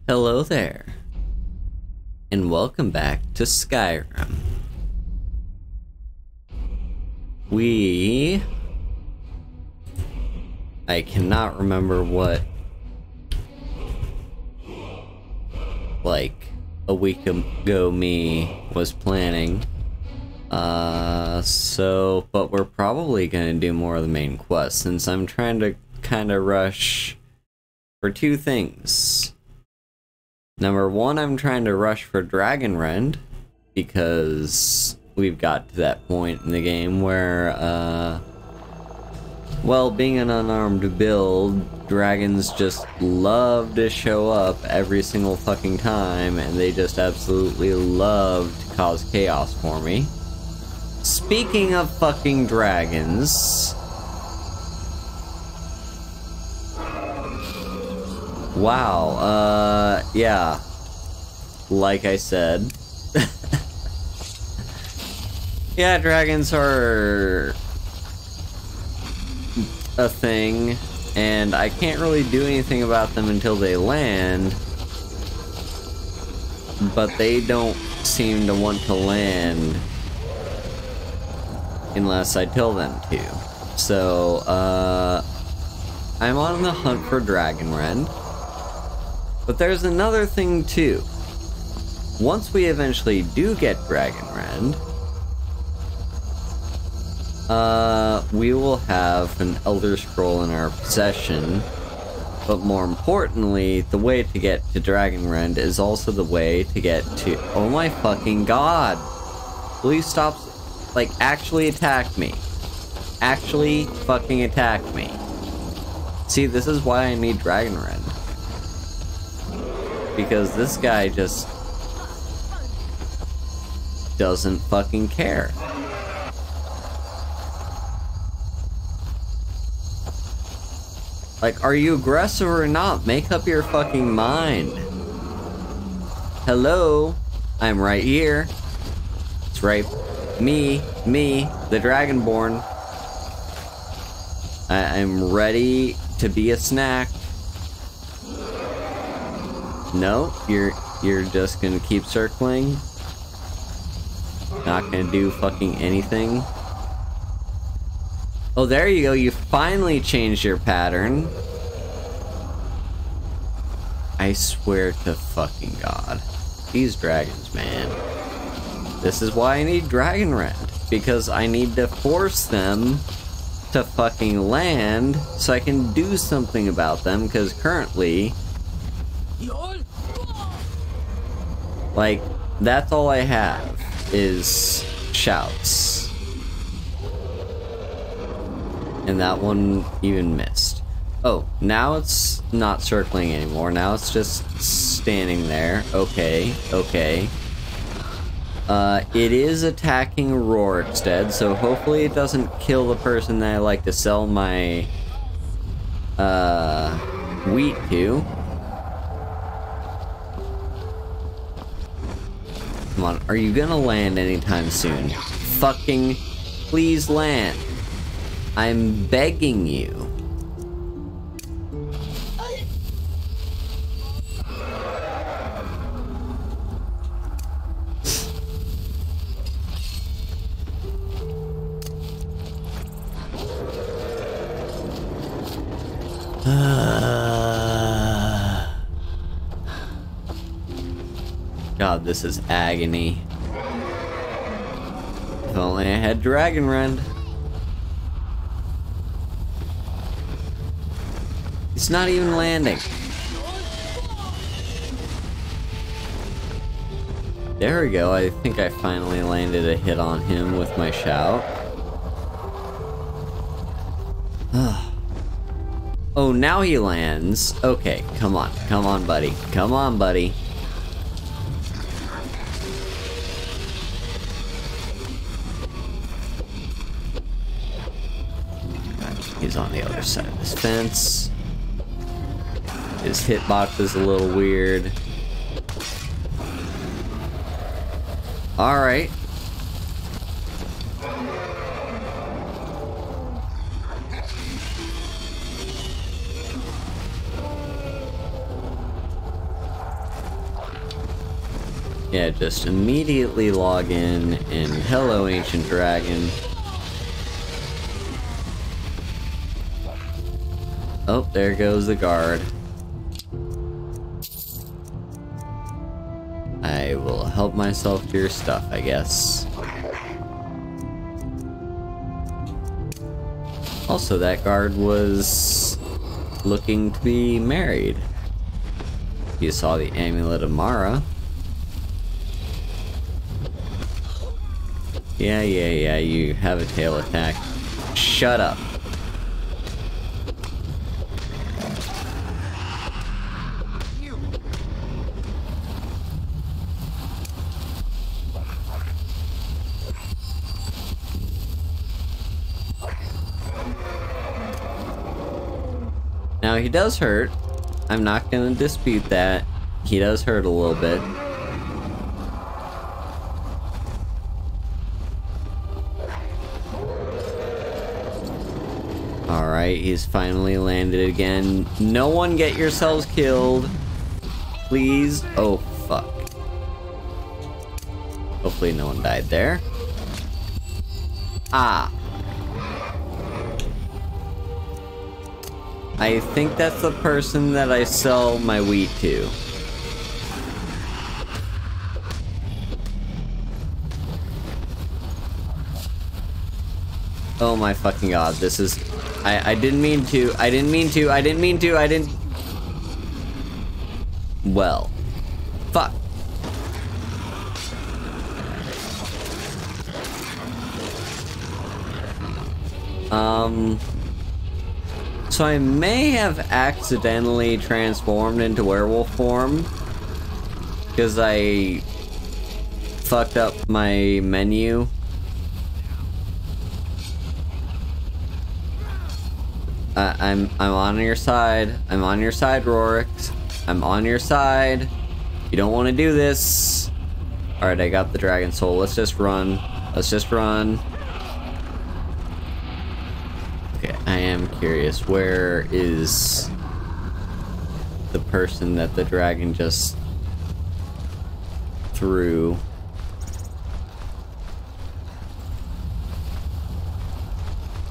Hello there, and welcome back to Skyrim. I cannot remember what, like, a week ago me was planning. But we're probably gonna do more of the main quest, since I'm trying to kinda rush for two things. Number one, I'm trying to rush for Dragonrend, because we've got to that point in the game where, well, being an unarmed build, dragons just love to show up every single fucking time, and they just absolutely love to cause chaos for me. Speaking of fucking dragons... Wow, yeah. Like I said. Yeah, dragons are a thing, and I can't really do anything about them until they land. But they don't seem to want to land unless I tell them to. So, I'm on the hunt for Dragonrend. But there's another thing too. Once we eventually do get Dragonrend, we will have an Elder Scroll in our possession. But more importantly, the way to get to Dragonrend is also the way to get to... Oh my fucking god! Please stop... Like, actually attack me. Actually fucking attack me. See, this is why I need Dragonrend. Because this guy just doesn't fucking care. Like, are you aggressive or not? Make up your fucking mind. Hello? I'm right here. It's right. Me, the Dragonborn. I'm ready to be a snack. No, you're just gonna keep circling. Not gonna do fucking anything. Oh, there you go. You finally changed your pattern. I swear to fucking god. These dragons, man. This is why I need Dragonrend. Because I need to force them to fucking land so I can do something about them, because currently... Like, that's all I have, is shouts. And that one even missed. Oh, now it's not circling anymore, now it's just standing there. Okay, okay. It is attacking Rorikstead, so hopefully it doesn't kill the person that I like to sell my, wheat to. Come on, are you gonna land anytime soon? Fucking please land. I'm begging you. God, this is agony. If only I had Dragonrend. It's not even landing. There we go, I think I finally landed a hit on him with my shout. Oh, now he lands. Okay, come on buddy. Come on, buddy. He's on the other side of this fence. His hitbox is a little weird. Alright. Yeah, just immediately log in and hello, ancient dragon. Oh, there goes the guard. I will help myself to your stuff, I guess. Also, that guard was looking to be married. You saw the amulet of Mara. Yeah, you have a tail attack. Shut up. Now, he does hurt. I'm not gonna dispute that. He does hurt a little bit. Alright, he's finally landed again. No one get yourselves killed. Please. Oh, fuck. Hopefully no one died there. Ah. I think that's the person that I sell my wheat to. Oh my fucking god, this is... I didn't mean to, I didn't mean to, I didn't mean to, I didn't... Well. Fuck. So I may have accidentally transformed into werewolf form because I fucked up my menu. I'm on your side. I'm on your side, Rorix. I'm on your side. You don't want to do this. Alright, I got the dragon soul. Let's just run. Let's just run. Okay, I am curious. Where is the person that the dragon just threw?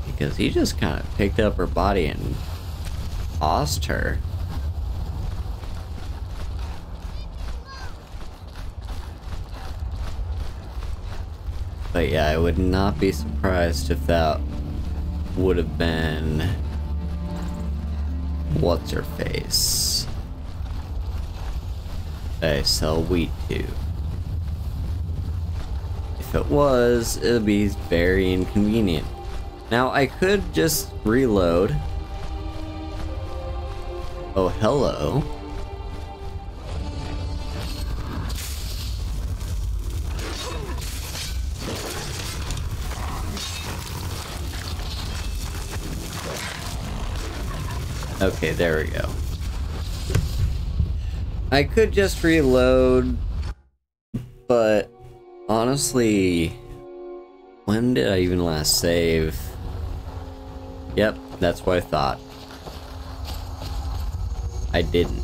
Because he just kind of picked up her body and tossed her. But yeah, I would not be surprised if that would have been... what's her face? That I sell wheat to. If it was, it would be very inconvenient. Now, I could just reload. Oh, hello. Okay, there we go. I could just reload, but honestly, when did I even last save? Yep, that's what I thought. I didn't.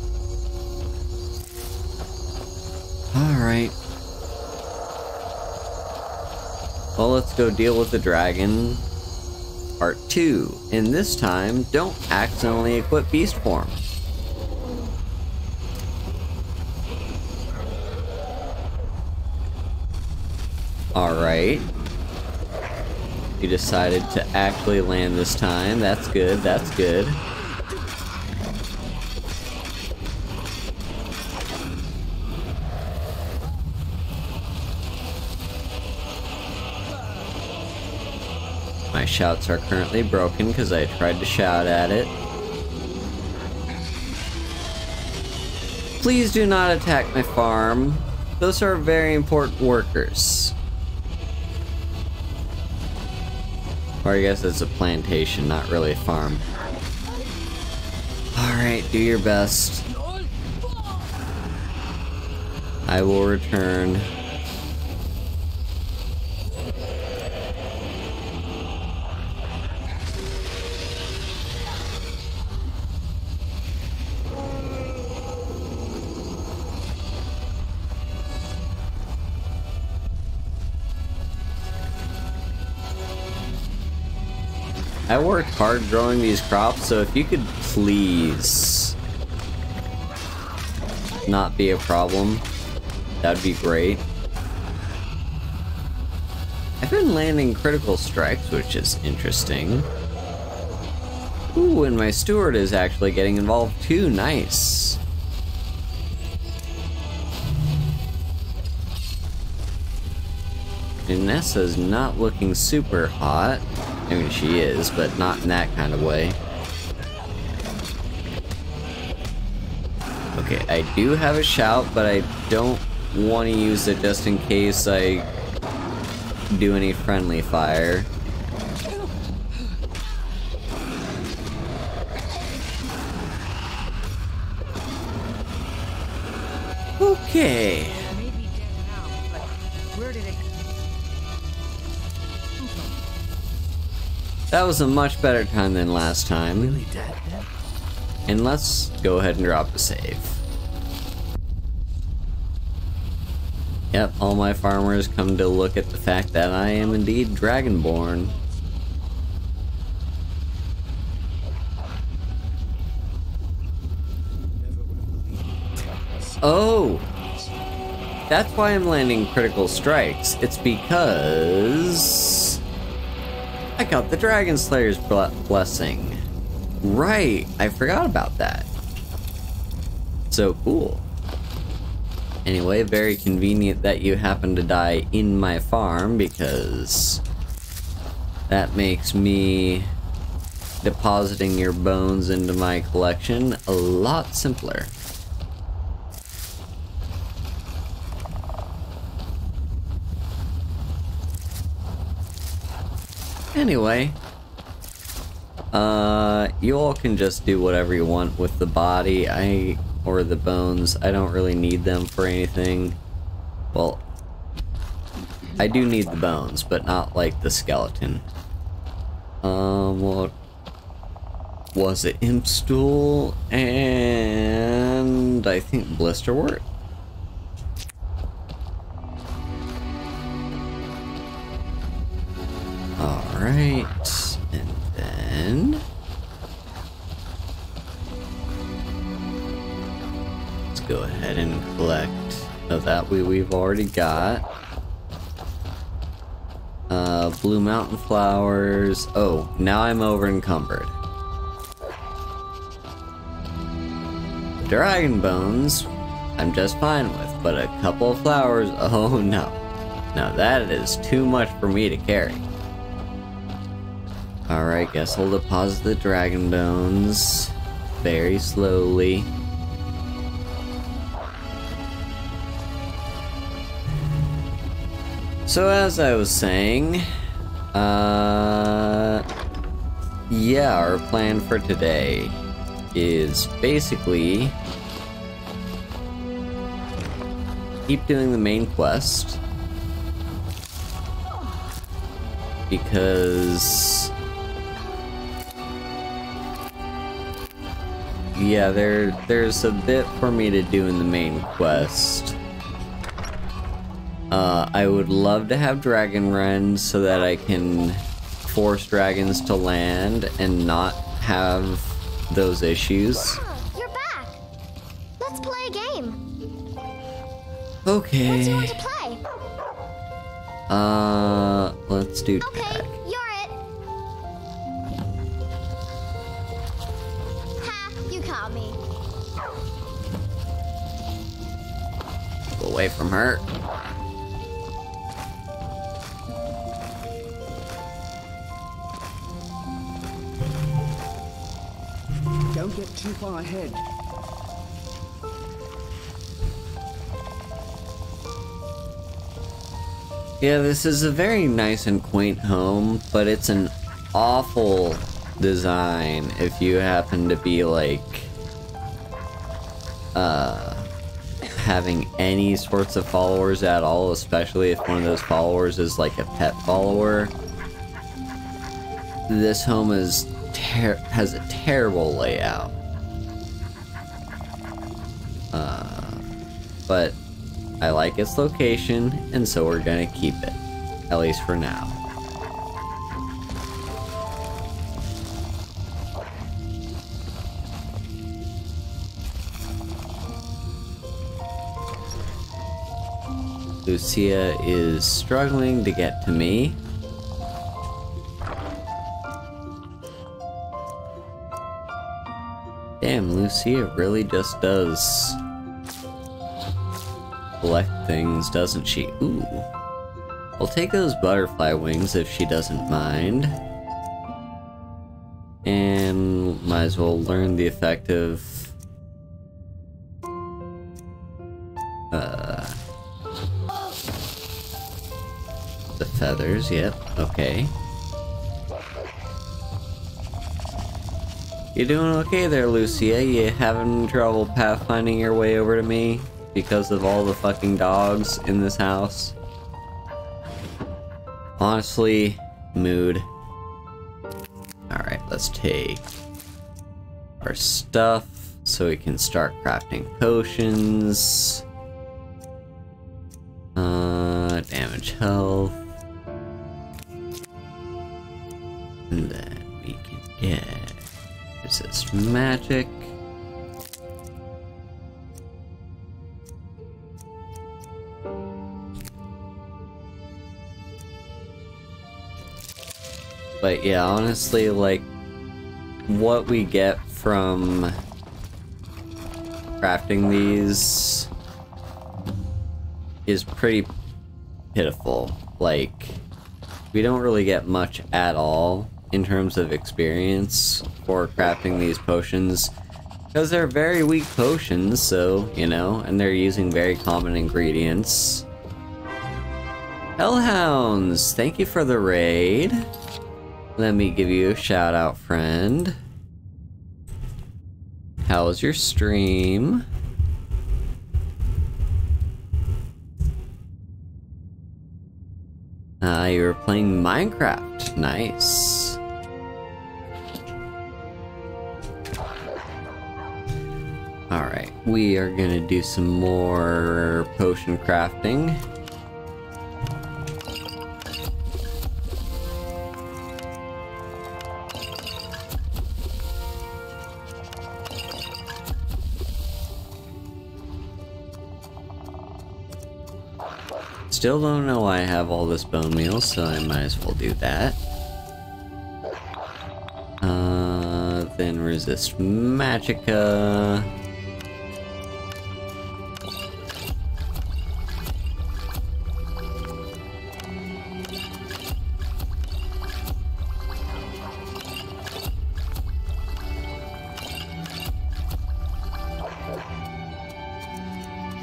Alright. Well, let's go deal with the dragon. Part 2. And this time, don't accidentally equip beast form. Alright. You decided to actually land this time. That's good, that's good. My shouts are currently broken because I tried to shout at it. Please do not attack my farm. Those are very important workers. Or I guess it's a plantation, not really a farm. Alright, do your best. I will return. I worked hard growing these crops, so if you could please not be a problem, that'd be great. I've been landing critical strikes, which is interesting. Ooh, and my steward is actually getting involved too. Nice. Vanessa's not looking super hot. I mean, she is, but not in that kind of way. Okay, I do have a shout, but I don't want to use it just in case I do any friendly fire. Okay. That was a much better time than last time. Really dead? And let's go ahead and drop a save. Yep, all my farmers come to look at the fact that I am indeed Dragonborn. Oh! That's why I'm landing critical strikes. It's because I got the Dragon Slayer's blessing. Right, I forgot about that. So cool. Anyway, very convenient that you happen to die in my farm, because that makes me depositing your bones into my collection a lot simpler. Anyway, you all can just do whatever you want with the body, or the bones. I don't really need them for anything. Well, I do need the bones, but not like the skeleton. What was it? Imp stool, and I think blisterwort. Alright, and then let's go ahead and collect. Oh, that we've already got. Blue mountain flowers. Oh, now I'm over encumbered. Dragon bones, I'm just fine with, but a couple of flowers, oh no. Now that is too much for me to carry. Alright, guess I'll deposit the dragon bones very slowly. So as I was saying, yeah, our plan for today is basically keep doing the main quest, because yeah, there's a bit for me to do in the main quest. I would love to have dragon runs so that I can force dragons to land and not have those issues. You're back. Let's play a game. Okay. What do you want to play? Let's do Okay, tag. you're it. Ha, you caught me. Go away from her. Don't get too far ahead. Yeah, this is a very nice and quaint home, but it's an awful design if you happen to be like having any sorts of followers at all, especially if one of those followers is like a pet follower. This home is has a terrible layout. But I like its location, and so we're gonna keep it, at least for now. Lucia is struggling to get to me. Damn, Lucia really just does collect things, doesn't she? Ooh. We'll take those butterfly wings if she doesn't mind. And might as well learn the effect of the feathers, yep, okay. You doing okay there, Lucia? You having trouble pathfinding your way over to me because of all the fucking dogs in this house? Honestly, mood. Alright, let's take our stuff so we can start crafting potions. Damage health. And then we can get resist magic. But yeah, honestly, like, what we get from crafting these is pretty pitiful. Like, we don't really get much at all in terms of experience for crafting these potions, because they're very weak potions, so, you know, and they're using very common ingredients. Hellhounds, thank you for the raid. Let me give you a shout out, friend. How was your stream? You were playing Minecraft. Nice. Alright, we are gonna do some more potion crafting. Still don't know why I have all this bone meal, so I might as well do that. Then resist magicka.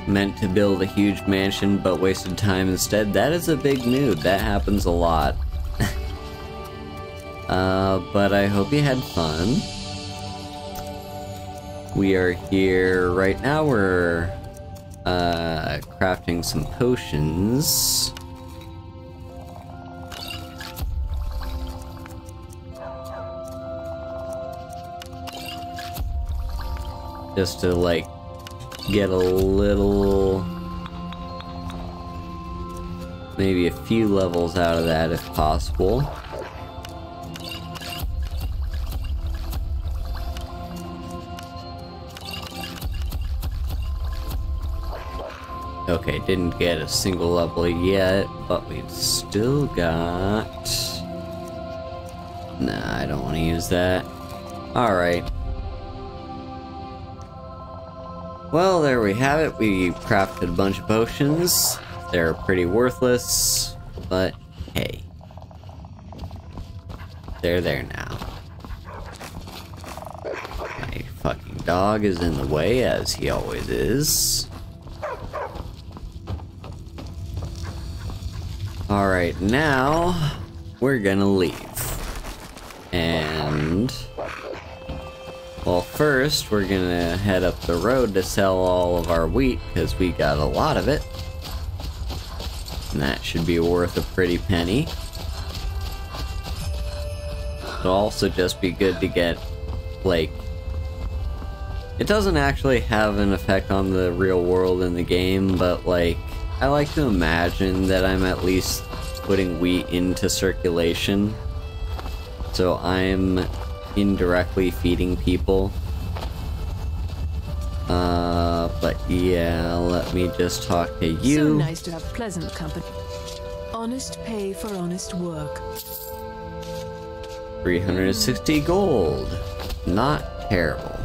Meant to build a huge mansion but wasted time instead. That is a big mood. That happens a lot. But I hope you had fun. We are here right now. We're crafting some potions. Just to like get a little, maybe a few levels out of that if possible. Okay, didn't get a single level yet, but we've still got... Nah, I don't want to use that. Alright. Well, there we have it. We crafted a bunch of potions. They're pretty worthless, but hey. They're there now. My fucking dog is in the way, as he always is. Alright, now we're gonna leave. And... well, first, we're gonna head up the road to sell all of our wheat, because we got a lot of it. And that should be worth a pretty penny. It'll also just be good to get, like... it doesn't actually have an effect on the real world in the game, but, like, I like to imagine that I'm at least putting wheat into circulation. So I'm indirectly feeding people. But yeah, let me just talk to you. So nice to have pleasant company. Honest pay for honest work. 360 gold. Not terrible.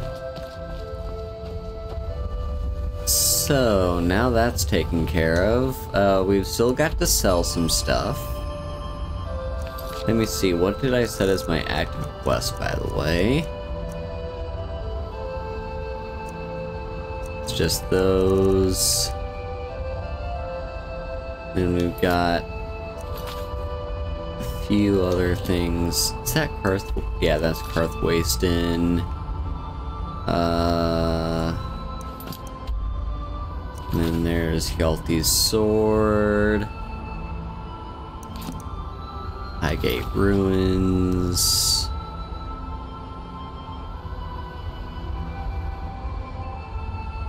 So, now that's taken care of. We've still got to sell some stuff. Let me see, what did I set as my active quest, by the way? It's just those. Then we've got a few other things. Is that Karth? Yeah, that's Karthwasten. And then there's Hjalti's sword. Highgate Ruins.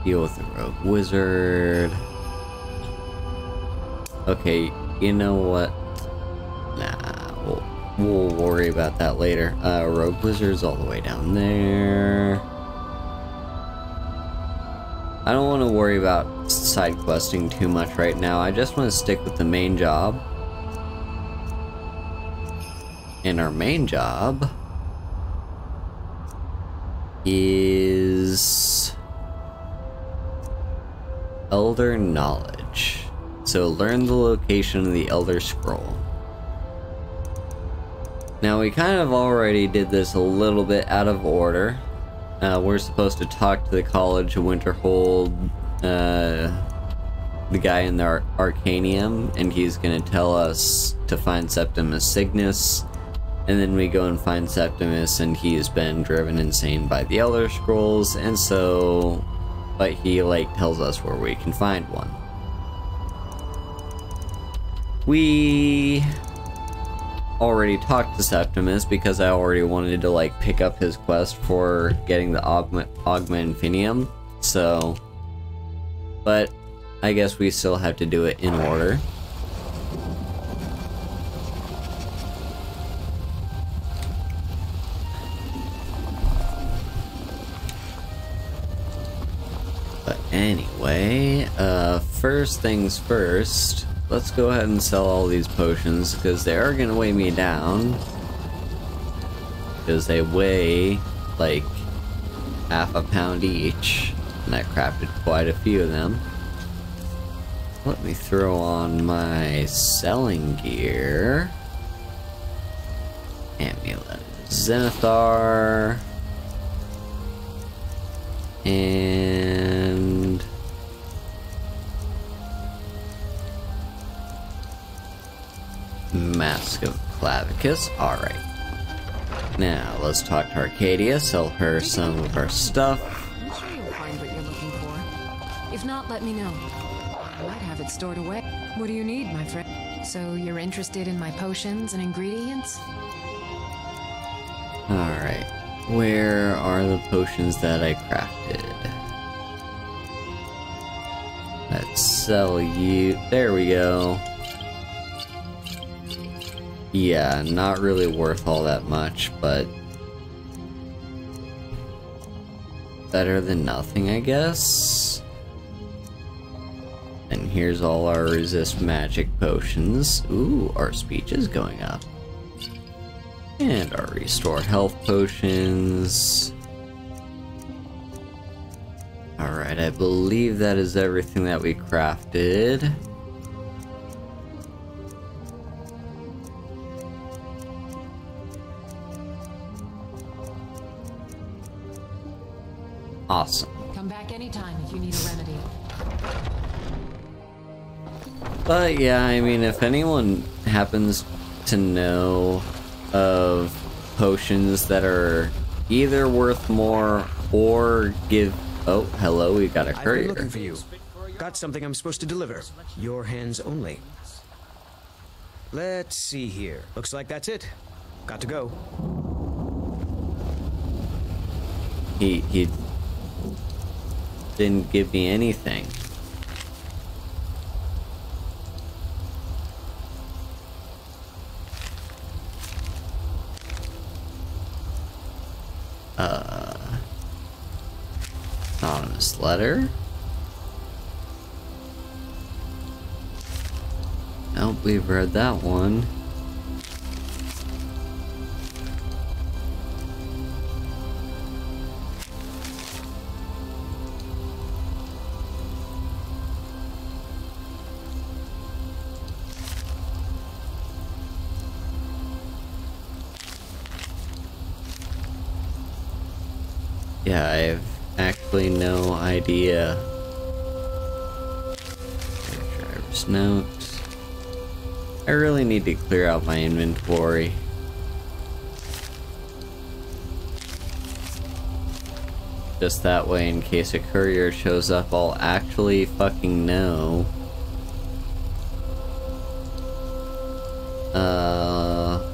Deal with the rogue wizard. Okay, you know what? Nah, we'll worry about that later. Rogue wizard's all the way down there. I don't want to worry about side questing too much right now. I just want to stick with the main job. And our main job is Elder Knowledge. So learn the location of the Elder Scroll. Now we kind of already did this a little bit out of order. We're supposed to talk to the College of Winterhold, the guy in the Arcanium, and he's gonna tell us to find Septimus Signus. And then we go and find Septimus, and he's been driven insane by the Elder Scrolls, and so... but he, like, tells us where we can find one. We already talked to Septimus because I already wanted to, like, pick up his quest for getting the Augma Infinium, so... but I guess we still have to do it in order. But anyway, first things first, let's go ahead and sell all these potions, because they are going to weigh me down. Because they weigh, like, half a pound each, and I crafted quite a few of them. Let me throw on my selling gear. Amulet of Zenithar. And Mask of Clavicus. Alright. Now, let's talk to Arcadia, sell her some of our stuff. I'm sure you'll find what you're looking for. If not, let me know. I might have it stored away. What do you need, my friend? So you're interested in my potions and ingredients? Alright. Where are the potions that I crafted? Let's sell you. There we go. Yeah, not really worth all that much, but better than nothing, I guess. And here's all our resist magic potions. Ooh, our speech is going up. And our restore health potions. Alright, I believe that is everything that we crafted. Awesome. Come back anytime if you need a remedy. But yeah, I mean, if anyone happens to know of potions that are either worth more or give... Oh, hello, we got a I've been courier. looking for you. Got something I'm supposed to deliver. Your hands only. Let's see here. Looks like that's it. Got to go. He didn't give me anything. Anonymous letter. Nope, we've read that one. Yeah, I have actually no idea. Driver's notes. I really need to clear out my inventory. Just that way, in case a courier shows up, I'll actually fucking know.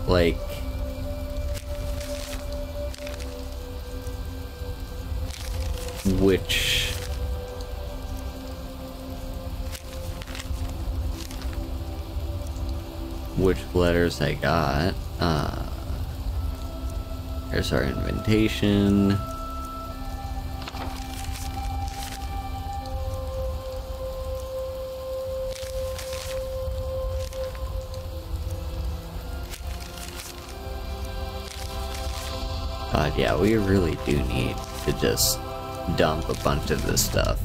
Like... which letters I got. Here's our invitation. God, yeah, we really do need to just dump a bunch of this stuff.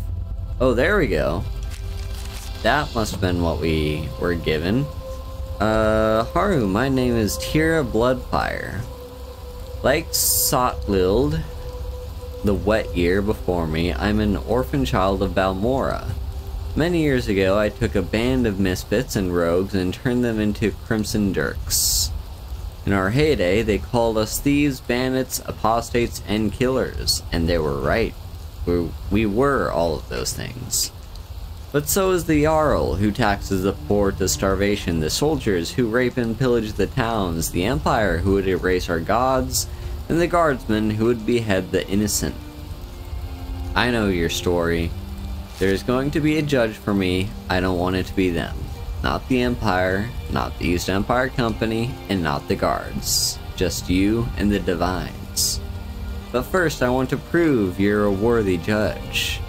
Oh, there we go. That must have been what we were given. Haru, my name is Tira Bloodfire. Like Sotlild, the wet year before me, I'm an orphan child of Balmora. Many years ago, I took a band of misfits and rogues and turned them into Crimson Dirks. In our heyday, they called us thieves, bandits, apostates, and killers, and they were right. We were all of those things. But so is the Jarl, who taxes the poor to starvation, the soldiers who rape and pillage the towns, the Empire, who would erase our gods, and the guardsmen, who would behead the innocent. I know your story. There's going to be a judge for me. I don't want it to be them. Not the Empire, not the East Empire Company, and not the guards. Just you and the Divines. But first, I want to prove you're a worthy judge.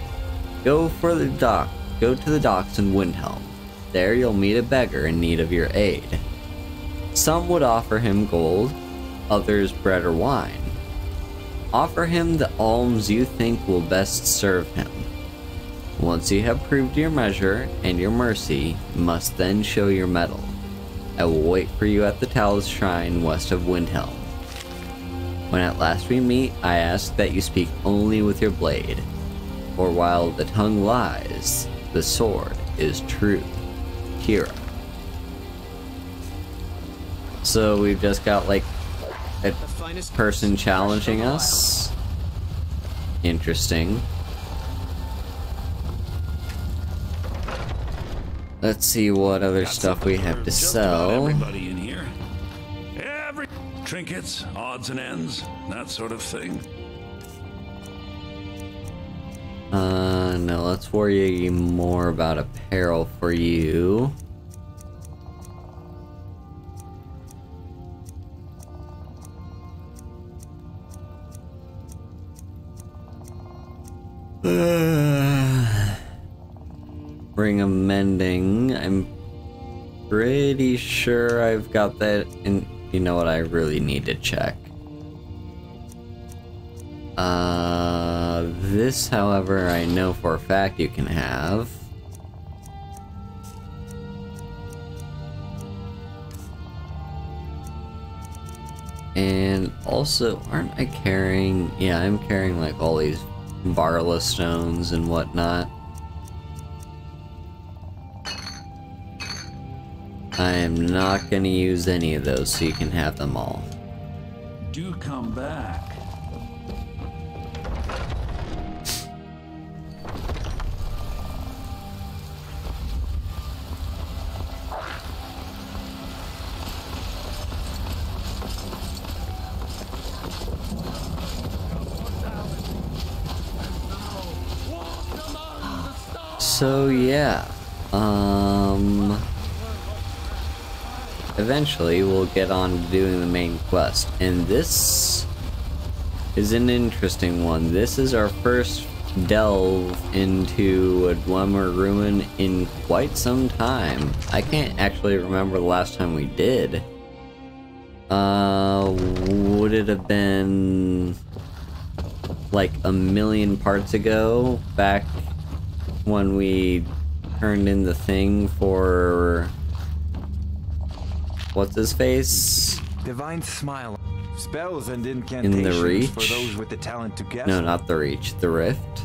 Go to the docks in Windhelm. There you'll meet a beggar in need of your aid. Some would offer him gold, others bread or wine. Offer him the alms you think will best serve him. Once you have proved your measure and your mercy, you must then show your mettle. I will wait for you at the Tal's Shrine west of Windhelm. When at last we meet, I ask that you speak only with your blade. For while the tongue lies, the sword is true. Kira. So we've just got like a person challenging us. Interesting. Let's see what other stuff we have to sell. Everybody in here. Every trinkets, odds and ends, that sort of thing. No, let's worry more about apparel for you. Ring of Mending. I'm pretty sure I've got that, and you know what, I really need to check. This, however, I know for a fact you can have. And also, aren't I carrying... Yeah, I'm carrying like all these Varla stones and whatnot. I am not gonna use any of those, so you can have them all. Do come back. So yeah, eventually we'll get on to doing the main quest, and this is an interesting one. This is our first delve into a Dwemer ruin in quite some time. I can't actually remember the last time we did. Would it have been like a million parts ago, back when we turned in the thing for what's his face? Divine smile. Spells and incantations In the Reach? for those with the talent to guess. No, not the Reach, the Rift.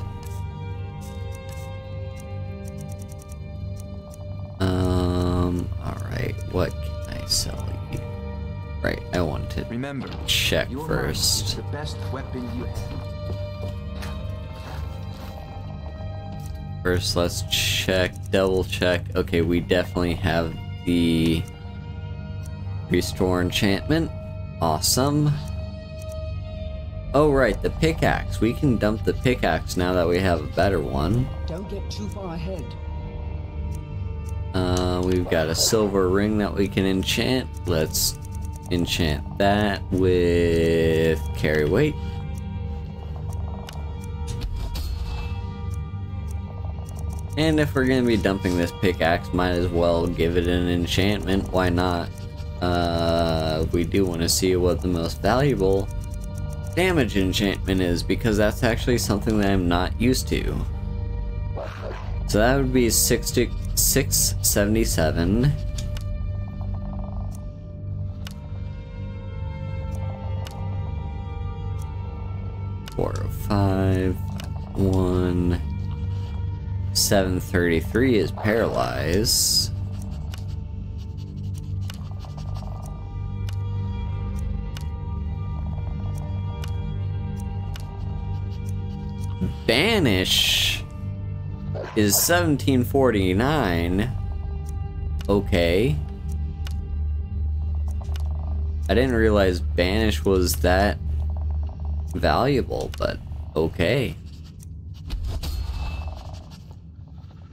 Alright, what can I sell you? Right, I want to Remember, check your mind is first. the best weapon you have. First, let's check, double check. Okay, we definitely have the Restore Enchantment. Awesome. Oh, right, the pickaxe. We can dump the pickaxe now that we have a better one. Don't get too far ahead. We've got a silver ring that we can enchant. Let's enchant that with carry weight. And if we're gonna be dumping this pickaxe, might as well give it an enchantment. Why not? We do want to see what the most valuable damage enchantment is, because that's actually something that I'm not used to. So that would be 677. Four, 5, 1, 733 is paralyzed. Banish is 1749. Okay. I didn't realize Banish was that valuable, but okay.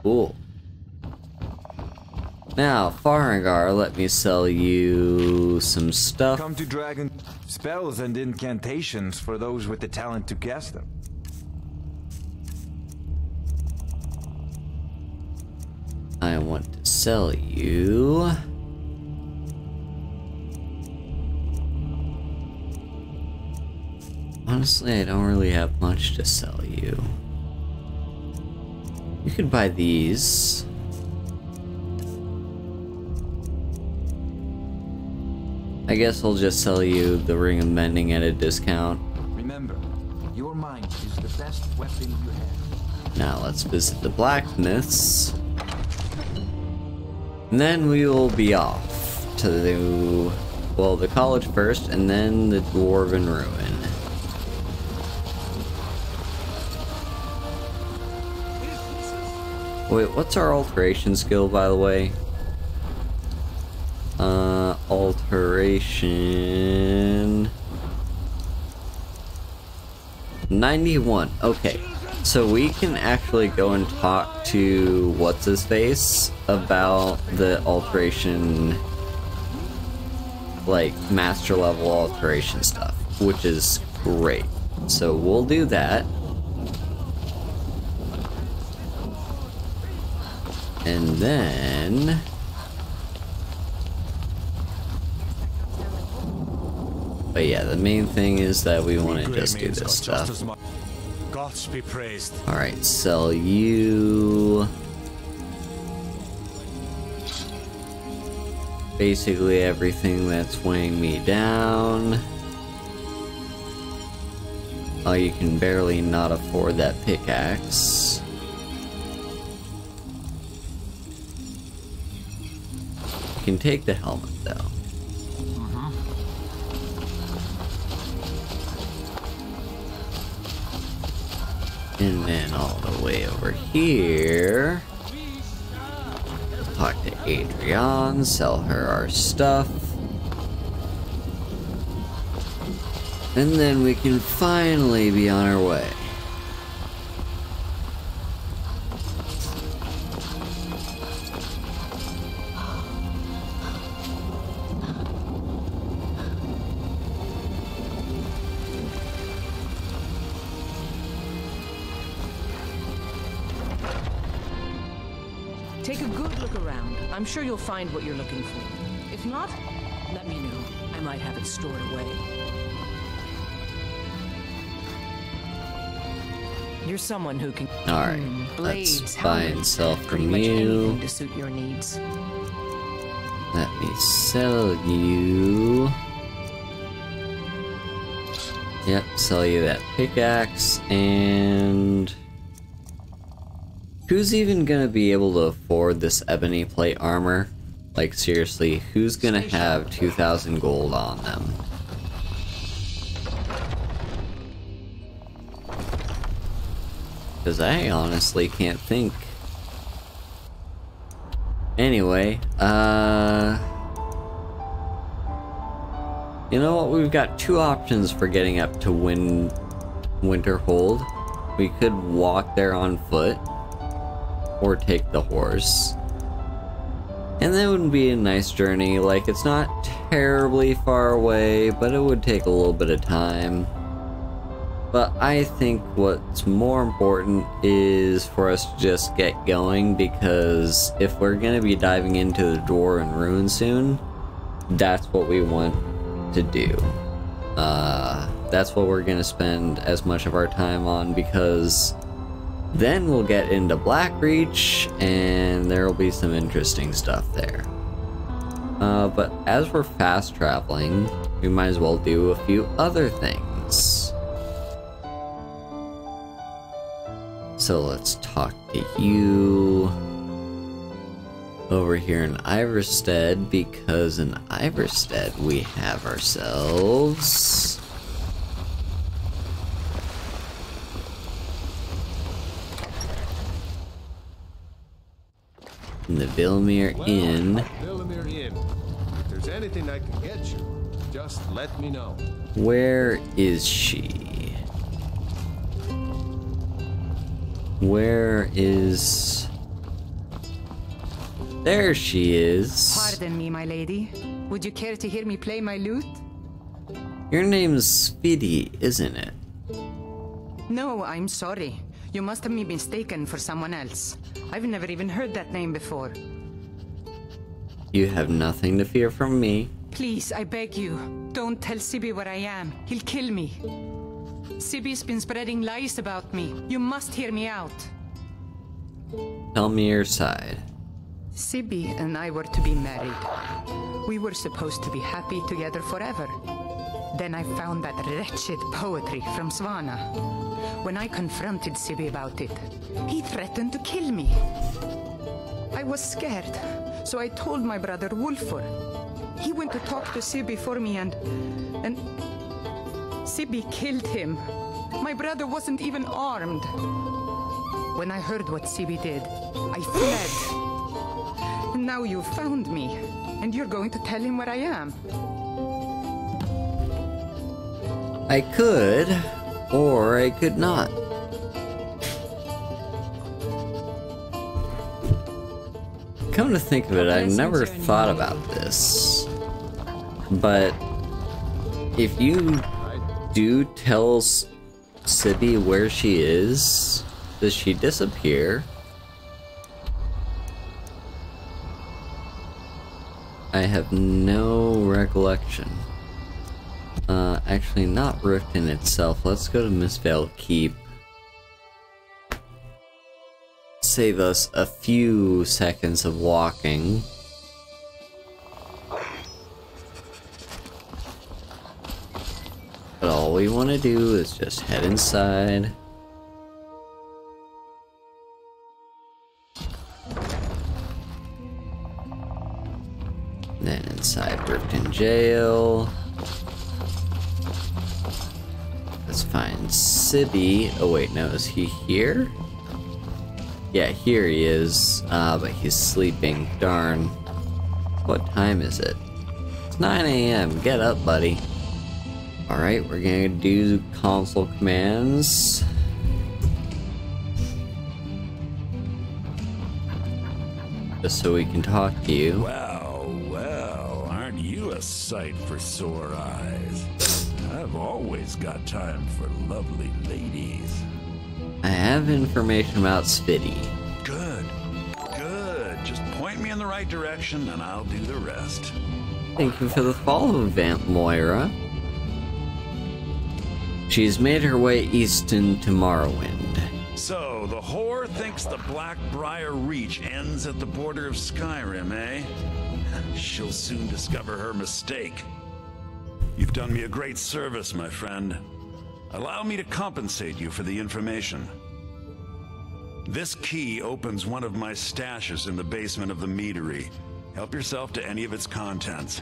Cool. Now, Farengar, let me sell you some stuff. Come to dragon spells and incantations for those with the talent to cast them. I want to sell you honestly, I don't really have much to sell you. You could buy these. I guess I'll just sell you the Ring of Mending at a discount. Remember, your mind is the best weapon you have. Now let's visit the blacksmiths. And then we will be off to the, well, the college first, and then the Dwarven Ruin. Wait, what's our alteration skill, by the way? Alteration 91. Okay, so we can actually go and talk to what's his face about the alteration, like master level alteration stuff, which is great. So we'll do that. And then but yeah, the main thing is that we want to just do this stuff. Gods be praised. Alright, sell you basically everything that's weighing me down. Oh, you can barely not afford that pickaxe. You can take the helmet though. And then all the way over here, talk to Adrienne, sell her our stuff. And then we can finally be on our way. Take a good look around. I'm sure you'll find what you're looking for. If not, let me know. I might have it stored away. You're someone who can... Alright, Blades, let's buy and helmets, sell pretty from much you. anything to suit your needs. Let me sell you. Yep, sell you that pickaxe, and... Who's even gonna be able to afford this ebony plate armor? Like, seriously, who's gonna have 2,000 gold on them? Because I honestly can't think. Anyway, you know what? We've got two options for getting up to Winterhold. We could walk there on foot, or take the horse. And that would be a nice journey. Like, it's not terribly far away, but it would take a little bit of time. But I think what's more important is for us to just get going, because if we're gonna be diving into the Dwarven Ruin soon, that's what we want to do. That's what we're gonna spend as much of our time on, because then we'll get into Blackreach, and there will be some interesting stuff there. But as we're fast traveling, we might as well do a few other things. So let's talk to you over here in Iverstead, because in Iverstead we have ourselves the Vilmir Inn. Vilmir Inn. If there's anything I can get you, just let me know. Where is she? Where is... There she is. Pardon me, my lady. Would you care to hear me play my lute? Your name's Speedy, isn't it? No, I'm sorry. You must have me mistaken for someone else. I've never even heard that name before. You have nothing to fear from me. Please, I beg you, don't tell Sibi where I am. He'll kill me. Sibi's been spreading lies about me. You must hear me out. Tell me your side. Sibi and I were to be married. We were supposed to be happy together forever. Then I found that wretched poetry from Svana. When I confronted Sibi about it, he threatened to kill me. I was scared, so I told my brother Wolfur. He went to talk to Sibi for me, and Sibi killed him. My brother wasn't even armed. When I heard what Sibi did, I fled. Now you found me, and you're going to tell him where I am. I could, or I could not. Come to think of it, I've never thought about this. But if you do tell Sibi where she is, does she disappear? I have no recollection. Actually, not Riften itself. Let's go to Mistvale Keep. Save us a few seconds of walking. But all we want to do is just head inside. Then inside Riften Jail. Let's find Sibi. Oh wait, no, is he here? Yeah, here he is. But he's sleeping. Darn. What time is it? It's 9 AM. Get up, buddy. Alright, we're gonna do console commands. Just so we can talk to you. Well, well, aren't you a sight for sore eyes? I've always got time for lovely ladies. I have information about Spitty. Good, good. in the right direction, and I'll do the rest. Thank you for the follow, Vamp Moira. She's made her way east into Morrowind. So, the whore thinks the Blackbriar Reach ends at the border of Skyrim, eh? She'll soon discover her mistake. You've done me a great service, my friend. Allow me to compensate you for the information. This key opens one of my stashes in the basement of the meadery. Help yourself to any of its contents.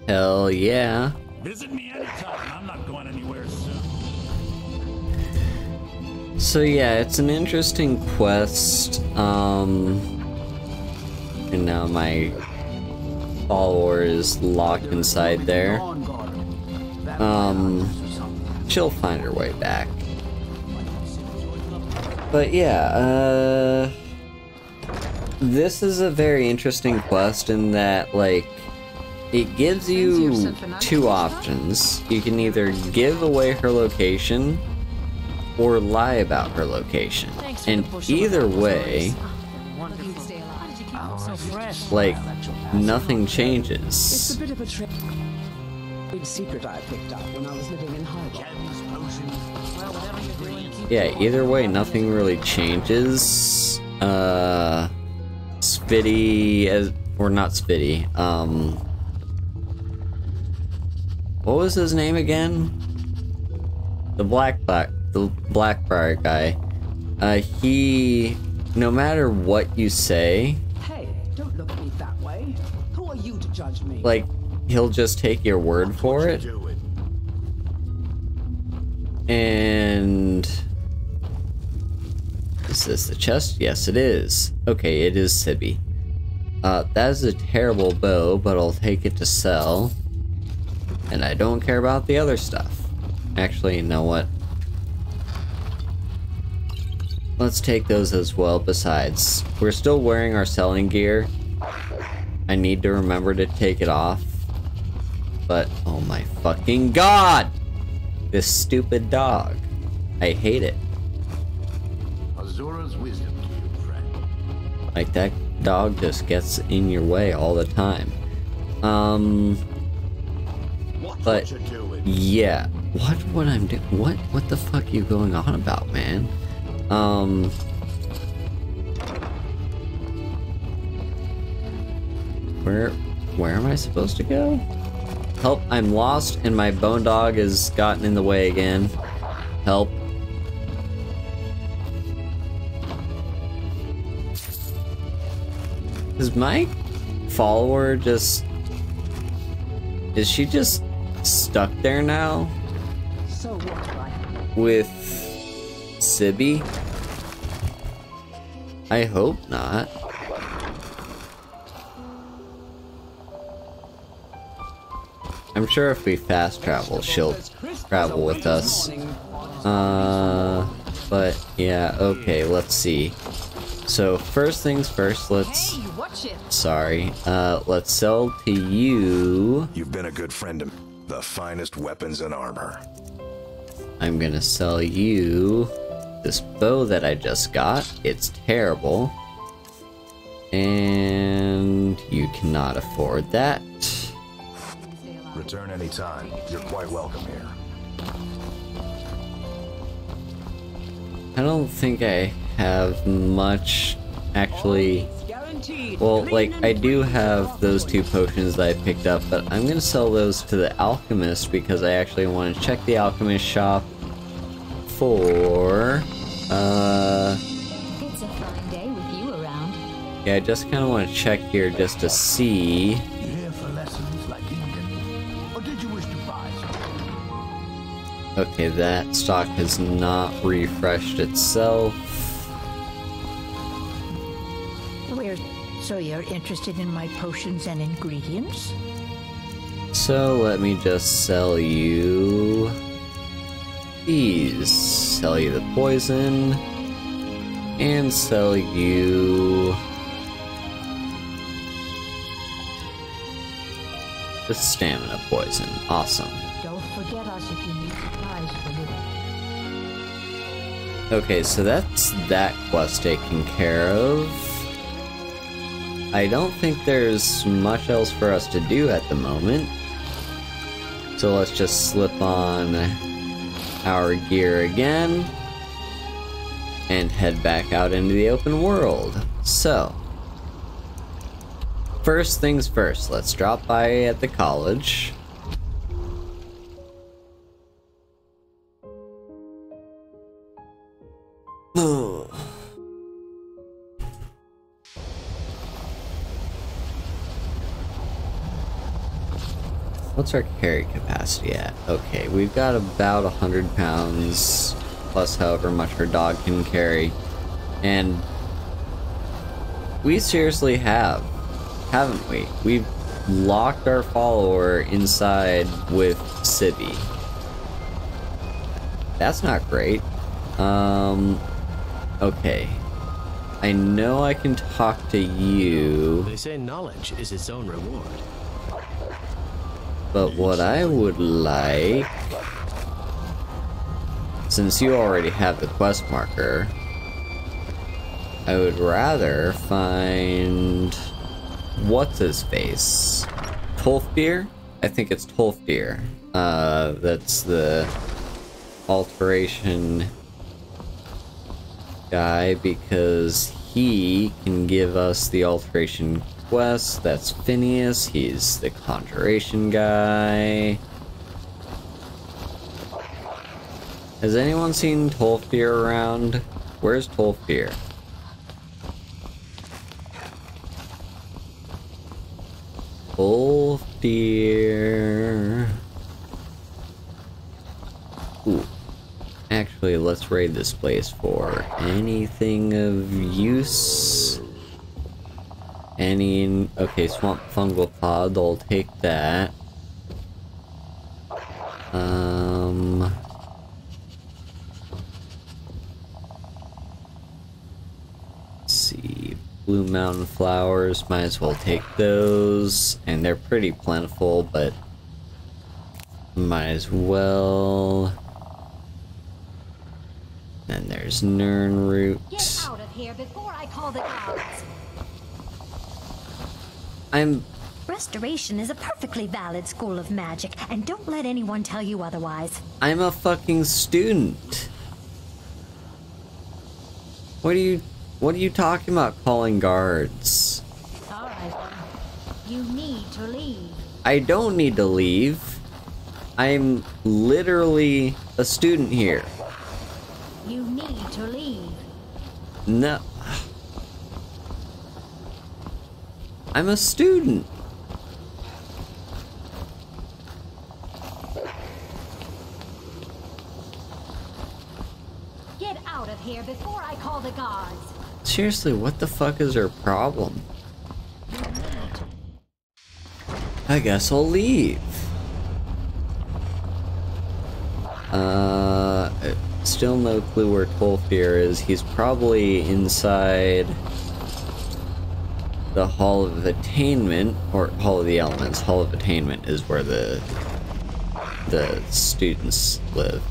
Hell yeah. Visit me anytime. I'm not going anywhere soon. So yeah, it's an interesting quest. And now my follower is locked inside there. She'll find her way back. But yeah, this is a very interesting quest in that, like, it gives you two options. You can either give away her location or lie about her location. And either way, like, nothing changes. It's a bit of a big secret I picked up when I was living in Hyrule. Yeah, either way, nothing really changes. Spitty, or not Spitty, what was his name again? The Blackbriar guy. He, no matter what you say, Hey, don't look at me that way. Who are you to judge me? like, he'll just take your word for it. And is this the chest? Yes, it is. Okay, it is Sibby. That is a terrible bow, but I'll take it to sell. And I don't care about the other stuff. Actually, you know what? Let's take those as well. Besides, we're still wearing our selling gear. I need to remember to take it off. But, oh my fucking god! This stupid dog. I hate it. Azura's wisdom to you, friend. Like, that dog just gets in your way all the time. But, yeah. What would I'm doing? What the fuck are you going on about, man? Where am I supposed to go? Help, I'm lost and my bone dog has gotten in the way again. Help. Is my follower just... Is she just stuck there now? So what do I have? With Sibby? I hope not. I'm sure if we fast travel, she'll travel with us. But yeah, okay, let's see. So first things first, let's... Hey, watch it. Sorry, let's sell to you. You've been a good friend to me. The finest weapons and armor. I'm gonna sell you this bow that I just got. It's terrible. And you cannot afford that. Return anytime. You're quite welcome here. I don't think I have much, actually. Well, like, I do have those two potions that I picked up, but I'm gonna sell those to the alchemist because I actually want to check the alchemist shop for, It's a fine day with you around. yeah, I just kind of want to check here just to see. You here for lessons like Eden? Or did you wish to buy something? Okay, that stock has not refreshed itself. So you're interested in my potions and ingredients? So let me just sell you these. Sell you the poison. And sell you the stamina poison. Awesome. Don't forget us if you need supplies for you. Okay, so that's that quest taken care of. I don't think there's much else for us to do at the moment. So let's just slip on our gear again and head back out into the open world. So, first things first, let's drop by at the college. What's our carry capacity at? Okay, we've got about 100 pounds, plus however much our dog can carry. And we seriously have, haven't we? We've locked our follower inside with Civvy. That's not great. Okay. I know I can talk to you. They say knowledge is its own reward. But what I would like, since you already have the quest marker, I would rather find what's his face? Tolfdir? I think it's Tolfdir. That's the alteration guy, because he can give us the alteration quest. That's Phineas, he's the conjuration guy. Has anyone seen Tolfdir around? Where's Tolfdir? Tolfdir. Ooh. Actually, let's raid this place for anything of use. Okay, swamp fungal pod, I'll take that. Let's see, Blue Mountain flowers, might as well take those. And they're pretty plentiful, but might as well. Then there's Nern root. Get out of here before I call the guards. Restoration is a perfectly valid school of magic, and don't let anyone tell you otherwise. I'm a fucking student. What are you talking about calling guards? Alright, you need to leave. I don't need to leave. I'm literally a student here. You need to leave. No. I'm a student. Get out of here before I call the guards. Seriously, what the fuck is her problem? I guess I'll leave. Still no clue where Tolfdir is. He's probably inside the Hall of Attainment, or Hall of the Elements. Hall of Attainment is where the students live.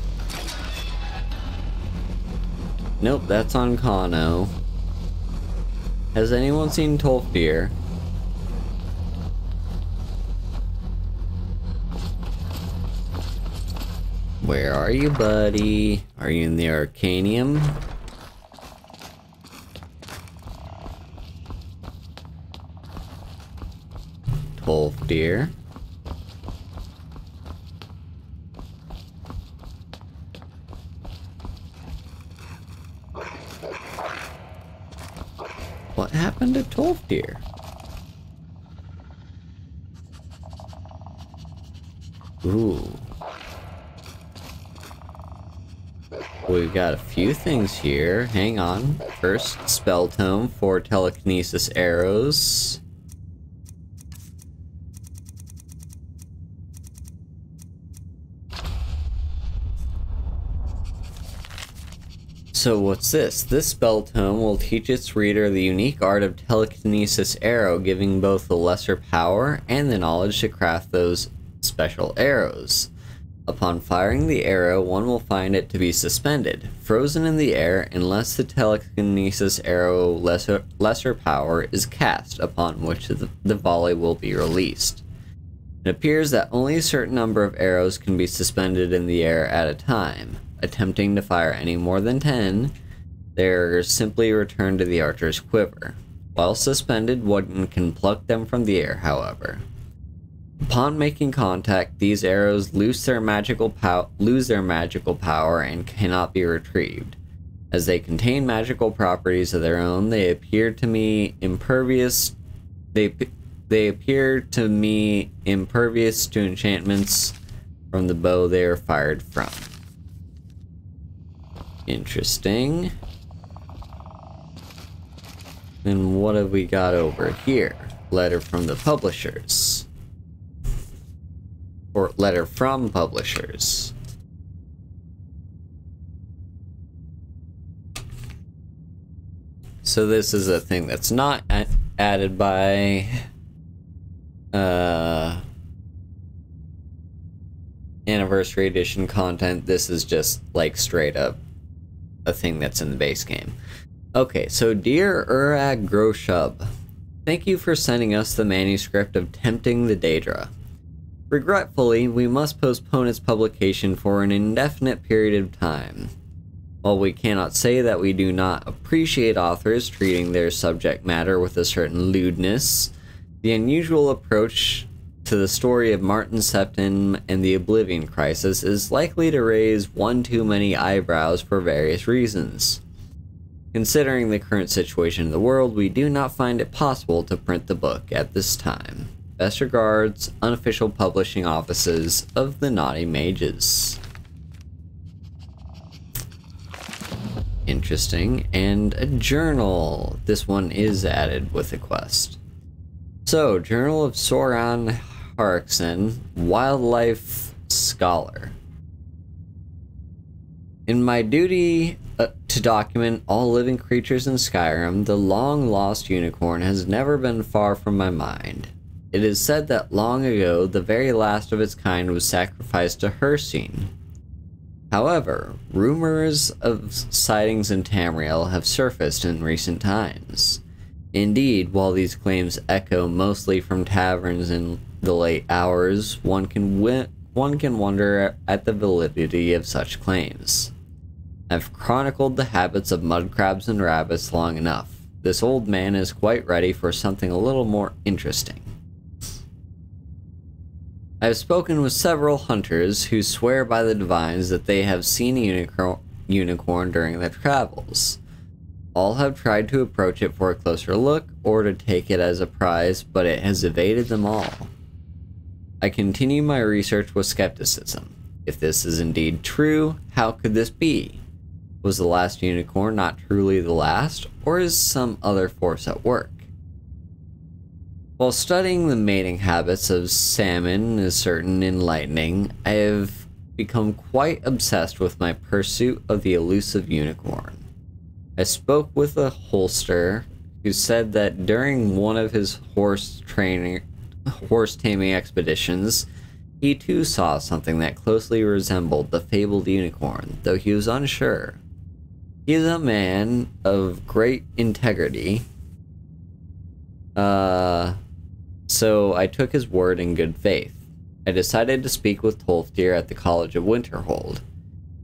Nope, that's on Kano. Has anyone seen Tolfdir? Where are you, buddy? Are you in the Arcanium? Tolfdir. What happened to Tolfdir? Ooh. We've got a few things here. Hang on. First, spell tome for telekinesis arrows. So what's this? This spell tome will teach its reader the unique art of telekinesis arrow, giving both the lesser power and the knowledge to craft those special arrows. Upon firing the arrow, one will find it to be suspended, frozen in the air, unless the telekinesis arrow lesser power is cast, upon which the volley will be released. It appears that only a certain number of arrows can be suspended in the air at a time. Attempting to fire any more than 10, they are simply returned to the archer's quiver. While suspended, one can pluck them from the air, however. Upon making contact, these arrows lose their magical power and cannot be retrieved. As they contain magical properties of their own, they appear to me impervious. They appear to me impervious to enchantments from the bow they are fired from. Interesting. And what have we got over here? Letter from the publishers. Or letter from publishers. So this is a thing that's not added by anniversary edition content. This is just like straight up a thing that's in the base game. Okay, so dear Urag Groshub, thank you for sending us the manuscript of Tempting the Daedra. Regretfully, we must postpone its publication for an indefinite period of time. While we cannot say that we do not appreciate authors treating their subject matter with a certain lewdness, the unusual approach to the story of Martin Septim and the Oblivion Crisis is likely to raise one too many eyebrows for various reasons. Considering the current situation in the world, we do not find it possible to print the book at this time. Best regards, unofficial publishing offices of the Naughty Mages. Interesting. And a journal. This one is added with a quest. So, Journal of Soran Harkson, Wildlife Scholar. In my duty to document all living creatures in Skyrim, the long-lost unicorn has never been far from my mind. It is said that long ago, the very last of its kind was sacrificed to Hircine. However, rumors of sightings in Tamriel have surfaced in recent times. Indeed, while these claims echo mostly from taverns in the late hours, one can wonder at the validity of such claims. I've chronicled the habits of mud crabs and rabbits long enough. This old man is quite ready for something a little more interesting. I have spoken with several hunters who swear by the divines that they have seen a unicorn during their travels. All have tried to approach it for a closer look or to take it as a prize, but it has evaded them all. I continue my research with skepticism. If this is indeed true, how could this be? Was the last unicorn not truly the last, or is some other force at work? While studying the mating habits of salmon is certain enlightening, I have become quite obsessed with my pursuit of the elusive unicorn. I spoke with a holster who said that during one of his horse taming expeditions, he too saw something that closely resembled the fabled unicorn, though he was unsure. He is a man of great integrity, so I took his word in good faith. I decided to speak with Tolfdir at the College of Winterhold.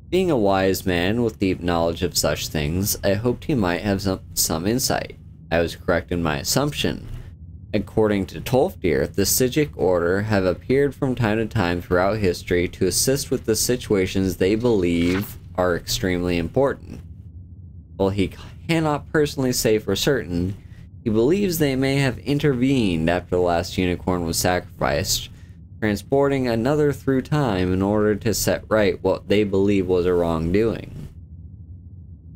Being a wise man with deep knowledge of such things, I hoped he might have some insight. I was correct in my assumption. According to Tolfdir, the Sigic Order have appeared from time to time throughout history to assist with the situations they believe are extremely important. While he cannot personally say for certain, he believes they may have intervened after the last unicorn was sacrificed, transporting another through time in order to set right what they believe was a wrongdoing.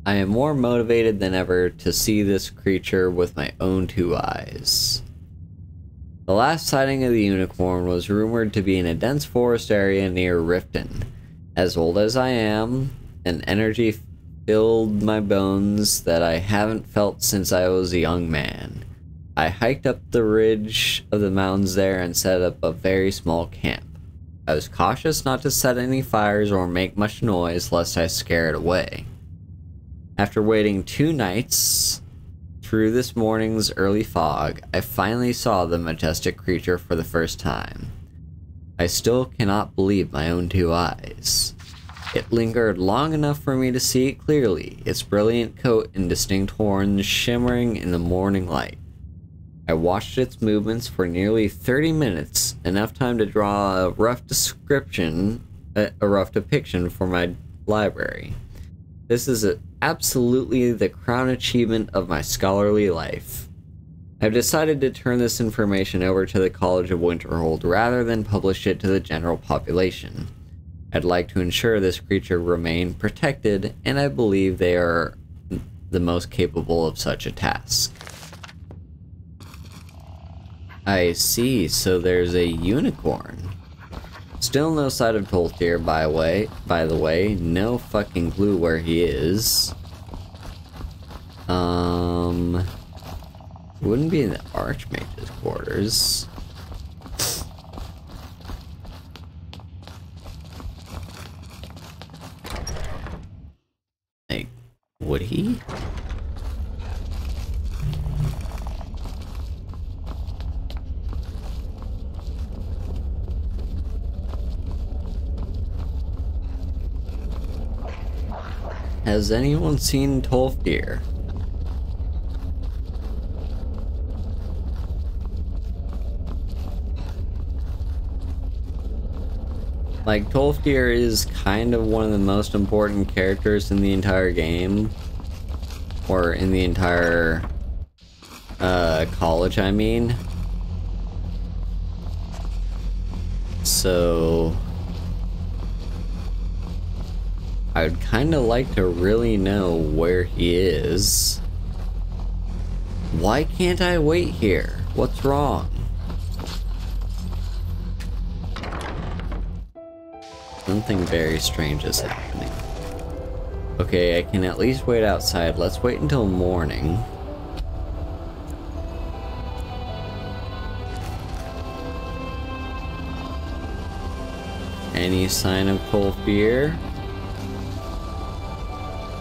I am more motivated than ever to see this creature with my own two eyes. The last sighting of the unicorn was rumored to be in a dense forest area near Riften. As old as I am, an energy filled my bones that I haven't felt since I was a young man. I hiked up the ridge of the mountains there and set up a very small camp. I was cautious not to set any fires or make much noise lest I scare it away. After waiting 2 nights through this morning's early fog, I finally saw the majestic creature for the first time. I still cannot believe my own 2 eyes. It lingered long enough for me to see it clearly, its brilliant coat and distinct horns shimmering in the morning light. I watched its movements for nearly 30 minutes, enough time to draw a rough depiction for my library. This is absolutely the crown achievement of my scholarly life. I've decided to turn this information over to the College of Winterhold rather than publish it to the general population. I'd like to ensure this creature remain protected, and I believe they are the most capable of such a task. I see, so there's a unicorn. Still no sight of Tolthir, by the way. No fucking clue where he is. Wouldn't be in the Archmage's quarters. Like, would he? Has anyone seen Tolthir? Like, Tolthir is kind of one of the most important characters in the entire game. Or in the entire college, I mean. So I'd kind of like to really know where he is. Why can't I wait here? What's wrong? Something very strange is happening. Okay, I can at least wait outside. Let's wait until morning. Any sign of Tolthir?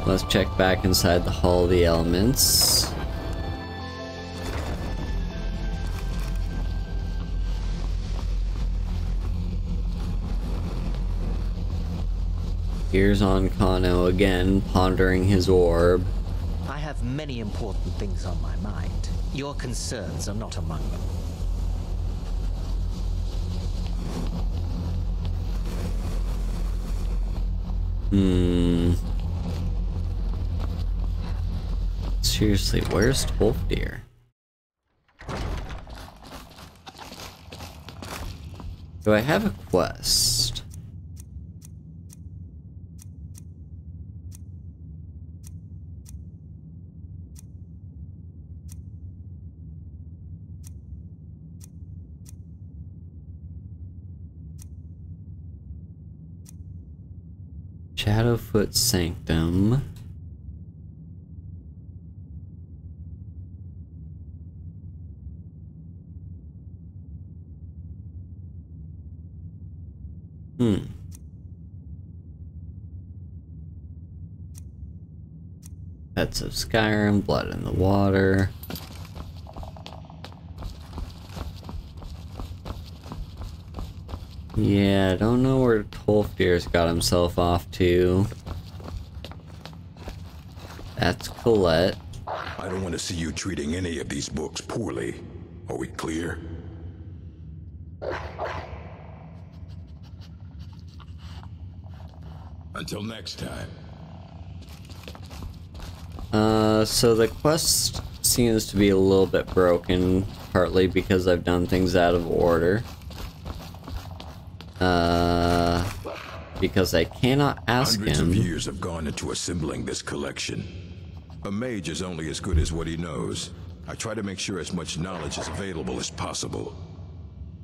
Let's check back inside the Hall of the Elements. Here's on Kano again, pondering his orb. I have many important things on my mind. Your concerns are not among them. Seriously, where's Tolthir? Do I have a quest? Shadowfoot Sanctum. Pets of Skyrim, Blood in the Water. Yeah, I don't know where Tolthir's got himself off to. That's Colette. I don't want to see you treating any of these books poorly. Are we clear? Until next time. So the quest seems to be a little bit broken, partly because I've done things out of order. Because I cannot ask Hundreds him. of years have gone into assembling this collection. A mage is only as good as what he knows. I try to make sure as much knowledge is available as possible.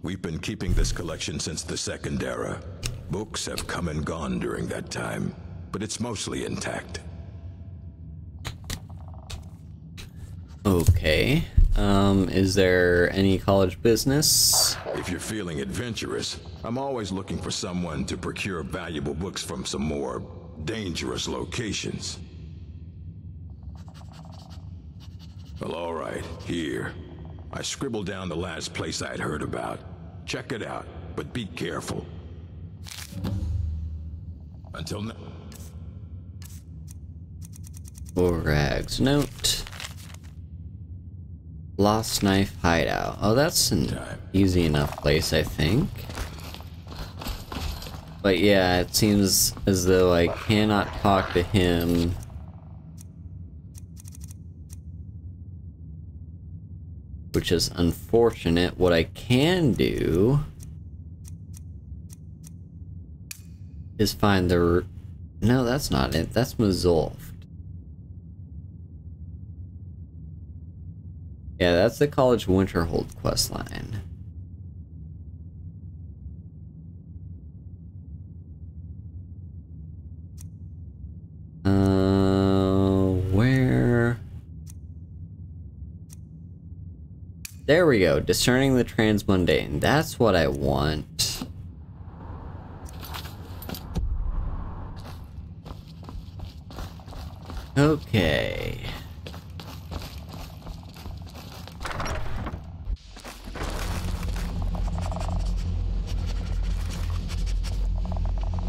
We've been keeping this collection since the Second Era. Books have come and gone during that time, but it's mostly intact. Okay. Is there any college business? If you're feeling adventurous, I'm always looking for someone to procure valuable books from some more dangerous locations. Well, all right, here. I scribbled down the last place I'd heard about. Check it out, but be careful. Until now. Orag's note. Lost Knife Hideout. Oh, that's an easy enough place, I think. But yeah, it seems as though I cannot talk to him. Which is unfortunate. What I can do is find the... No, that's not it. That's Mazulf. Yeah, that's the College Winterhold questline. Where? There we go. Discerning the transmundane. That's what I want. Okay.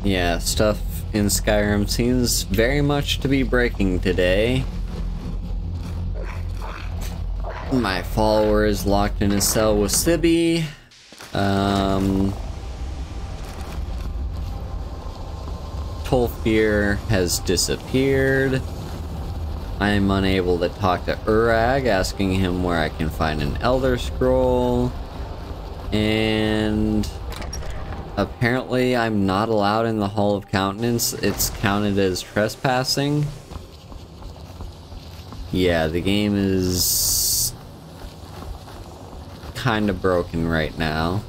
Yeah, stuff in Skyrim seems very much to be breaking today. My follower is locked in a cell with Sibby. Tolfir has disappeared. I am unable to talk to Urag, asking him where I can find an Elder Scroll. And apparently I'm not allowed in the Hall of Countenance. It's counted as trespassing. Yeah, the game is kind of broken right now.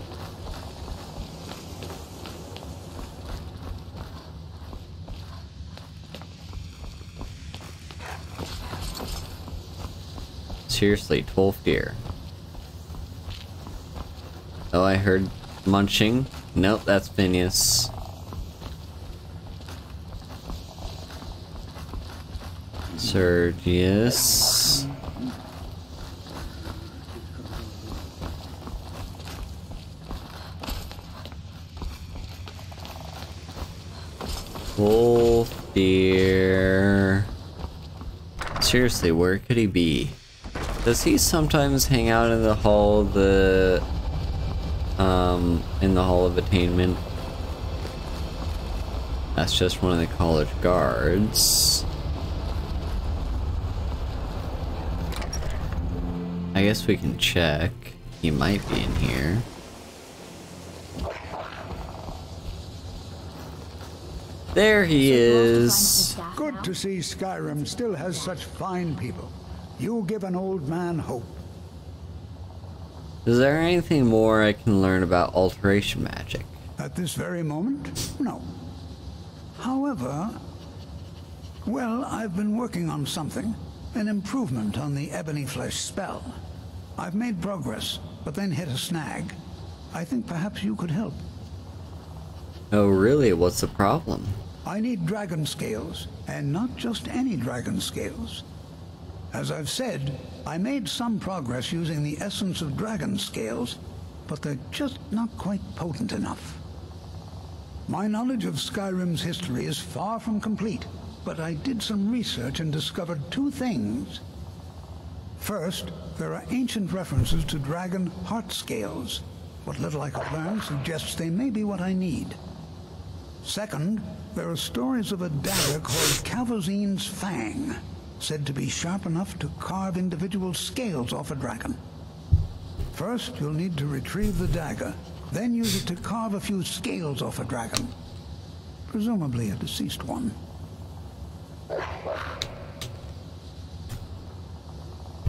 Seriously, Tolfir. Oh, I heard munching. Nope, that's Phineas. Sergius. Tolfir. Seriously, where could he be? Does he sometimes hang out in the hall of the in the Hall of Attainment? That's just one of the college guards. I guess we can check. He might be in here. There he is. Good to see Skyrim still has such fine people. You give an old man hope. Is there anything more I can learn about alteration magic? At this very moment? No. However, well, I've been working on something. An improvement on the Ebony Flesh spell. I've made progress, but then hit a snag. I think perhaps you could help. Oh really? What's the problem? I need dragon scales, and not just any dragon scales. As I've said, I made some progress using the essence of dragon scales, but they're just not quite potent enough. My knowledge of Skyrim's history is far from complete, but I did some research and discovered two things. First, there are ancient references to dragon heart scales. What little I could learn suggests they may be what I need. Second, there are stories of a dagger called Calvozine's Fang, said to be sharp enough to carve individual scales off a dragon. First, you'll need to retrieve the dagger, then use it to carve a few scales off a dragon. Presumably a deceased one.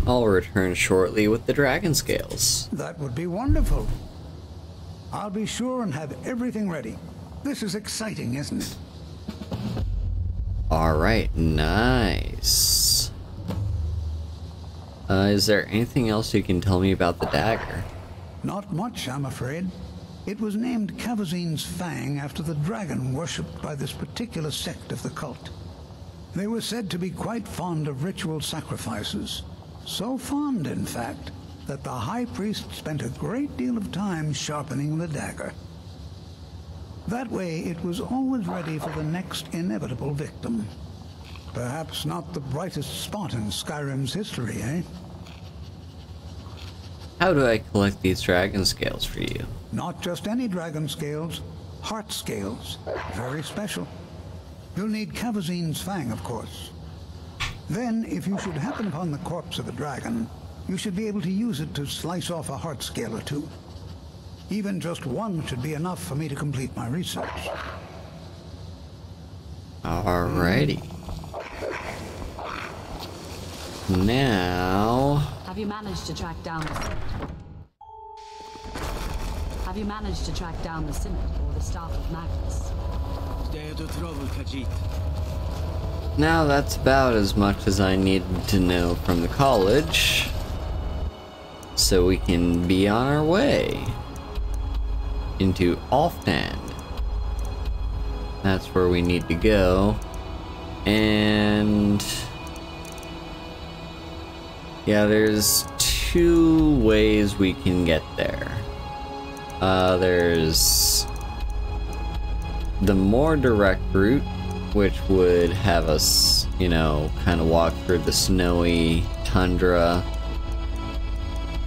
I'll return shortly with the dragon scales. That would be wonderful. I'll be sure and have everything ready. This is exciting, isn't it? Alright, nice. Is there anything else you can tell me about the dagger? Not much, I'm afraid. It was named Cavazine's Fang after the dragon worshipped by this particular sect of the cult. They were said to be quite fond of ritual sacrifices. So fond, in fact, that the high priest spent a great deal of time sharpening the dagger. That way, it was always ready for the next inevitable victim. Perhaps not the brightest spot in Skyrim's history, eh? How do I collect these dragon scales for you? Not just any dragon scales, heart scales. Very special. You'll need Cavazine's Fang, of course. Then, if you should happen upon the corpse of a dragon, you should be able to use it to slice off a heart scale or two. Even just one should be enough for me to complete my research. Alrighty. Now... Have you managed to track down the Synod or the Staff of Magnus? Now that's about as much as I needed to know from the college, so we can be on our way into Alfstand. That's where we need to go, and yeah, there's two ways we can get there. There's the more direct route, which would have us, you know, kind of walk through the snowy tundra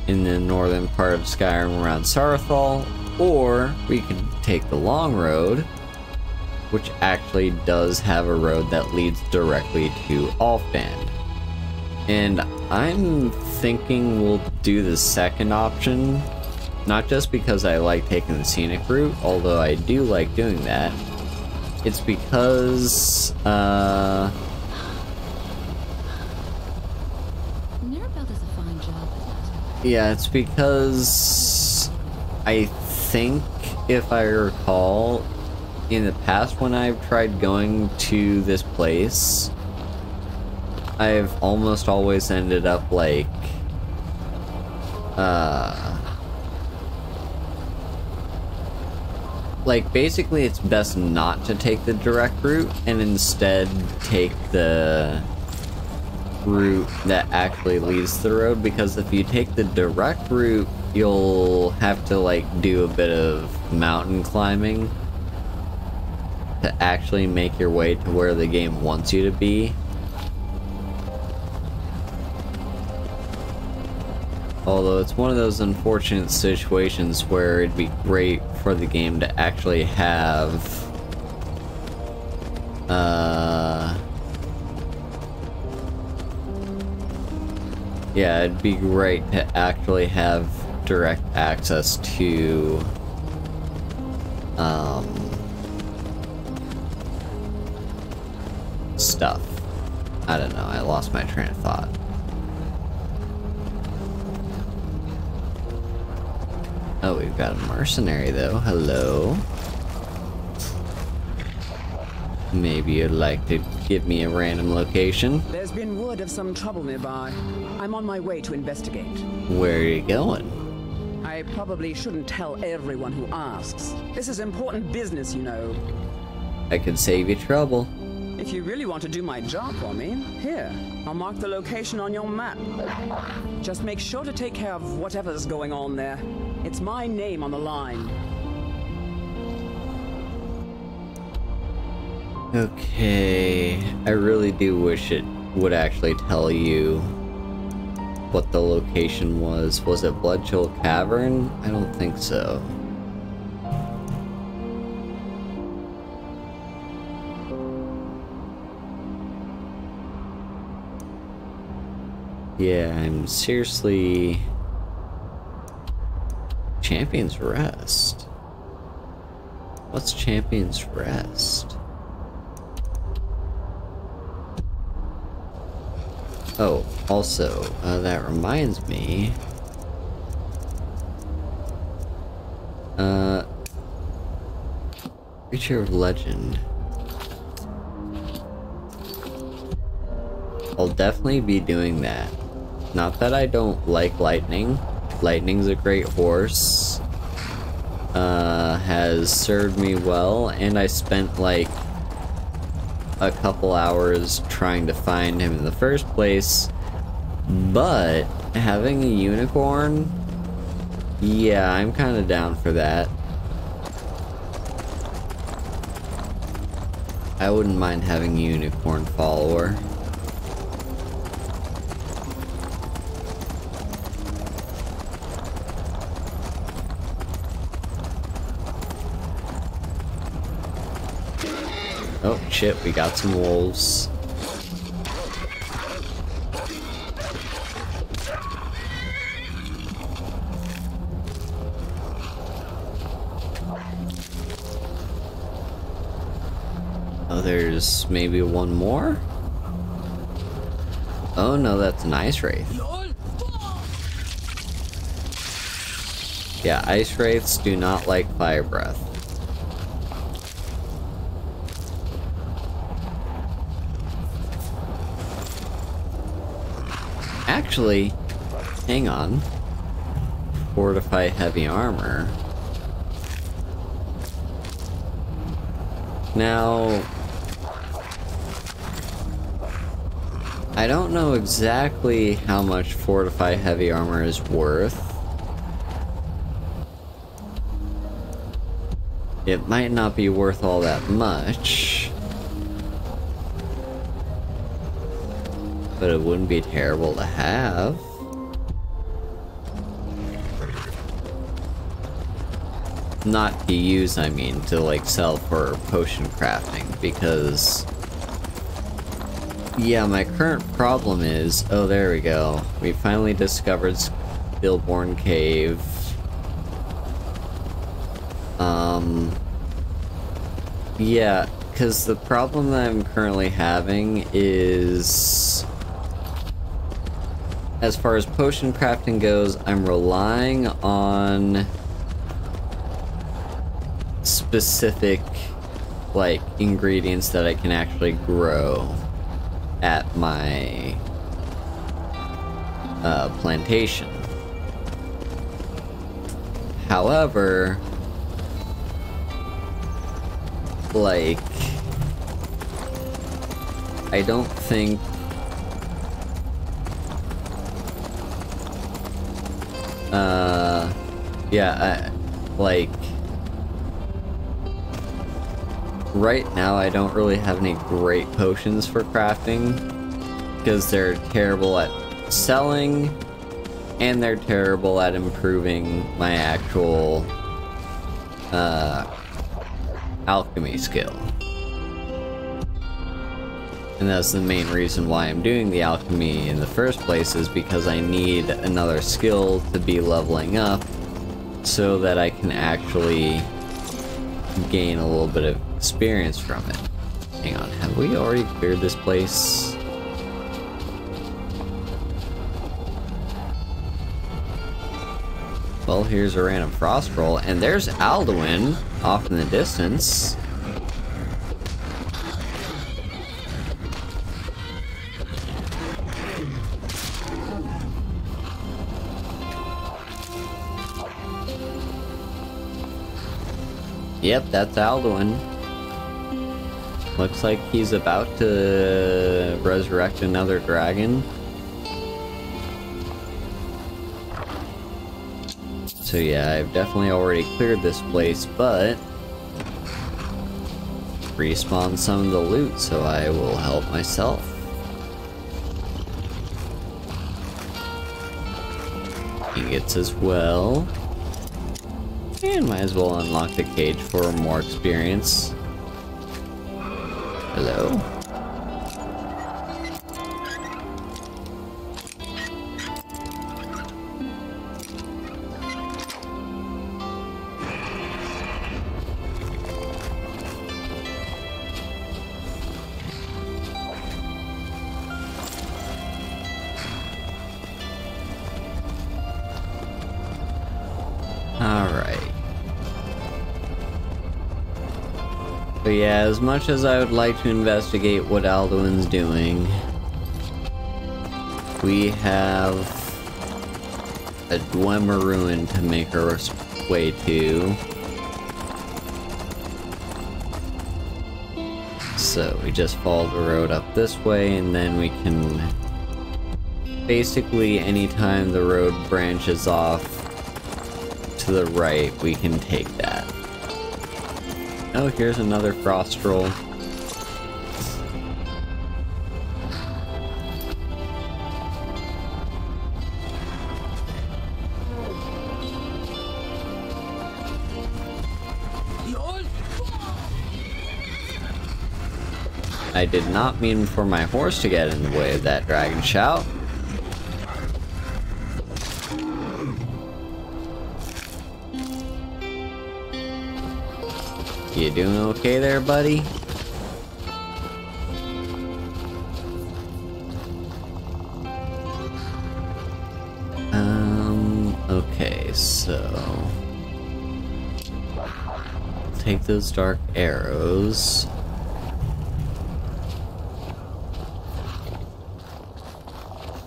in the northern part of Skyrim around Saarthal, or we could take the long road, which actually does have a road that leads directly to Alfstand. And I'm thinking we'll do the second option, not just because I like taking the scenic route, although I do like doing that. It's because, Mirabelle does a fine job with that. yeah, it's because I think, if I recall, in the past when I've tried going to this place, I've almost always ended up like, basically it's best not to take the direct route and instead take the route that actually leads to the road, because if you take the direct route, you'll have to like do a bit of mountain climbing to actually make your way to where the game wants you to be. Although it's one of those unfortunate situations where it'd be great for the game to actually have yeah, it'd be great to actually have direct access to stuff. I don't know, I lost my train of thought. Oh, we've got a mercenary though. Hello. Maybe you'd like to give me a random location. There's been word of some trouble nearby. I'm on my way to investigate. Where are you going? I probably shouldn't tell everyone who asks. This is important business, you know. I could save you trouble. If you really want to do my job for me, here, I'll mark the location on your map. Just make sure to take care of whatever's going on there. It's my name on the line. Okay, I really do wish it would actually tell you what the location was. Was it Bloodchill Cavern? I don't think so. Yeah, I'm seriously... Champion's Rest? What's Champion's Rest? Oh, also, that reminds me... Creature of Legend. I'll definitely be doing that. Not that I don't like lightning, Lightning's a great horse. Has served me well, and I spent like a couple hours trying to find him in the first place. But having a unicorn, yeah, I'm kind of down for that. I wouldn't mind having a unicorn follower. Oh shit, we got some wolves. Oh, there's maybe one more? Oh no, that's an ice wraith. Yeah, ice wraiths do not like fire breath. Actually, hang on. Fortify heavy armor. Now, I don't know exactly how much fortify heavy armor is worth. It might not be worth all that much, but it wouldn't be terrible to have. Not to use, I mean, to like sell for potion crafting, because yeah, my current problem is, oh there we go, we finally discovered Stillborn Cave. Yeah, because the problem that I'm currently having is, as far as potion crafting goes, I'm relying on specific, like, ingredients that I can actually grow at my plantation. However, like, I don't think like, right now I don't really have any great potions for crafting, because they're terrible at selling, and they're terrible at improving my actual alchemy skill. And that's the main reason why I'm doing the alchemy in the first place, is because I need another skill to be leveling up so that I can actually gain a little bit of experience from it. Hang on, have we already cleared this place? Well, here's a random frost roll, and there's Alduin off in the distance. Yep, that's Alduin. Looks like he's about to resurrect another dragon. So yeah, I've definitely already cleared this place, but respawn some of the loot, so I will help myself. Ingots as well. And might as well unlock the cage for more experience. Hello. Alright. But yeah, as much as I would like to investigate what Alduin's doing, we have a Dwemer ruin to make our way to. So we just follow the road up this way, and then we can basically anytime the road branches off to the right, we can take that. Oh, here's another frost roll. I did not mean for my horse to get in the way of that dragon shout. You doing okay there, buddy? Okay, so take those dark arrows.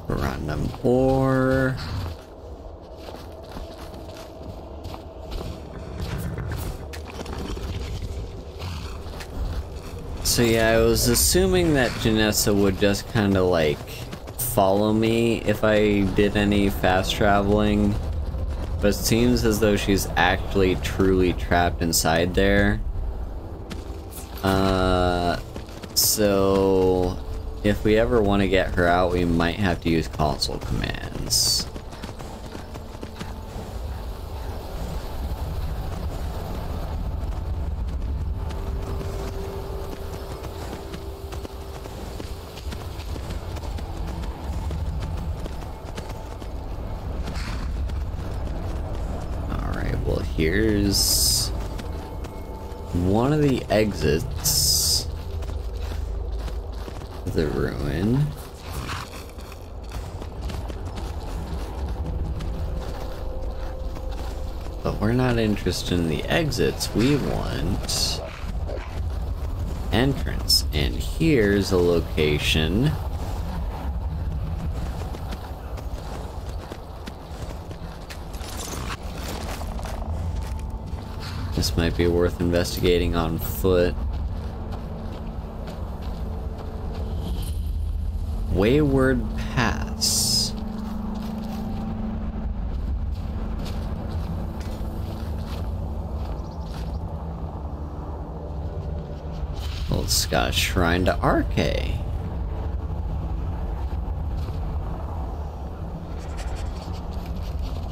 Random ore. So yeah, I was assuming that Janessa would just kind of like follow me if I did any fast traveling, but it seems as though she's actually truly trapped inside there. So if we ever want to get her out, we might have to use console commands. Alright, well here's one of the exits of the ruin. But we're not interested in the exits, we want entrance. And here's a location this might be worth investigating on foot. Wayward Pass. Well, it's got a shrine to Arche.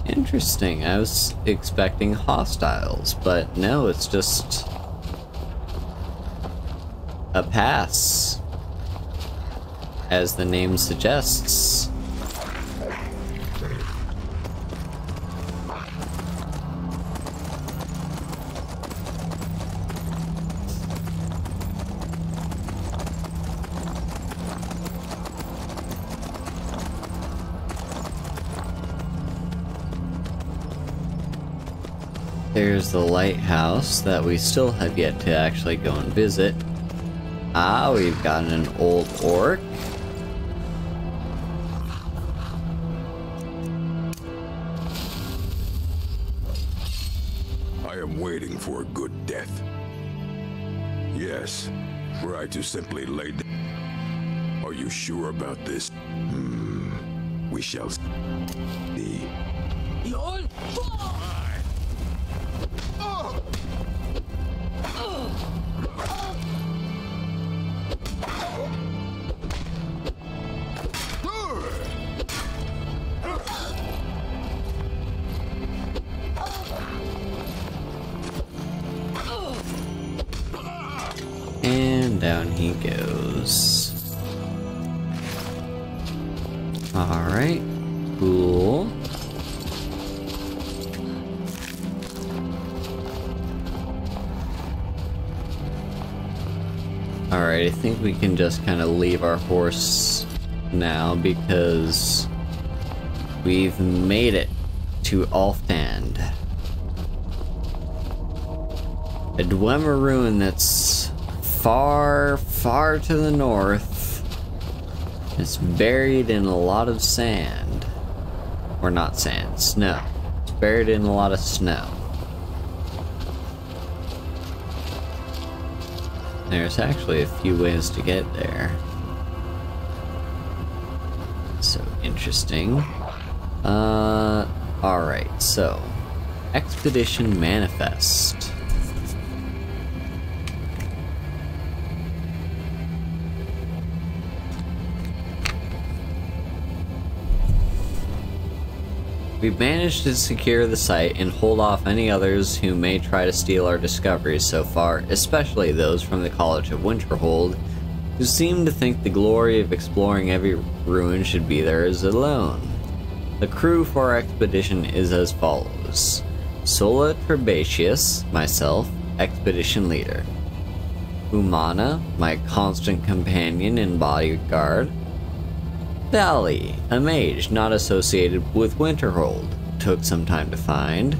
Interesting. I was expecting hostiles, but no, it's just a pass, as the name suggests. There's the lighthouse that we still have yet to actually go and visit. Ah, we've got an old orc. I am waiting for a good death. Yes, were I to simply lay down. Are you sure about this? We shall see. And down he goes. Alright, cool. Alright, I think we can just kind of leave our horse now because we've made it to Alftand. A Dwemer ruin that's far, far to the north. It's buried in a lot of sand. Or not sand, snow. It's buried in a lot of snow. There's actually a few ways to get there. So interesting. Alright, so Expedition Manifest. We've managed to secure the site and hold off any others who may try to steal our discoveries so far, especially those from the College of Winterhold, who seem to think the glory of exploring every ruin should be theirs alone. The crew for our expedition is as follows: Sola Trebatius, myself, expedition leader. Umana, my constant companion and bodyguard. Valley, a mage not associated with Winterhold, took some time to find.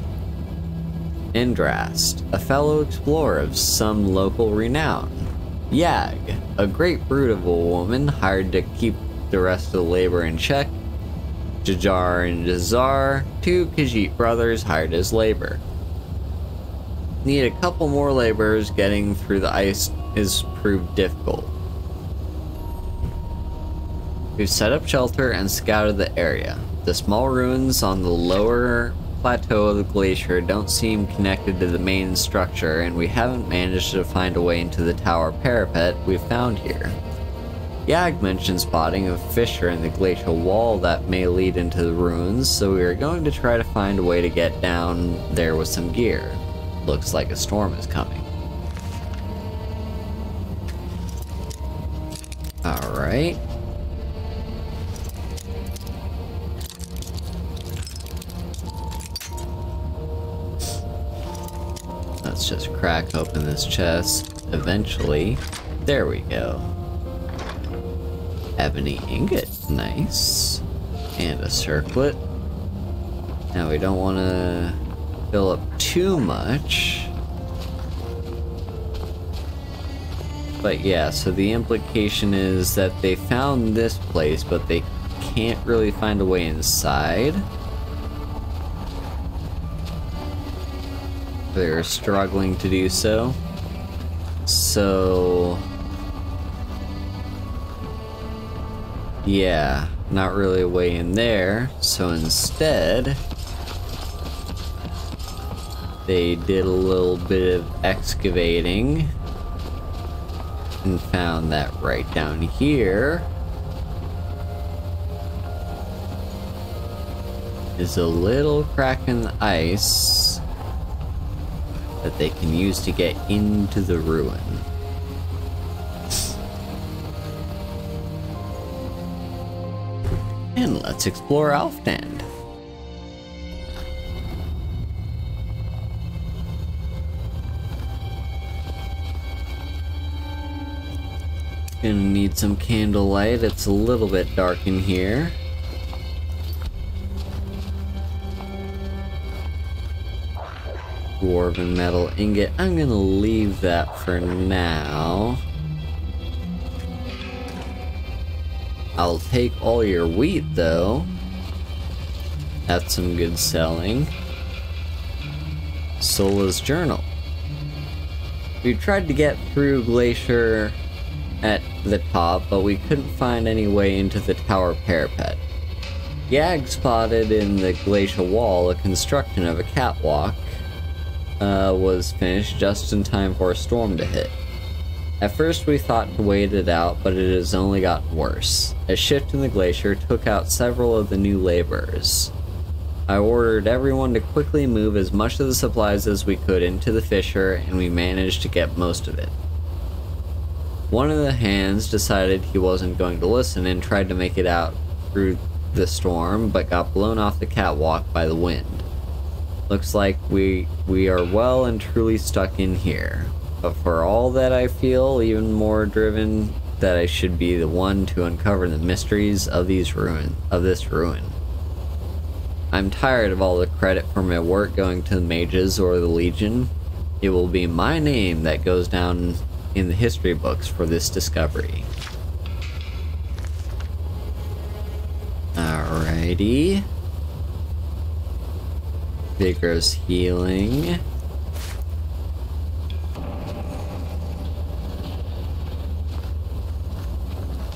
Indrast, a fellow explorer of some local renown. Yag, a great brute of a woman hired to keep the rest of the labor in check. Jajar and Jazar, two Khajiit brothers hired as labor. Need a couple more laborers. Getting through the ice is proved difficult. We've set up shelter and scouted the area. The small ruins on the lower plateau of the glacier don't seem connected to the main structure, and we haven't managed to find a way into the tower parapet we've found here. Yag mentioned spotting a fissure in the glacial wall that may lead into the ruins, so we are going to try to find a way to get down there with some gear. Looks like a storm is coming. Alright. Let's just crack open this chest. Eventually. There we go. Ebony ingot. Nice. And a circlet. Now we don't want to fill up too much. But yeah, so the implication is that they found this place, but they can't really find a way inside. They're struggling to do so. So yeah, not really a way in there. So instead, they did a little bit of excavating and found that right down here is a little crack in the ice that they can use to get into the ruin. And let's explore Alfdand. Gonna need some candlelight. It's a little bit dark in here. Dwarven metal ingot. I'm gonna leave that for now. I'll take all your wheat though. That's some good selling. Sola's journal. We tried to get through Glacier at the top, but we couldn't find any way into the tower parapet. Yag spotted in the glacial wall a construction of a catwalk was finished just in time for a storm to hit. At first we thought to wait it out, but it has only gotten worse. A shift in the glacier took out several of the new laborers. I ordered everyone to quickly move as much of the supplies as we could into the fissure, and we managed to get most of it. One of the hands decided he wasn't going to listen and tried to make it out through the storm, but got blown off the catwalk by the wind. Looks like we are well and truly stuck in here. But for all that, I feel even more driven that I should be the one to uncover the mysteries of this ruin. I'm tired of all the credit for my work going to the mages or the Legion. It will be my name that goes down in the history books for this discovery. Alrighty. vigorous healing.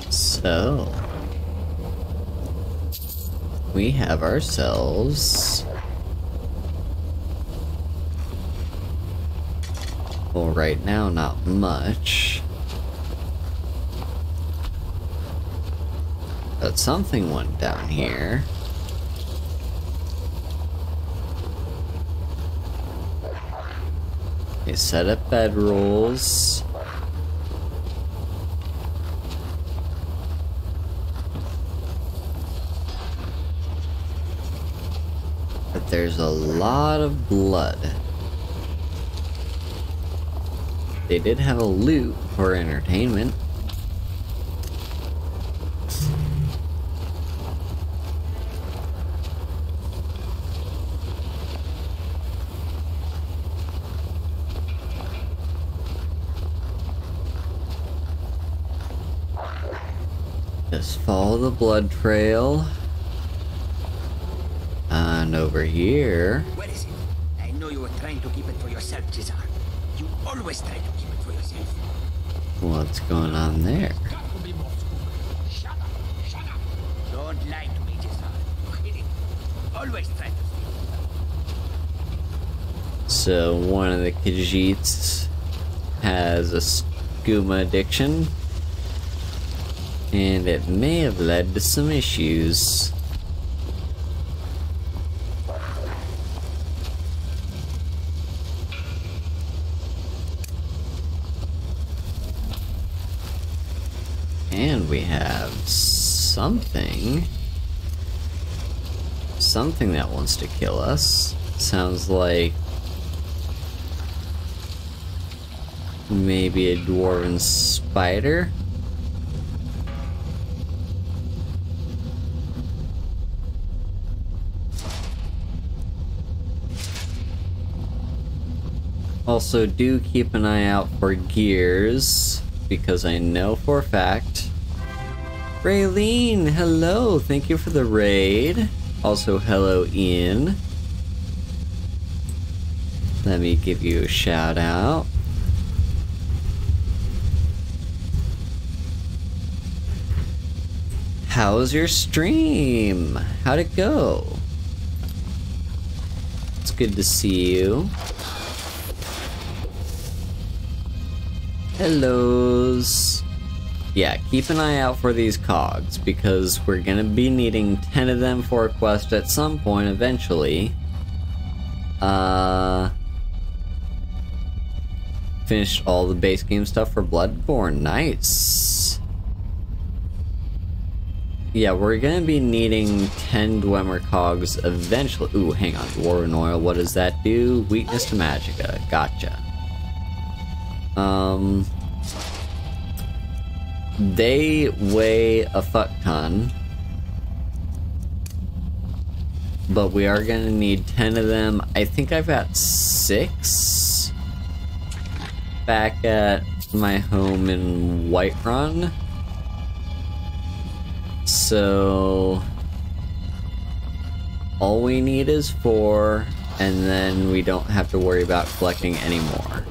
So, we have ourselves, well, right now not much, but something went down here. Okay, set up bed rules. But there's a lot of blood. They did have a loot for entertainment. Just follow the blood trail. And over here. What is it? I know you were trying to keep it for yourself, Cesar. You always try to keep it for yourself. What's going on there? Shut up! Shut up! Don't lie to me, Cesar. You're kidding. Always try to So one of the Khajiits has a skooma addiction. And it may have led to some issues. And we have something that wants to kill us. Sounds like maybe a dwarven spider. Also, do keep an eye out for gears, because I know for a fact. Raylene, hello! Thank you for the raid. Also, hello, Ian. Let me give you a shout out. How was your stream? How'd it go? It's good to see you. Hellos. Yeah, keep an eye out for these cogs, because we're gonna be needing 10 of them for a quest at some point eventually. Finished all the base game stuff for Bloodborne. Nice. Yeah, we're gonna be needing 10 Dwemer cogs eventually. Ooh, hang on. Dwarven oil, what does that do? Weakness to magicka. Gotcha. They weigh a fuck ton, but we are gonna need 10 of them. I think I've got 6 back at my home in Whiterun. So all we need is 4, and then we don't have to worry about collecting any more.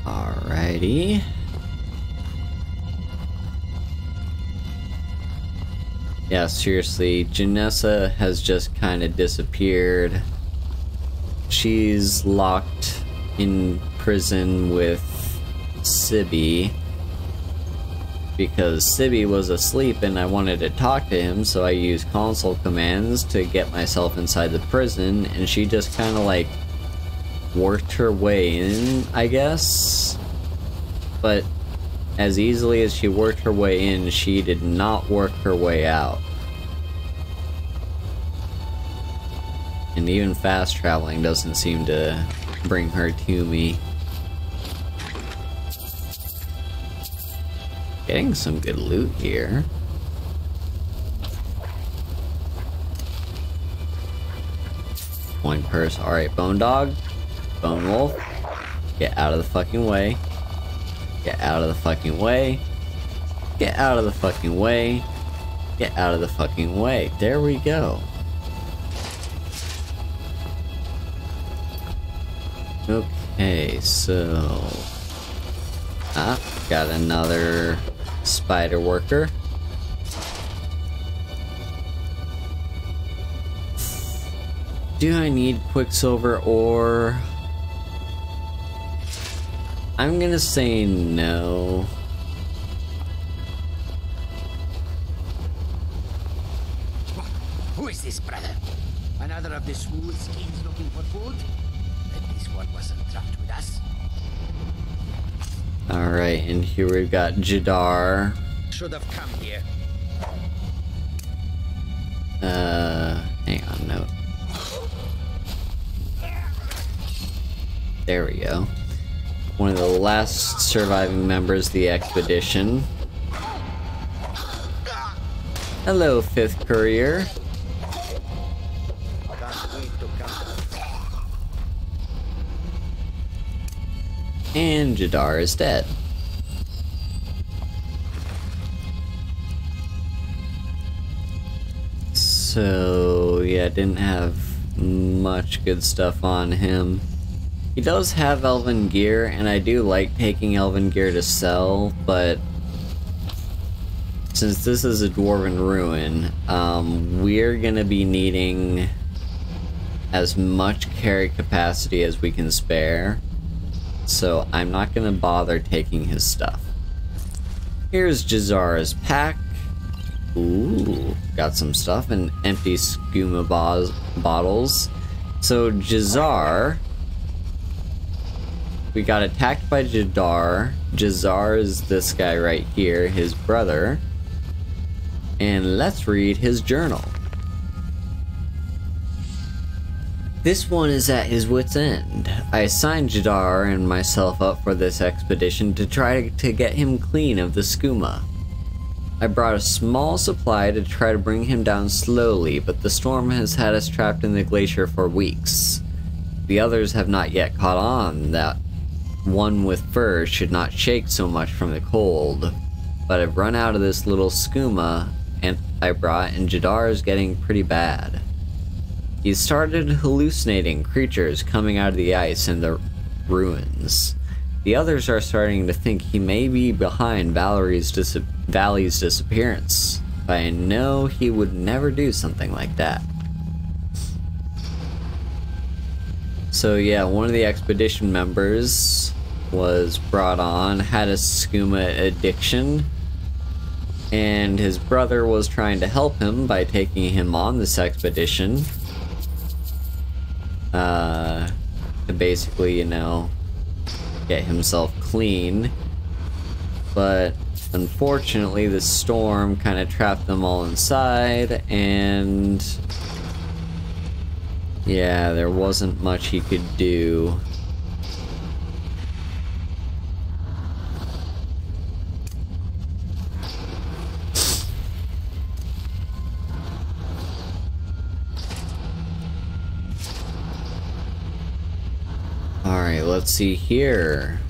Alrighty. Yeah, seriously, Janessa has just kind of disappeared. She's locked in prison with Sibby because Sibby was asleep and I wanted to talk to him, so I used console commands to get myself inside the prison, and she just kind of like worked her way in, I guess. But as easily as she worked her way in, she did not work her way out. And even fast traveling doesn't seem to bring her to me. Getting some good loot here. Coin purse. Alright, Bone Dog. Bone Wolf. Get out of the fucking way. Get out of the fucking way. Get out of the fucking way. Get out of the fucking way. There we go. Okay, so... got another spider worker. Do I need Quicksilver ore? I'm gonna say no. Who is this, brother? Another of the smooth skins looking for food? Bet this one wasn't trapped with us. Alright, and here we've got Jadar. Should have come here. Hang on, no. There we go. One of the last surviving members of the expedition. Hello, 5th Courier. And Jadar is dead. So, yeah, didn't have much good stuff on him. He does have elven gear, and I do like taking elven gear to sell, but since this is a dwarven ruin, we're gonna be needing as much carry capacity as we can spare, so I'm not gonna bother taking his stuff. Here's Jazara's pack. Ooh, got some stuff and empty skooma bottles. So Jazar, we got attacked by Jadar. Jazar is this guy right here, his brother. And let's read his journal. This one is at his wit's end. I signed Jadar and myself up for this expedition to try to get him clean of the skooma. I brought a small supply to try to bring him down slowly, but the storm has had us trapped in the glacier for weeks. The others have not yet caught on that one with fur should not shake so much from the cold, but I've run out of this little skooma and I brought, and Jadar is getting pretty bad. He's started hallucinating creatures coming out of the ice in the ruins. The others are starting to think he may be behind Valley's disappearance, but I know he would never do something like that. So yeah, one of the expedition members was brought on, had a skooma addiction, and his brother was trying to help him by taking him on this expedition. To basically, you know, get himself clean. But unfortunately, the storm kind of trapped them all inside, and yeah, there wasn't much he could do. Alright, let's see here.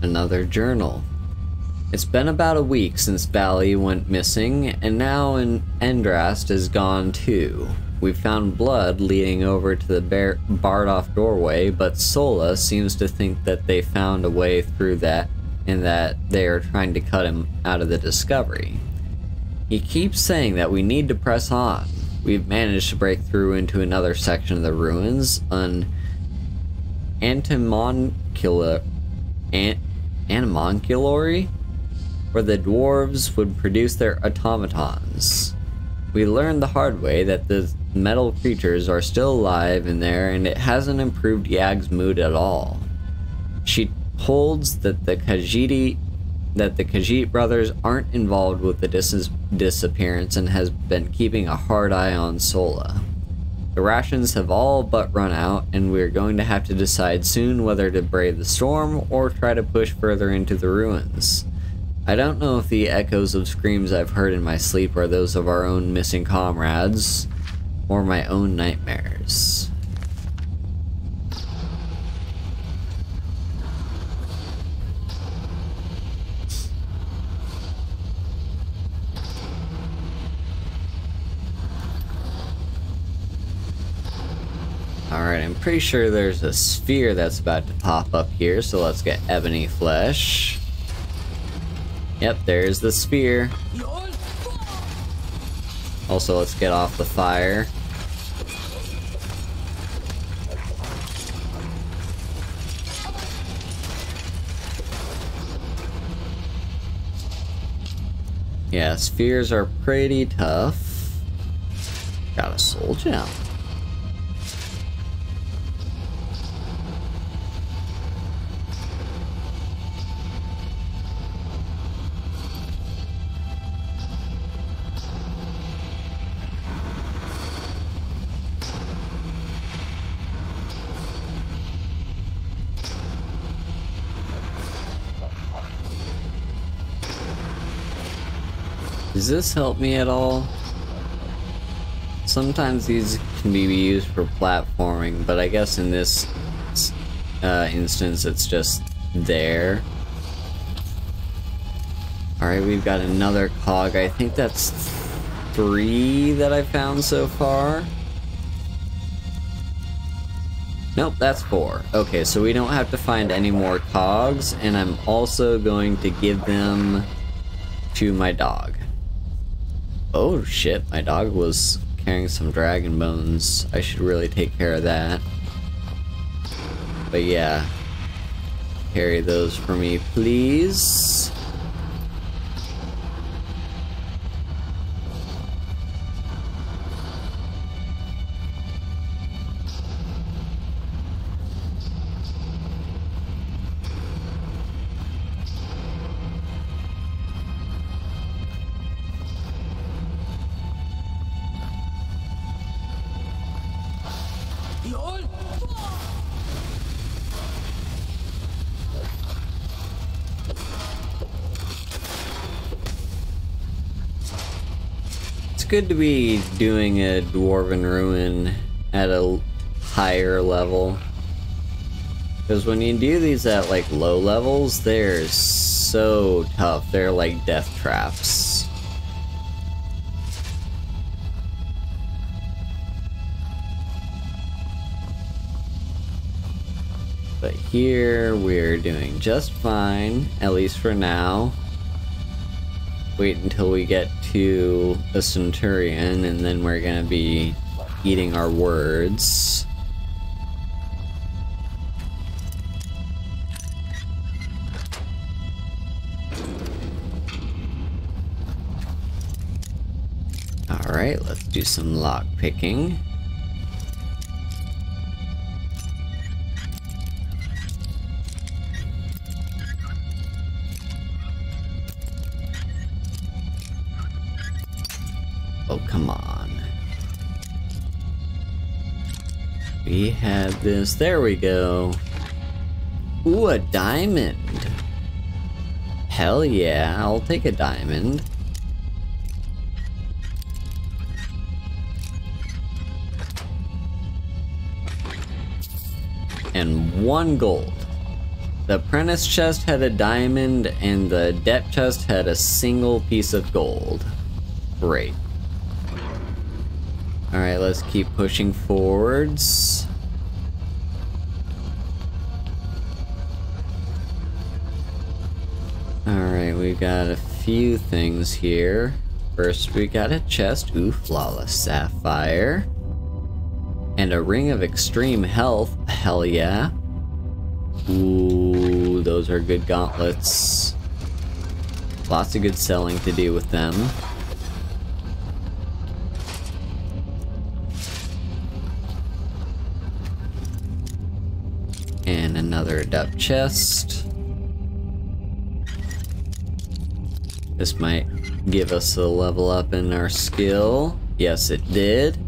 Another journal. It's been about a week since Valley went missing, and now Endrast is gone too. We found blood leading over to the barred-off doorway, but Sola seems to think that they found a way through that, and that they are trying to cut him out of the discovery. He keeps saying that we need to press on. We've managed to break through into another section of the ruins, an animonculary, where the dwarves would produce their automatons. We learned the hard way that the metal creatures are still alive in there, and it hasn't improved Yag's mood at all. She holds that the Khajiit brothers aren't involved with the disappearance and has been keeping a hard eye on Sola. The rations have all but run out, and we're going to have to decide soon whether to brave the storm or try to push further into the ruins. I don't know if the echoes of screams I've heard in my sleep are those of our own missing comrades, or my own Alright, I'm pretty sure there's a sphere that's about to pop up here, so let's get ebony flesh. Yep, there's the sphere. Also, let's get off the fire. Yeah, spheres are pretty tough. Got a soul gem. Does this help me at all? Sometimes these can be used for platforming, but I guess in this instance it's just there. Alright, we've got another cog. I think that's 3 that I found so far. Nope, that's 4. Okay, so we don't have to find any more cogs, and I'm also going to give them to my dog. Oh shit, my dog was carrying some dragon bones. I should really take care of that. But yeah, carry those for me, please. It's good to be doing a dwarven ruin at a higher level, because when you do these at like low levels, they're so tough. They're like death traps. But here we're doing just fine, at least for now. Wait until we get to the Centurion, and then we're gonna be eating our words. Alright, let's do some lock picking. Oh, come on. We had this. There we go. Ooh, a diamond. Hell yeah, I'll take a diamond. And 1 gold. The apprentice chest had a diamond, and the depth chest had a single piece of gold. Great. Alright, let's keep pushing forwards. Alright, we got a few things here. First, we got a chest. Ooh, flawless sapphire. And a ring of extreme health. Hell yeah. Ooh, those are good gauntlets. Lots of good selling to do with them. And another adept chest. This might give us a level up in our skill. Yes, it did.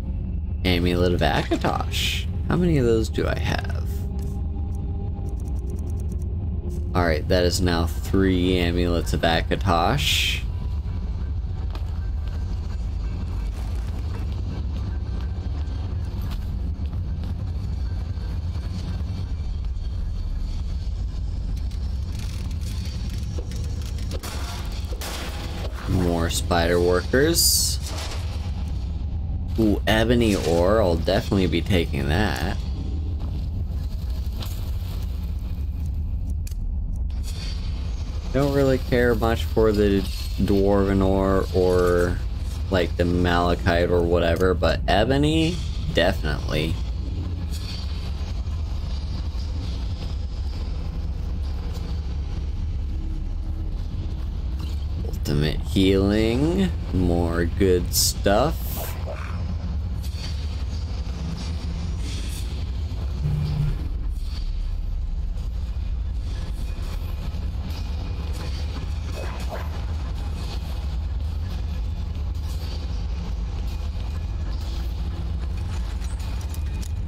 Amulet of Akatosh. How many of those do I have? Alright, that is now 3 amulets of Akatosh. More spider workers. Ooh, ebony ore. I'll definitely be taking that. Don't really care much for the Dwarven ore or like the Malachite or whatever, but Ebony, definitely. Ultimate healing, more good stuff.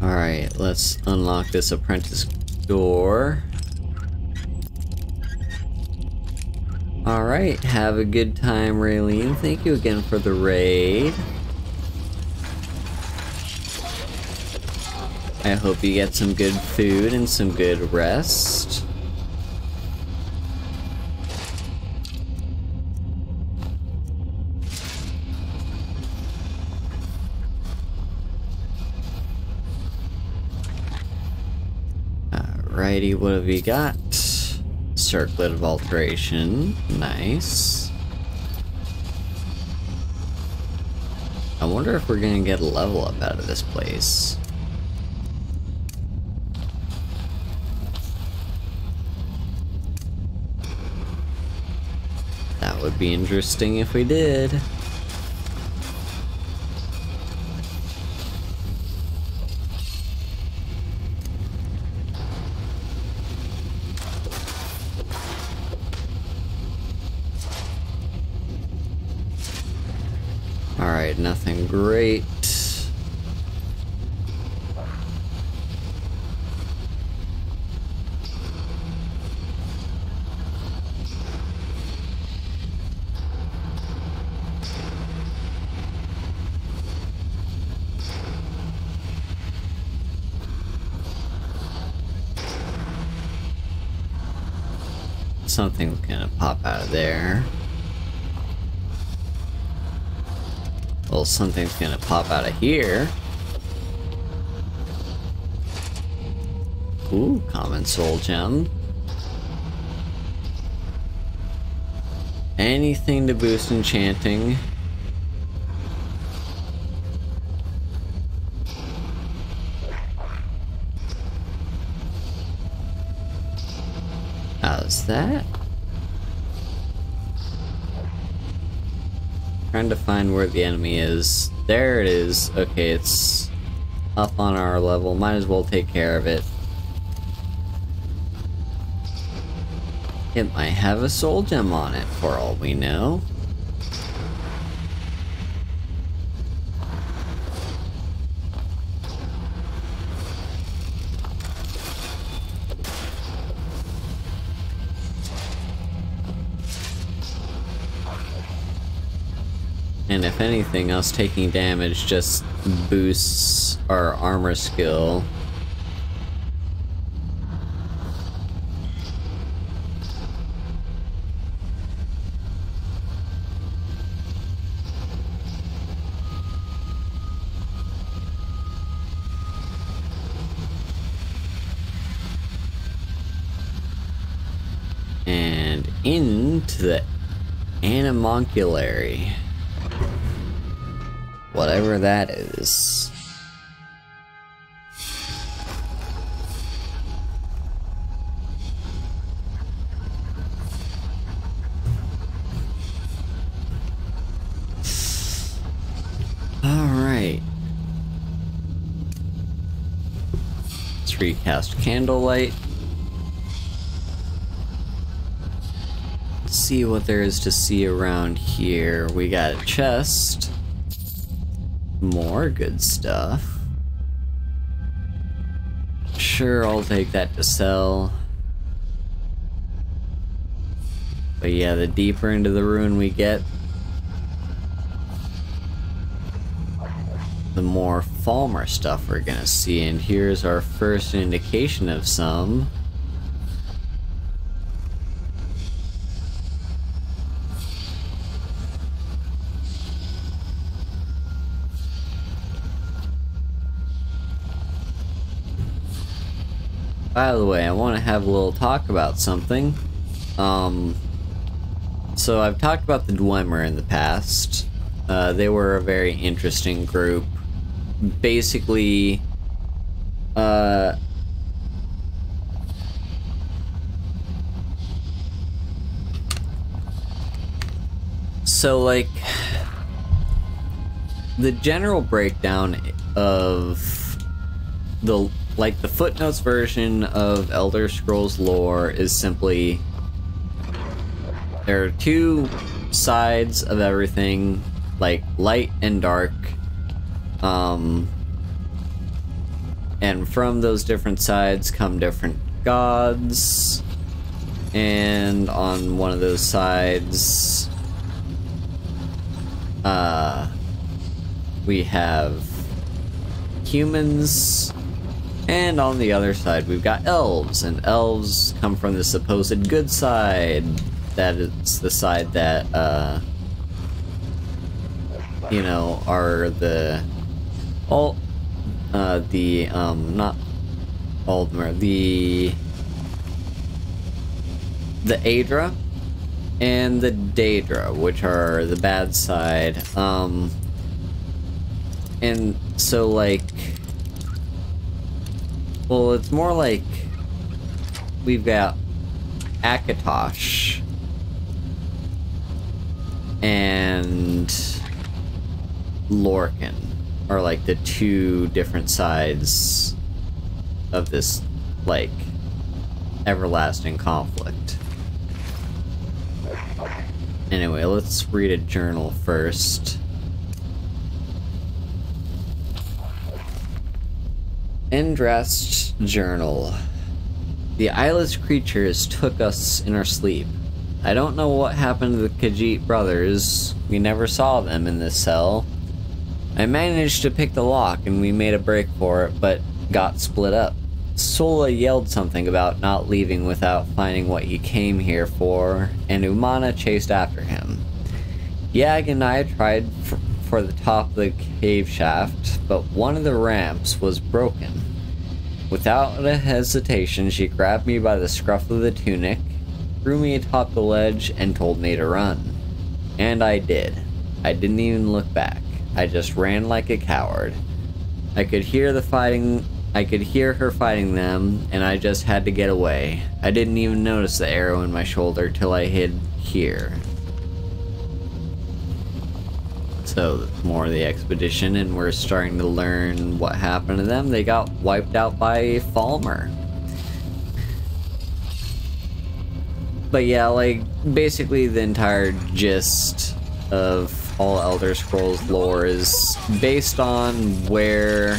Alright, let's unlock this apprentice door. Alright, have a good time, Raylene. Thank you again for the raid. I hope you get some good food and some good rest. Alrighty, what have we got? Circlet of Alteration. Nice. I wonder if we're gonna get a level up out of this place. That would be interesting if we did. Alright, nothing great. Something's gonna pop out of there. Well, something's gonna pop out of here. Ooh, common soul gem. Anything to boost enchanting. How's that? Trying to find where the enemy is. There it is. Okay, it's up on our level. Might as well take care of it. It might have a soul gem on it, for all we know. And if anything, us taking damage just boosts our armor skill. And into the Animonculary. Whatever that is. Alright. Let's recast Candlelight. Let's see what there is to see around here. We got a chest. More good stuff. Sure, I'll take that to sell. But yeah, the deeper into the ruin we get, the more Falmer stuff we're gonna see, and here's our first indication of some. By the way, I want to have a little talk about something. So I've talked about the Dwemer in the past. They were a very interesting group. Basically, so like, the general breakdown of the footnotes version of Elder Scrolls lore is simply there are two sides of everything, like light and dark, and from those different sides come different gods, and on one of those sides we have humans, and on the other side we've got elves, and elves come from the supposed good side. That is the side that, you know, are the, not all of them are, the Aedra and the Daedra, which are the bad side, and so, like, well, it's more like we've got Akatosh and Lorcan are like the two different sides of this, like, everlasting conflict. Anyway, let's read a journal first. Indrast's journal. The eyeless creatures took us in our sleep. I don't know what happened to the Khajiit brothers. We never saw them in this cell. I managed to pick the lock and we made a break for it, but got split up. Sola yelled something about not leaving without finding what he came here for, and Umana chased after him. Yag and I tried for the top of the cave shaft, but one of the ramps was broken. Without a hesitation, she grabbed me by the scruff of the tunic, threw me atop the ledge, and told me to run. And I did. I didn't even look back. I just ran like a coward. I could hear her fighting them, and I just had to get away. I didn't even notice the arrow in my shoulder till I hid here. So, more of the expedition, and we're starting to learn what happened to them. They got wiped out by Falmer. But yeah, like, basically the entire gist of all Elder Scrolls lore is based on where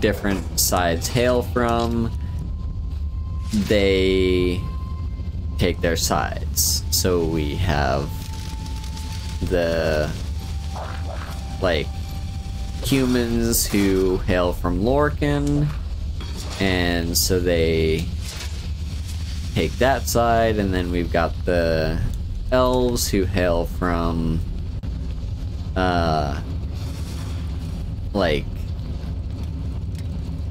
different sides hail from. They take their sides. So we have the, like, humans who hail from Lorcan, and so they take that side, and then we've got the elves who hail from, like,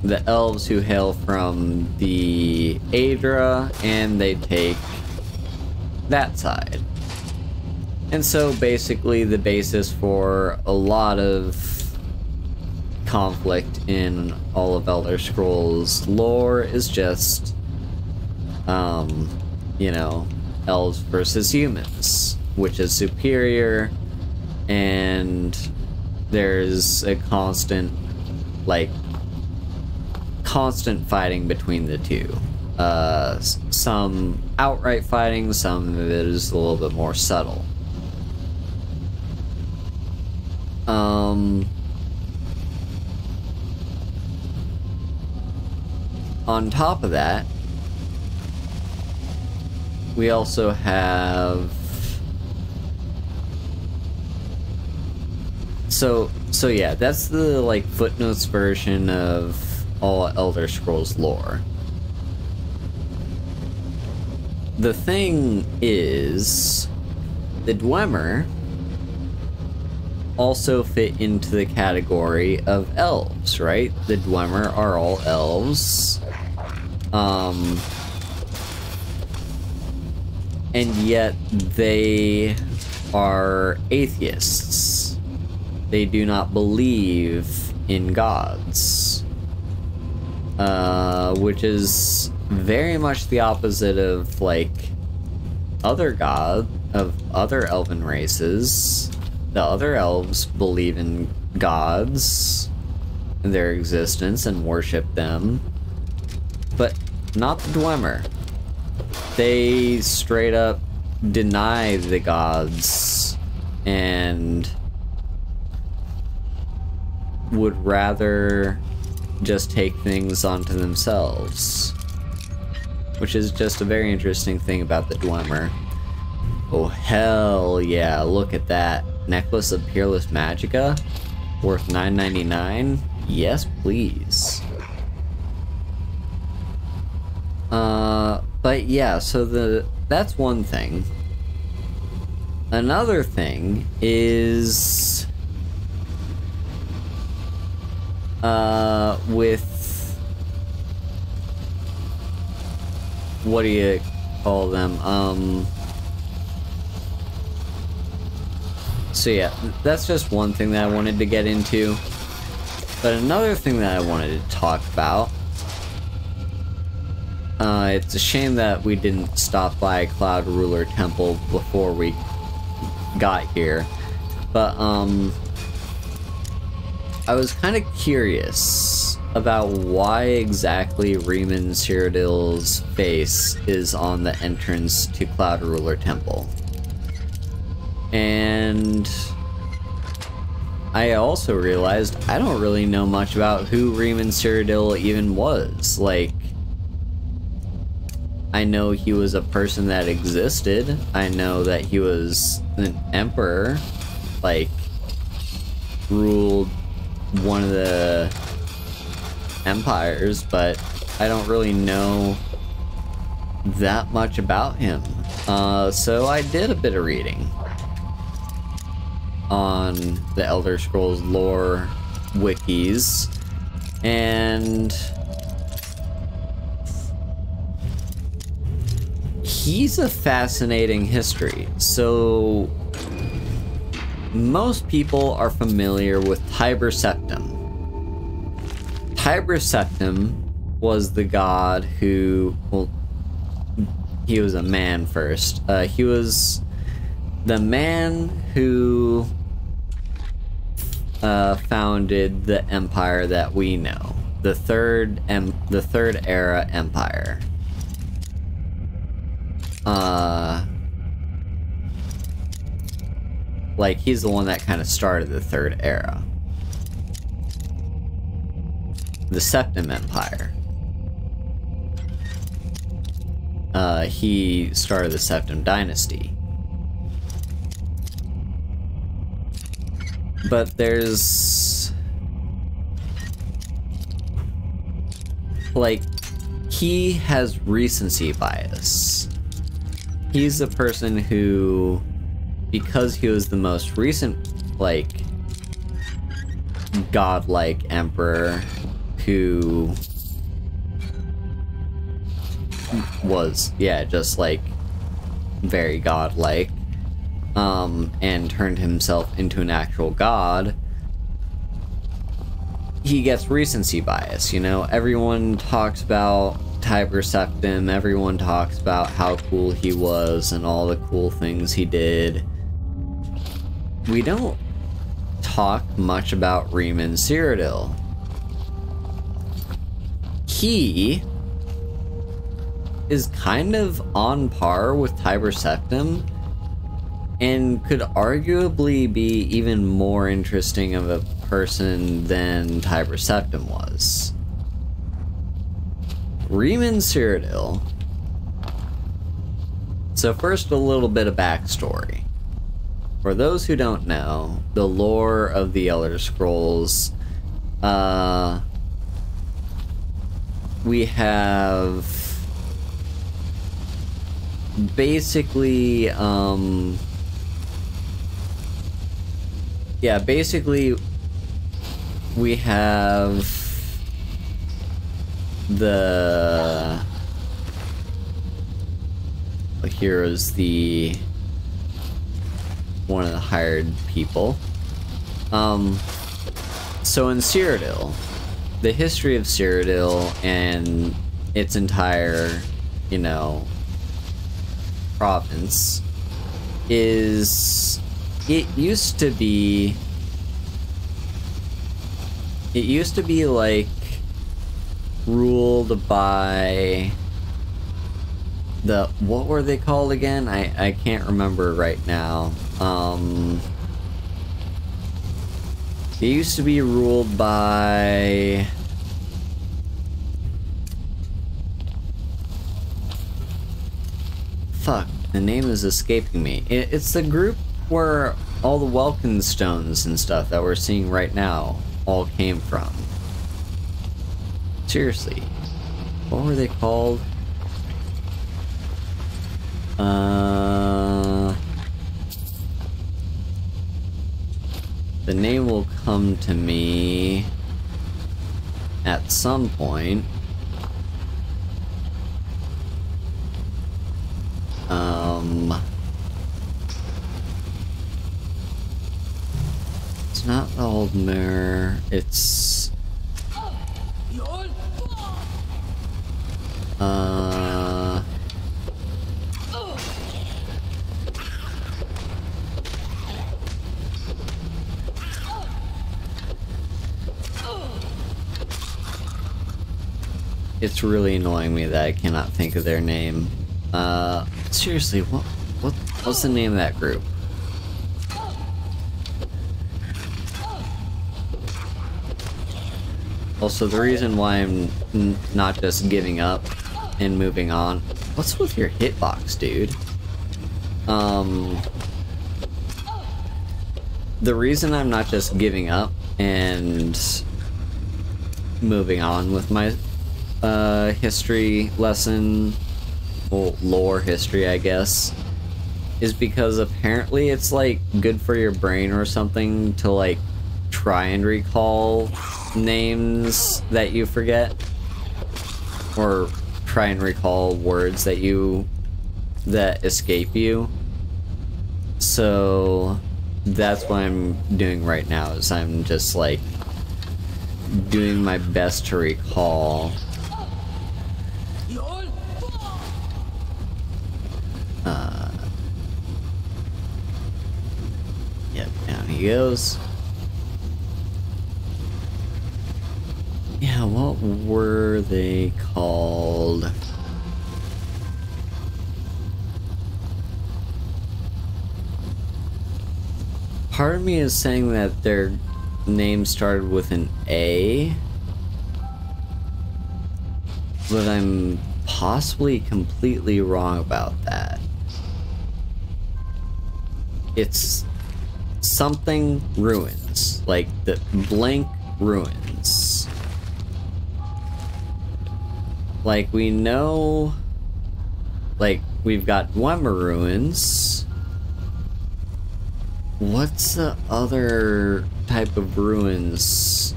the elves who hail from the Aedra, and they take that side. And so basically the basis for a lot of conflict in all of Elder Scrolls lore is just, you know, elves versus humans, which is superior, and there's a constant, like, constant fighting between the two. Some outright fighting, some of it is a little bit more subtle. On top of that, we also have, so yeah, that's the, like, footnotes version of all Elder Scrolls lore. The thing is, the Dwemer also fit into the category of elves, right? The Dwemer are all elves. and yet they are atheists. They do not believe in gods. Which is very much the opposite of, like, other elven races. The other elves believe in gods and their existence and worship them, but not the Dwemer. They straight up deny the gods and would rather just take things onto themselves, which is just a very interesting thing about the Dwemer. Oh hell yeah, look at that. Necklace of Peerless Magicka, worth $9.99? Yes, please. But yeah, so that's one thing. Another thing is with what do you call them? So yeah, that's just one thing that I wanted to get into. But another thing that I wanted to talk about, it's a shame that we didn't stop by Cloud Ruler Temple before we got here, but I was kind of curious about why exactly Riemann Cyrodiil's face is on the entrance to Cloud Ruler Temple. And I also realized I don't really know much about who Riemann Cyrodiil even was. Like, I know he was a person that existed. I know that he was an emperor, like, ruled one of the empires, but I don't really know that much about him. So I did a bit of reading on the Elder Scrolls lore wikis, and he's a fascinating history. So most people are familiar with Tiber Septim. Tiber Septim was the god who, well, he was a man first. He was the man who founded the empire that we know, the third era empire. Like, he's the one that kind of started the third era. The Septim Empire. He started the Septim Dynasty. But there's... like, he has recency bias. He's the person who, because he was the most recent, like, godlike emperor who was, yeah, just, like, very godlike, and turned himself into an actual god, he gets recency bias, you know? Everyone talks about Tiber Septim, everyone talks about how cool he was and all the cool things he did. We don't talk much about Riemann Cyrodiil. He is kind of on par with Tiber Septim, and could arguably be even more interesting of a person than Tiber Septim was. Riemann Cyrodiil. So first, a little bit of backstory. For those who don't know, the lore of the Elder Scrolls, we have basically, yeah, basically we have here is one of the hired people. So in Cyrodiil, the history of Cyrodiil and its entire, you know, province is, it used to be like ruled by what were they called again? I can't remember right now. It used to be ruled by... Fuck, the name is escaping me. It's the group where all the Welkin stones and stuff that we're seeing right now all came from. Seriously. What were they called? The name will come to me at some point. It's not the old mirror, it's... It's really annoying me that I cannot think of their name. Seriously, what's the name of that group? Also, the reason why I'm not just giving up and moving on... What's with your hitbox, dude? The reason I'm not just giving up and moving on with my history lesson, well, lore history, I guess, is because apparently it's like good for your brain or something to like try and recall names that you forget, or try and recall words that escape you. So that's what I'm doing right now, is I'm just like doing my best to recall. Yep, down he goes. Yeah, what were they called? Part of me is saying that their name started with an A, but I'm possibly completely wrong about that. It's something ruins, like the blank ruins. Like we know, like we've got Dwemer ruins. What's the other type of ruins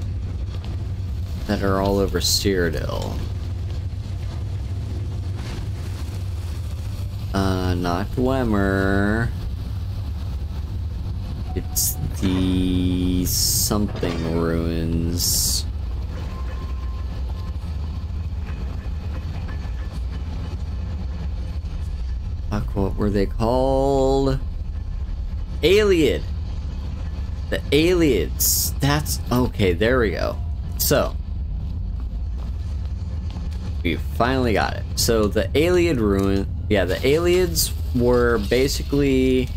that are all over Cyrodiil? Not Dwemer. It's the something ruins. Fuck, what were they called? Aliad! The Aliads. That's... okay, there we go. So, we finally got it. So, the Aliad ruin... yeah, the Aliads were basically...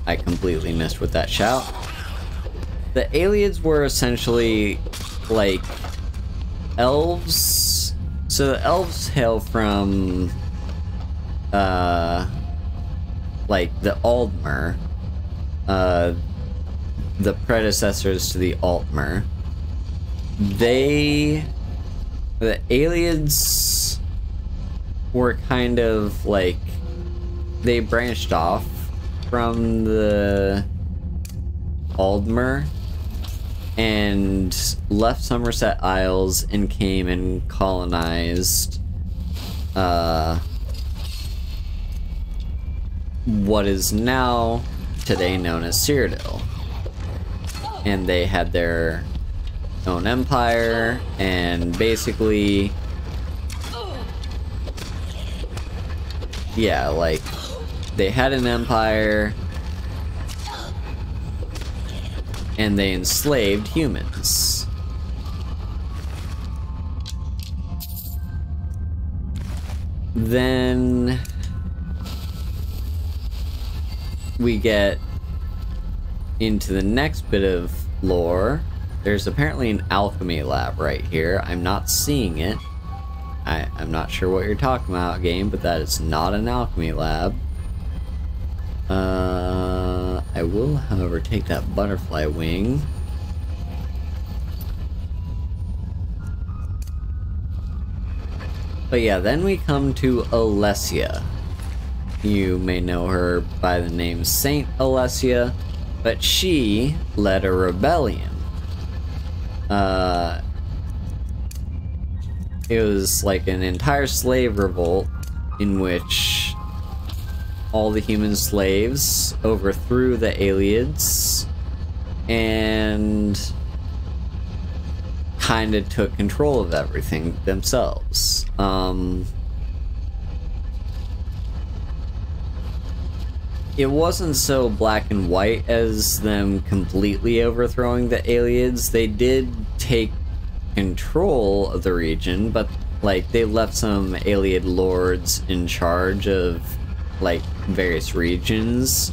I completely missed with that shout. The Aliads were essentially, like, elves. So the elves hail from, like, the Aldmer. The predecessors to the Altmer. The Aliads were kind of, like, they branched off from the Aldmer and left Somerset Isles and came and colonized what is now today known as Cyrodiil. And they had their own empire, and basically, yeah, like, they had an empire, and they enslaved humans. Then we get into the next bit of lore. There's apparently an alchemy lab right here. I'm not seeing it. I'm not sure what you're talking about, game, but that is not an alchemy lab. I will, however, take that butterfly wing. But yeah, then we come to Alessia. You may know her by the name Saint Alessia, but she led a rebellion. It was like an entire slave revolt in which all the human slaves overthrew the Aliens and kind of took control of everything themselves. It wasn't so black and white as them completely overthrowing the Aliens. They did take control of the region, but like they left some alien lords in charge of like various regions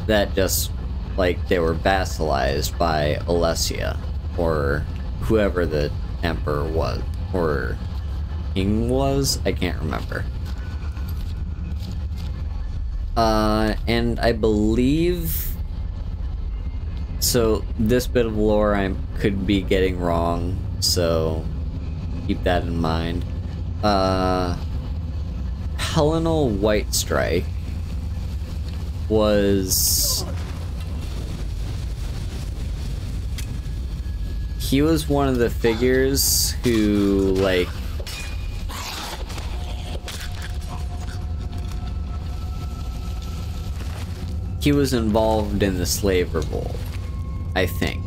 that just like they were vassalized by Alessia or whoever the emperor was or king was. I can't remember. And I believe so this bit of lore I could be getting wrong, so keep that in mind. Hellenal Whitestrike was... he was one of the figures who, like... he was involved in the slave revolt, I think.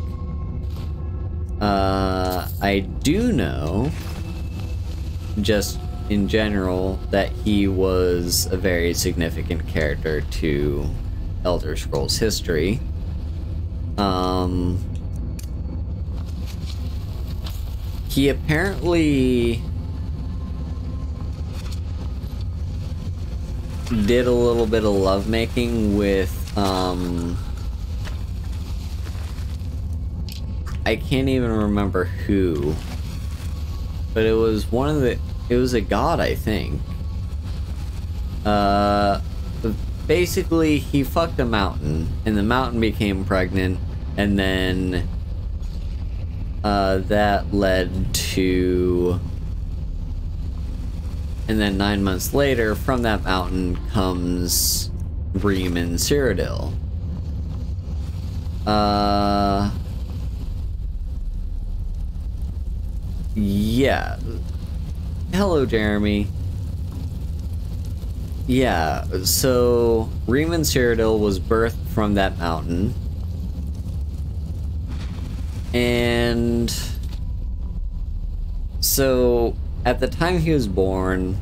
I do know, just in general, that he was a very significant character to Elder Scrolls history. He apparently did a little bit of lovemaking with, I can't even remember who, but it was one of the, it was a god, I think. Basically, he fucked a mountain, and the mountain became pregnant, and then that led to... and then 9 months later, from that mountain comes Riemann Cyrodiil. Yeah. Hello, Jeremy. Yeah, so Riemann Cyrodiil was birthed from that mountain. And so at the time he was born,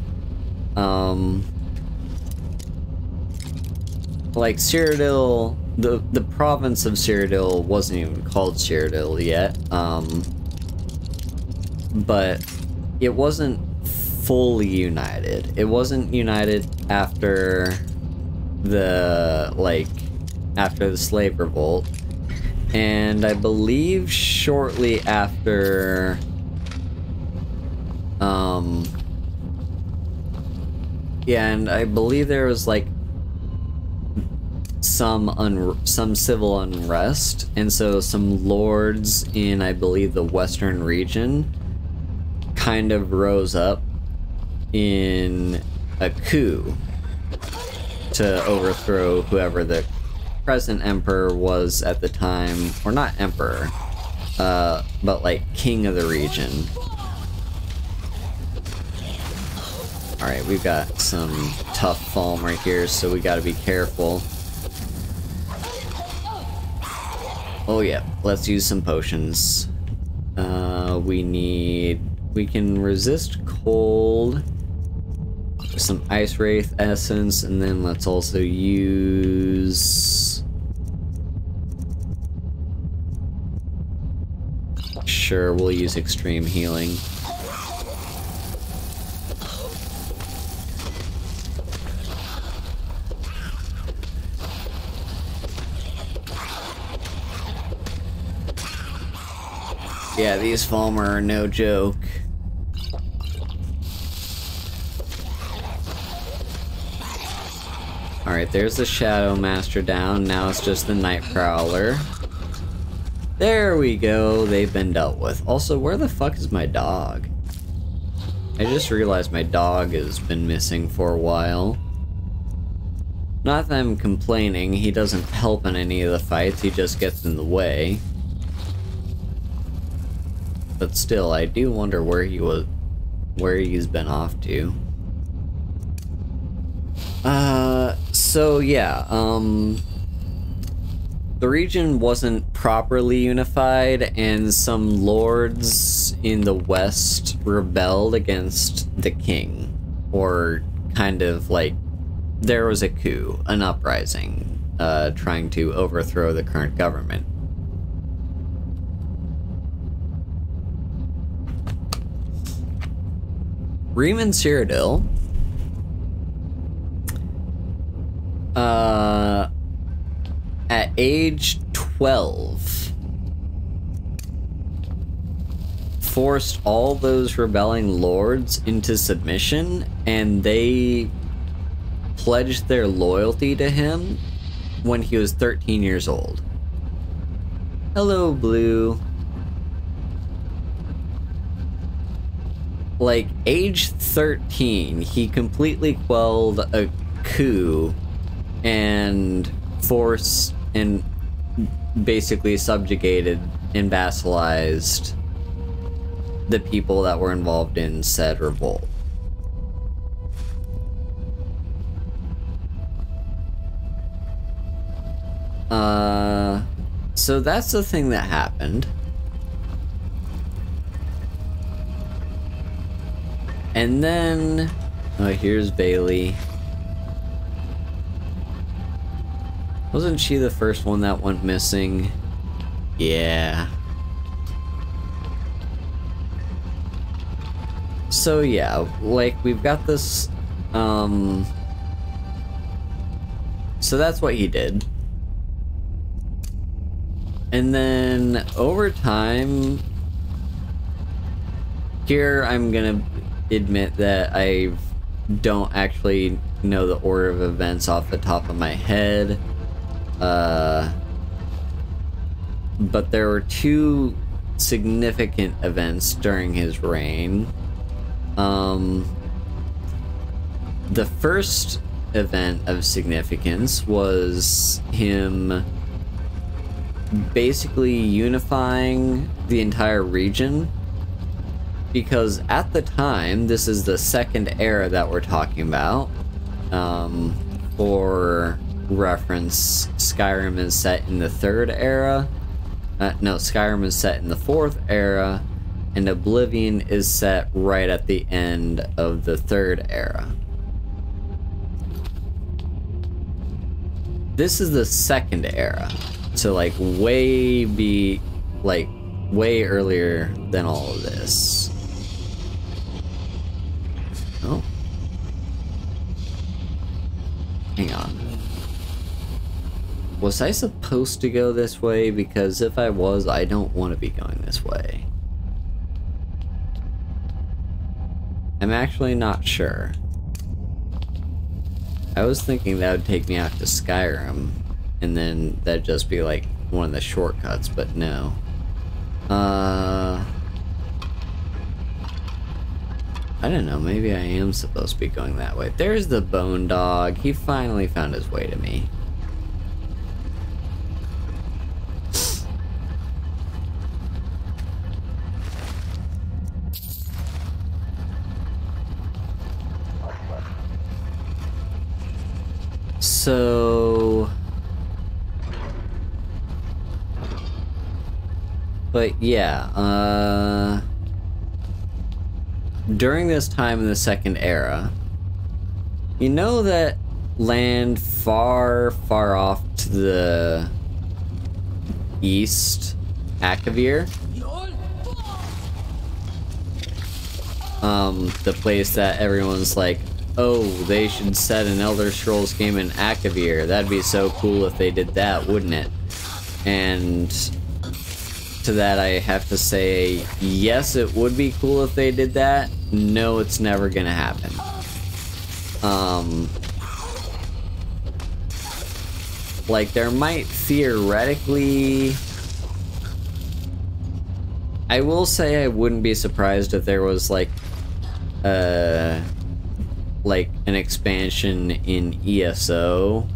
like Cyrodiil, the province of Cyrodiil wasn't even called Cyrodiil yet, but it wasn't fully united. It wasn't united after the, like, after the slave revolt. And I believe shortly after, yeah, and I believe there was, like, some civil unrest, and so some lords in, I believe, the western region kind of rose up in a coup to overthrow whoever the present emperor was at the time, or not emperor, but like king of the region. Alright, we've got some tough foam right here, so we gotta be careful. Oh yeah, let's use some potions. We can resist cold, some ice wraith essence, and then let's also use... Sure, we'll use extreme healing. Yeah, these Falmer are no joke. Alright, there's the Shadow Master down. Now it's just the Night Prowler. There we go. They've been dealt with. Also, where the fuck is my dog? I just realized my dog has been missing for a while. Not that I'm complaining. He doesn't help in any of the fights. He just gets in the way. But still, I do wonder where he's been off to. So yeah, the region wasn't properly unified, and some lords in the west rebelled against the king. Or kind of like, there was a coup, an uprising, trying to overthrow the current government. Riemann Cyrodiil at age 12 forced all those rebelling lords into submission, and they pledged their loyalty to him when he was 13 years old. Hello, Blue. Like, age 13, he completely quelled a coup and forced and basically subjugated and vassalized the people that were involved in said revolt. So that's the thing that happened. And then, oh, here's Bailey. Wasn't she the first one that went missing? Yeah. So yeah, like, we've got this, so that's what he did. And then, over time, here I'm gonna admit that I don't actually know the order of events off the top of my head. But there were two significant events during his reign. The first event of significance was him basically unifying the entire region, because at the time, this is the second era that we're talking about. For reference, Skyrim is set in the third era. No, Skyrim is set in the fourth era, and Oblivion is set right at the end of the third era. This is the second era, so like way earlier than all of this. Oh. Hang on. Was I supposed to go this way? Because if I was, I don't want to be going this way. I'm actually not sure. I was thinking that would take me out to Skyrim, and then that'd just be like one of the shortcuts, but no. I don't know, maybe I am supposed to be going that way. There's the bone dog. He finally found his way to me. So... But yeah, during this time in the Second Era, you know that land far, far off to the east, Akavir? The place that everyone's like, oh, they should set an Elder Scrolls game in Akavir. That'd be so cool if they did that, wouldn't it? And to that I have to say, yes, it would be cool if they did that. No, it's never gonna happen. Like, there might theoretically... I will say I wouldn't be surprised if there was, like an expansion in ESO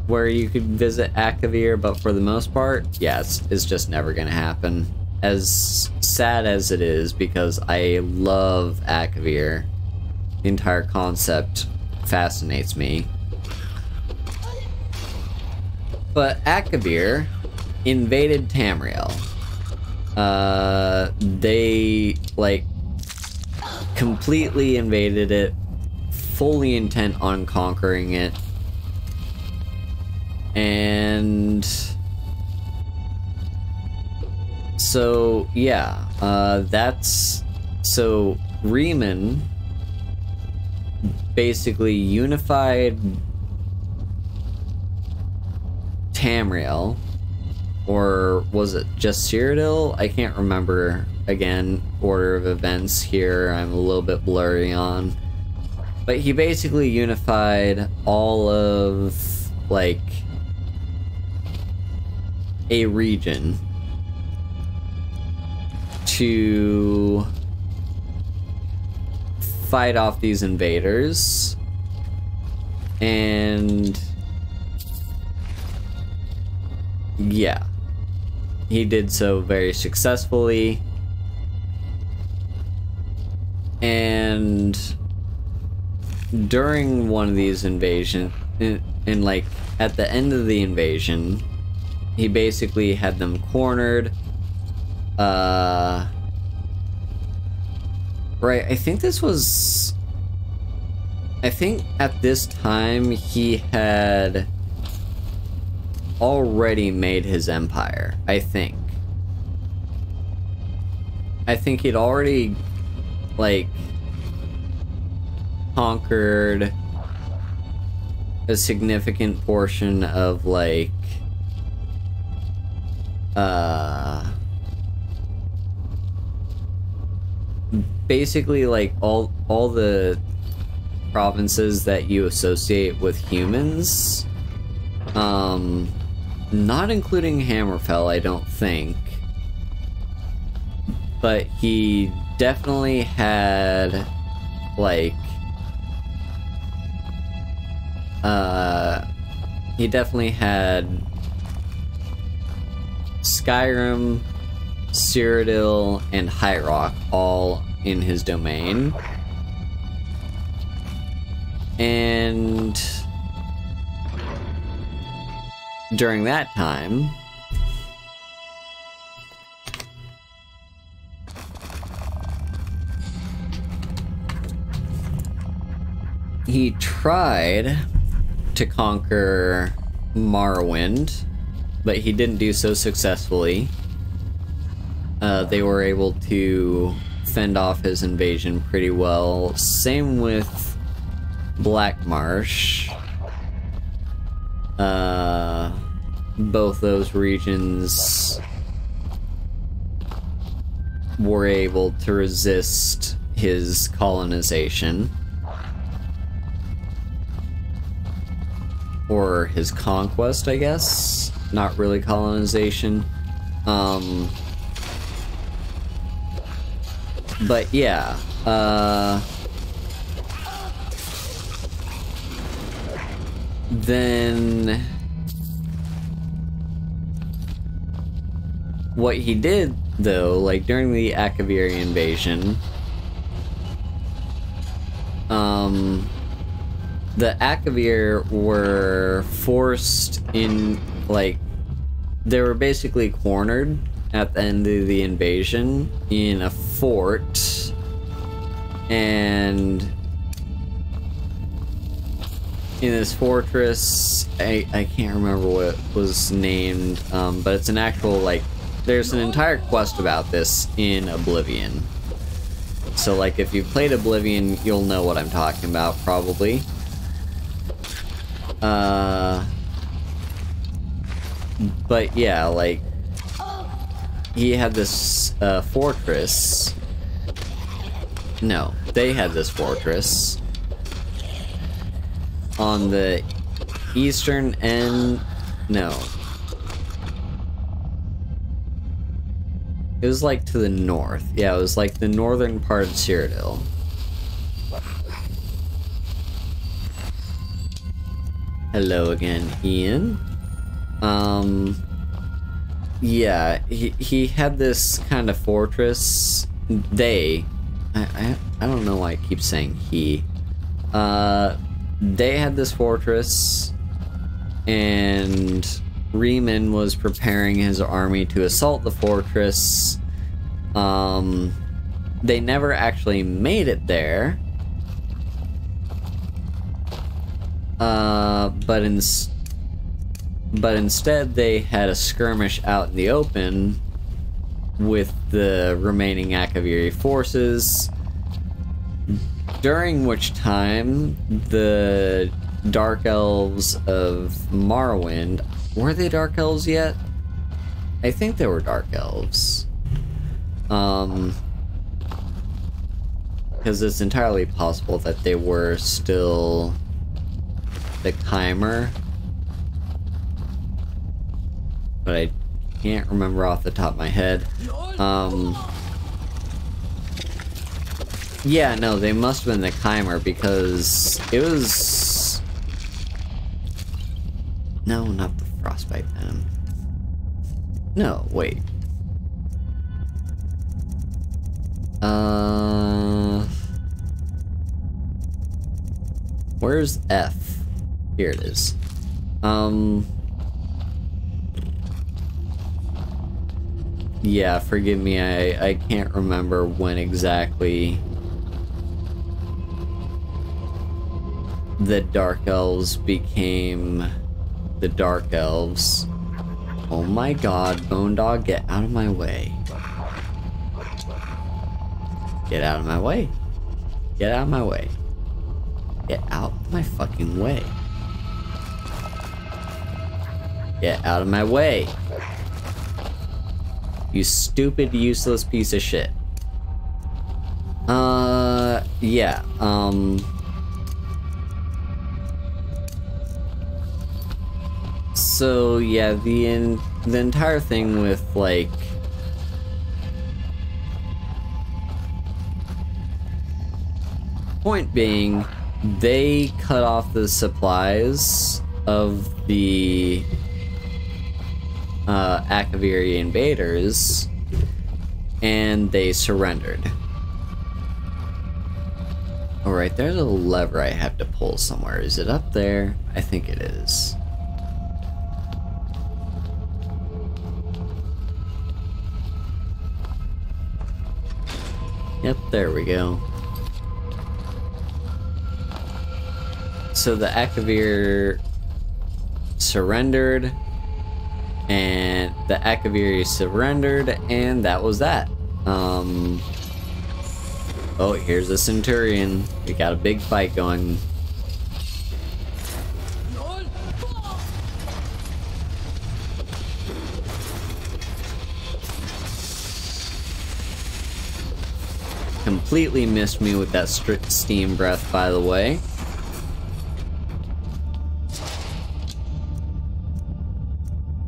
where you could visit Akavir, but for the most part, yeah, it's just never gonna happen. As sad as it is, because I love Akavir. The entire concept fascinates me. But Akavir invaded Tamriel. They, like, completely invaded it, fully intent on conquering it. And so, yeah, so Riemann basically unified Tamriel, or was it just Cyrodiil? I can't remember, again, order of events here, I'm a little bit blurry on. But he basically unified all of, like, a region to fight off these invaders, and yeah, he did so very successfully. And during one of these invasions, and like at the end of the invasion, he basically had them cornered. Right, I think this was... I think at this time he had already made his empire, I think. I think he'd already, like, conquered a significant portion of, like, basically, like, all the provinces that you associate with humans, not including Hammerfell, I don't think, but he definitely had, like, he definitely had Skyrim, Cyrodiil, and High Rock all in his domain. And during that time, he tried to conquer Morrowind, but he didn't do so successfully. They were able to fend off his invasion pretty well. Same with Black Marsh. Both those regions were able to resist his colonization. Or his conquest, I guess. Not really colonization. But yeah, then what he did, though, like during the Akaviri invasion, the Akavir were forced in, like, they were basically cornered at the end of the invasion in a fort, and in this fortress, I can't remember what it was named, but it's an actual, like, there's an entire quest about this in Oblivion. So, like, if you've played Oblivion, you'll know what I'm talking about, probably. But yeah, like, he had this, fortress. No, they had this fortress on the eastern end. No. It was like to the north. Yeah, it was like the northern part of Cyrodiil. Hello again, Ian. Yeah, he had this kind of fortress. I don't know why I keep saying he. They had this fortress, and Riemann was preparing his army to assault the fortress. They never actually made it there. But instead they had a skirmish out in the open with the remaining Akaviri forces, during which time the Dark Elves of Morrowind, were they Dark Elves yet? I think they were Dark Elves. Because it's entirely possible that they were still the Chimer, but I can't remember off the top of my head. Yeah, no, they must have been the Chimer, because it was... No, not the Frostbite Venom. No, wait. Where's F? Here it is. Yeah, forgive me, I can't remember when exactly the Dark Elves became the Dark Elves. Oh my god, Bone Dog, get out of my way. Get out of my way. Get out of my way. Get out of my fucking way. Get out of my way. You stupid, useless piece of shit. Yeah, so, yeah, the entire thing with, like... Point being, they cut off the supplies of the Akaviri invaders, and they surrendered. Alright, there's a lever I have to pull somewhere. Is it up there? I think it is. Yep, there we go. So the Akavir surrendered, and the Akaviri surrendered, and that was that. Oh, here's a Centurion. We got a big fight going. Completely missed me with that steam breath, by the way.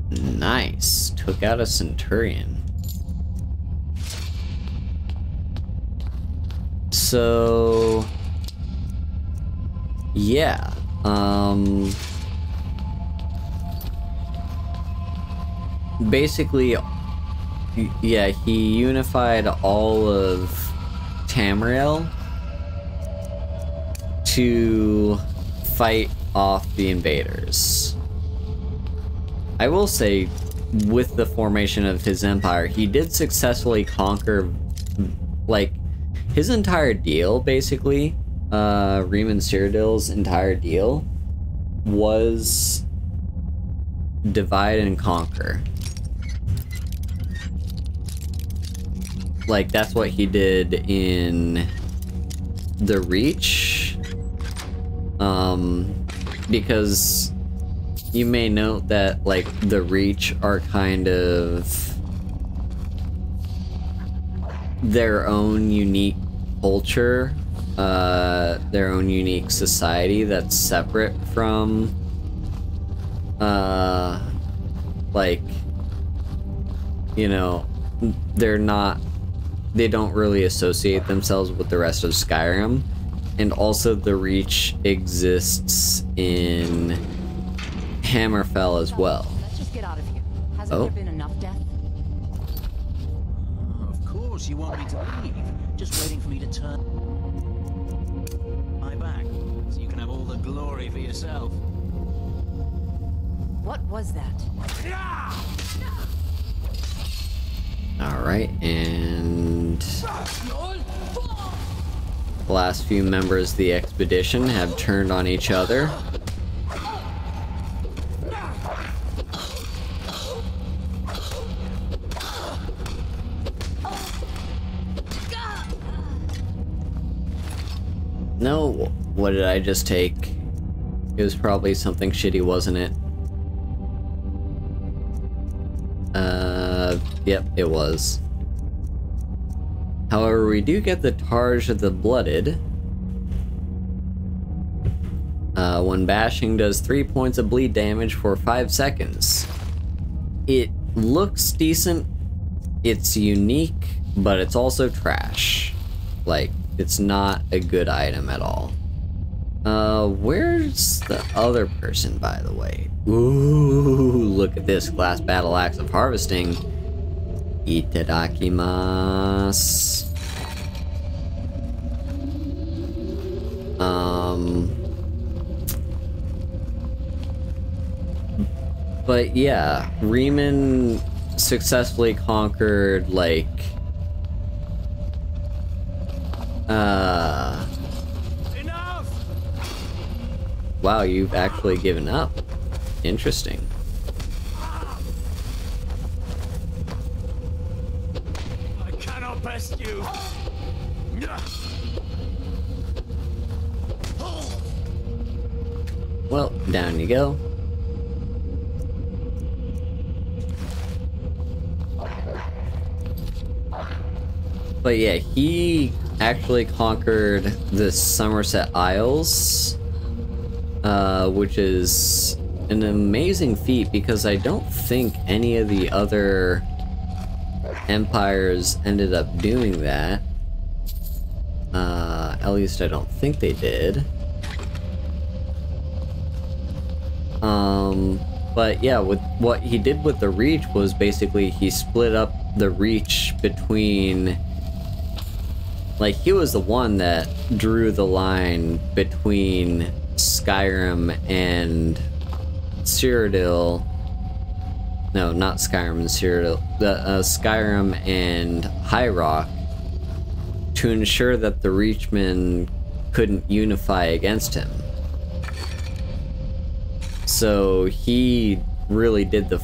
Nice. Took out a Centurion. So... yeah. Basically, yeah, he unified all of Tamriel to fight off the invaders. I will say, with the formation of his empire, he did successfully conquer, like, his entire deal, basically. Riemann Cyrodiil's entire deal was divide and conquer. Like, that's what he did in the Reach. Because you may note that, like, the Reach are kind of their own unique culture, their own unique society that's separate from, like, you know, they don't really associate themselves with the rest of Skyrim. And also the Reach exists in Hammerfell as well. Let's just get out of here. Hasn't there been enough death? Of course, you want me to leave. Just waiting for me to turn my back, so you can have all the glory for yourself. What was that? Alright, and the last few members of the expedition have turned on each other. No, what did I just take? It was probably something shitty, wasn't it? Yep, it was. However, we do get the Targe of the Blooded. When bashing does 3 points of bleed damage for 5 seconds. It looks decent, it's unique, but it's also trash. Like, it's not a good item at all. Where's the other person, by the way? Ooh, look at this glass battle axe of harvesting. Itadakimasu. But yeah, Riemann successfully conquered, like, Enough! Wow, you've actually given up. Interesting. I cannot best you. Well, down you go. But yeah, he actually conquered the Somerset Isles, which is an amazing feat because I don't think any of the other empires ended up doing that. At least I don't think they did. But yeah, with what he did with the Reach was basically he split up the Reach between, like, he was the one that drew the line between Skyrim and Cyrodiil. No, not Skyrim and Cyrodiil. Skyrim and High Rock, to ensure that the Reachmen couldn't unify against him. So he really did the...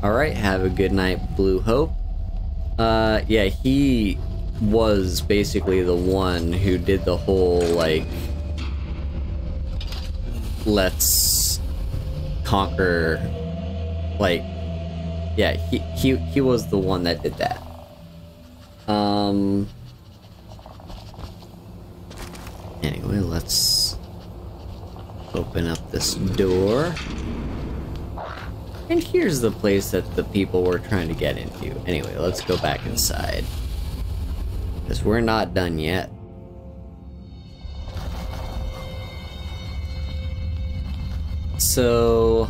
Alright, have a good night, Blue Hope. Yeah, he was basically the one who did the whole, like, let's conquer, like, yeah, he was the one that did that. Anyway, let's open up this door. And here's the place that the people were trying to get into. Anyway, let's go back inside, because we're not done yet. So,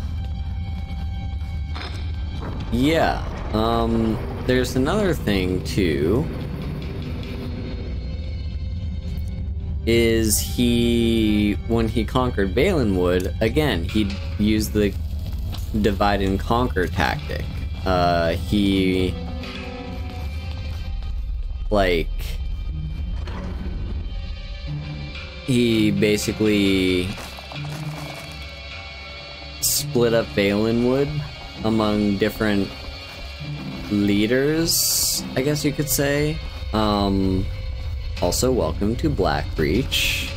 yeah, there's another thing too. is when he conquered Valenwood, again, he used the divide and conquer tactic. He basically split up Valenwood among different leaders, I guess you could say. Also, welcome to Blackreach.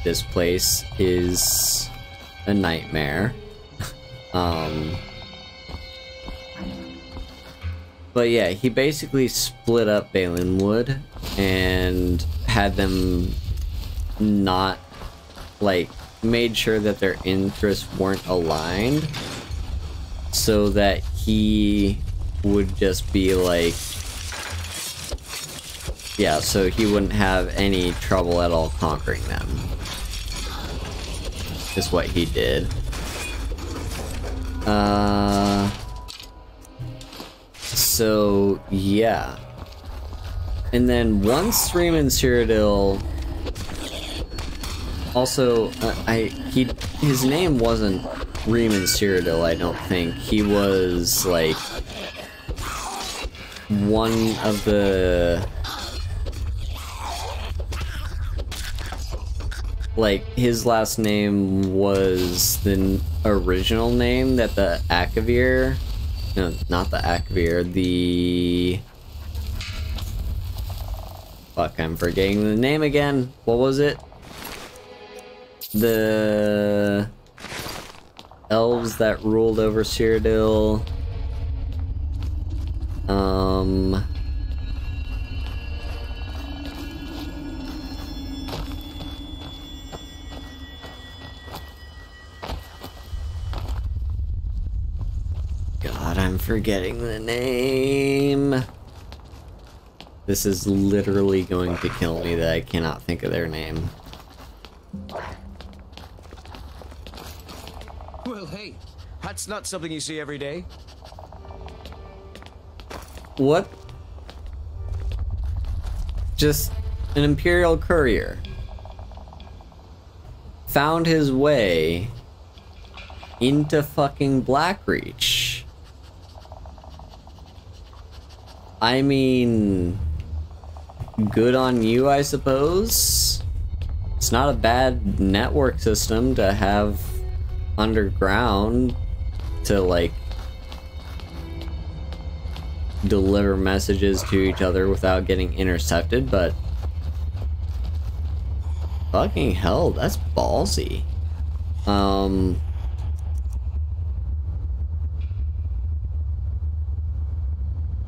This place is a nightmare. But yeah, he basically split up Valenwood and had them not, made sure that their interests weren't aligned, so that he would just be so he wouldn't have any trouble at all conquering them. Is what he did. So yeah. And then once Riemann Cyrodiil also his name wasn't Riemann Cyrodiil, I don't think. He was one of the his last name was the original name that the Akavir, no, not the Akavir, fuck, I'm forgetting the name again. What was it? The elves that ruled over Cyrodiil. God, I'm forgetting the name. This is literally going to kill me that I cannot think of their name. Well, hey, that's not something you see every day. What? Just an Imperial courier found his way into fucking Blackreach. I mean, good on you, I suppose. It's not a bad network system to have underground to deliver messages to each other without getting intercepted, but fucking hell, that's ballsy.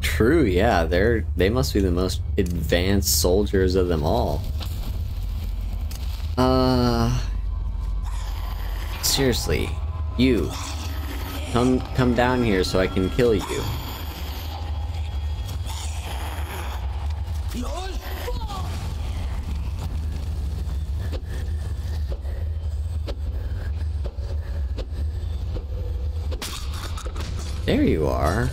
True, yeah, they must be the most advanced soldiers of them all. Seriously, you come down here so I can kill you. There you are.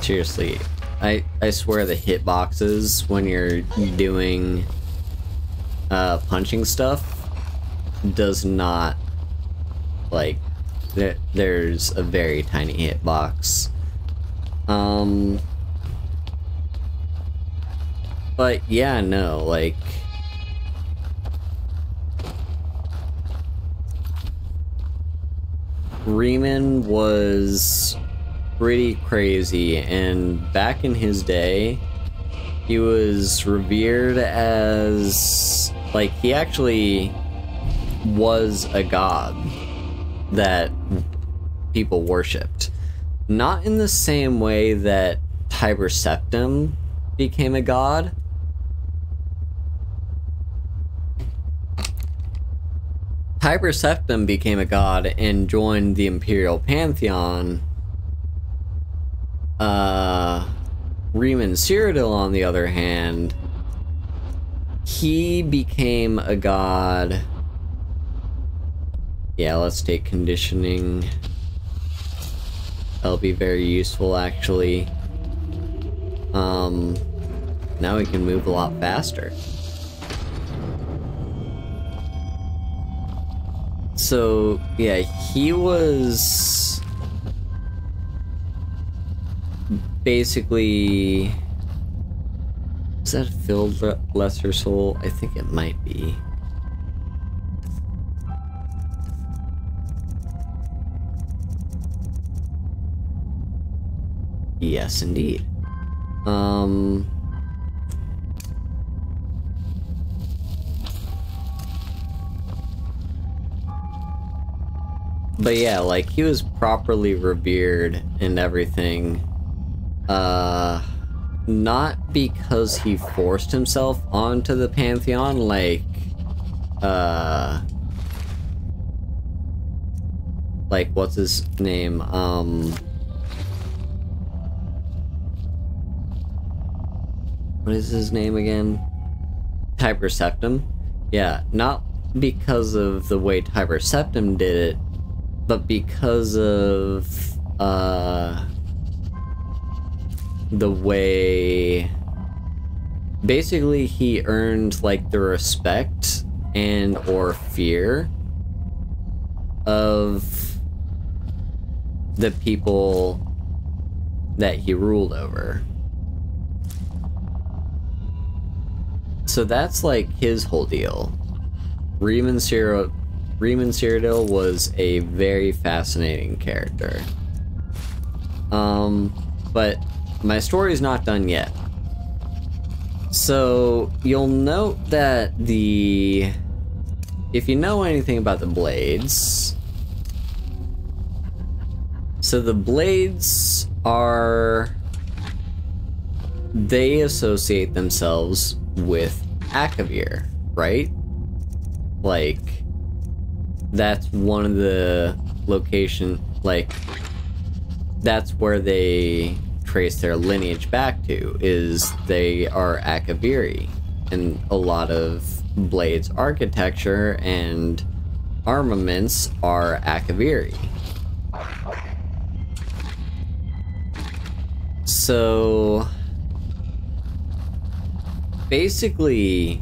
Seriously, I swear the hitboxes when you're doing punching stuff does not there's a very tiny hitbox. But yeah, no, Riemann was pretty crazy, and back in his day, he was revered as, he actually was a god that people worshipped. Not in the same way that Tiber Septim became a god. Tiber Septim became a god and joined the Imperial Pantheon. Riemann Cyrodiil, on the other hand, he became a god. Yeah, let's take conditioning. That'll be very useful, actually. Now we can move a lot faster. So, yeah, he was basically... Is that Filled Lesser Soul? I think it might be. Yes, indeed. But yeah, like, he was properly revered and everything. Not because he forced himself onto the Pantheon, like, what's his name? What is his name again? Tiber Septim? Yeah, not because of the way Tiber Septim did it, but because of, the way... Basically, he earned, like, the respect and or fear of the people that he ruled over. So that's, like, his whole deal. Riemann Cyrodiil was a very fascinating character. But my story's not done yet. So, you'll note that if you know anything about the blades... So the blades are... They associate themselves with Akavir, right? Like, that's one of the location, like, that's where they trace their lineage back to, is they are Akaviri. And a lot of Blade's architecture and armaments are Akaviri. So, basically,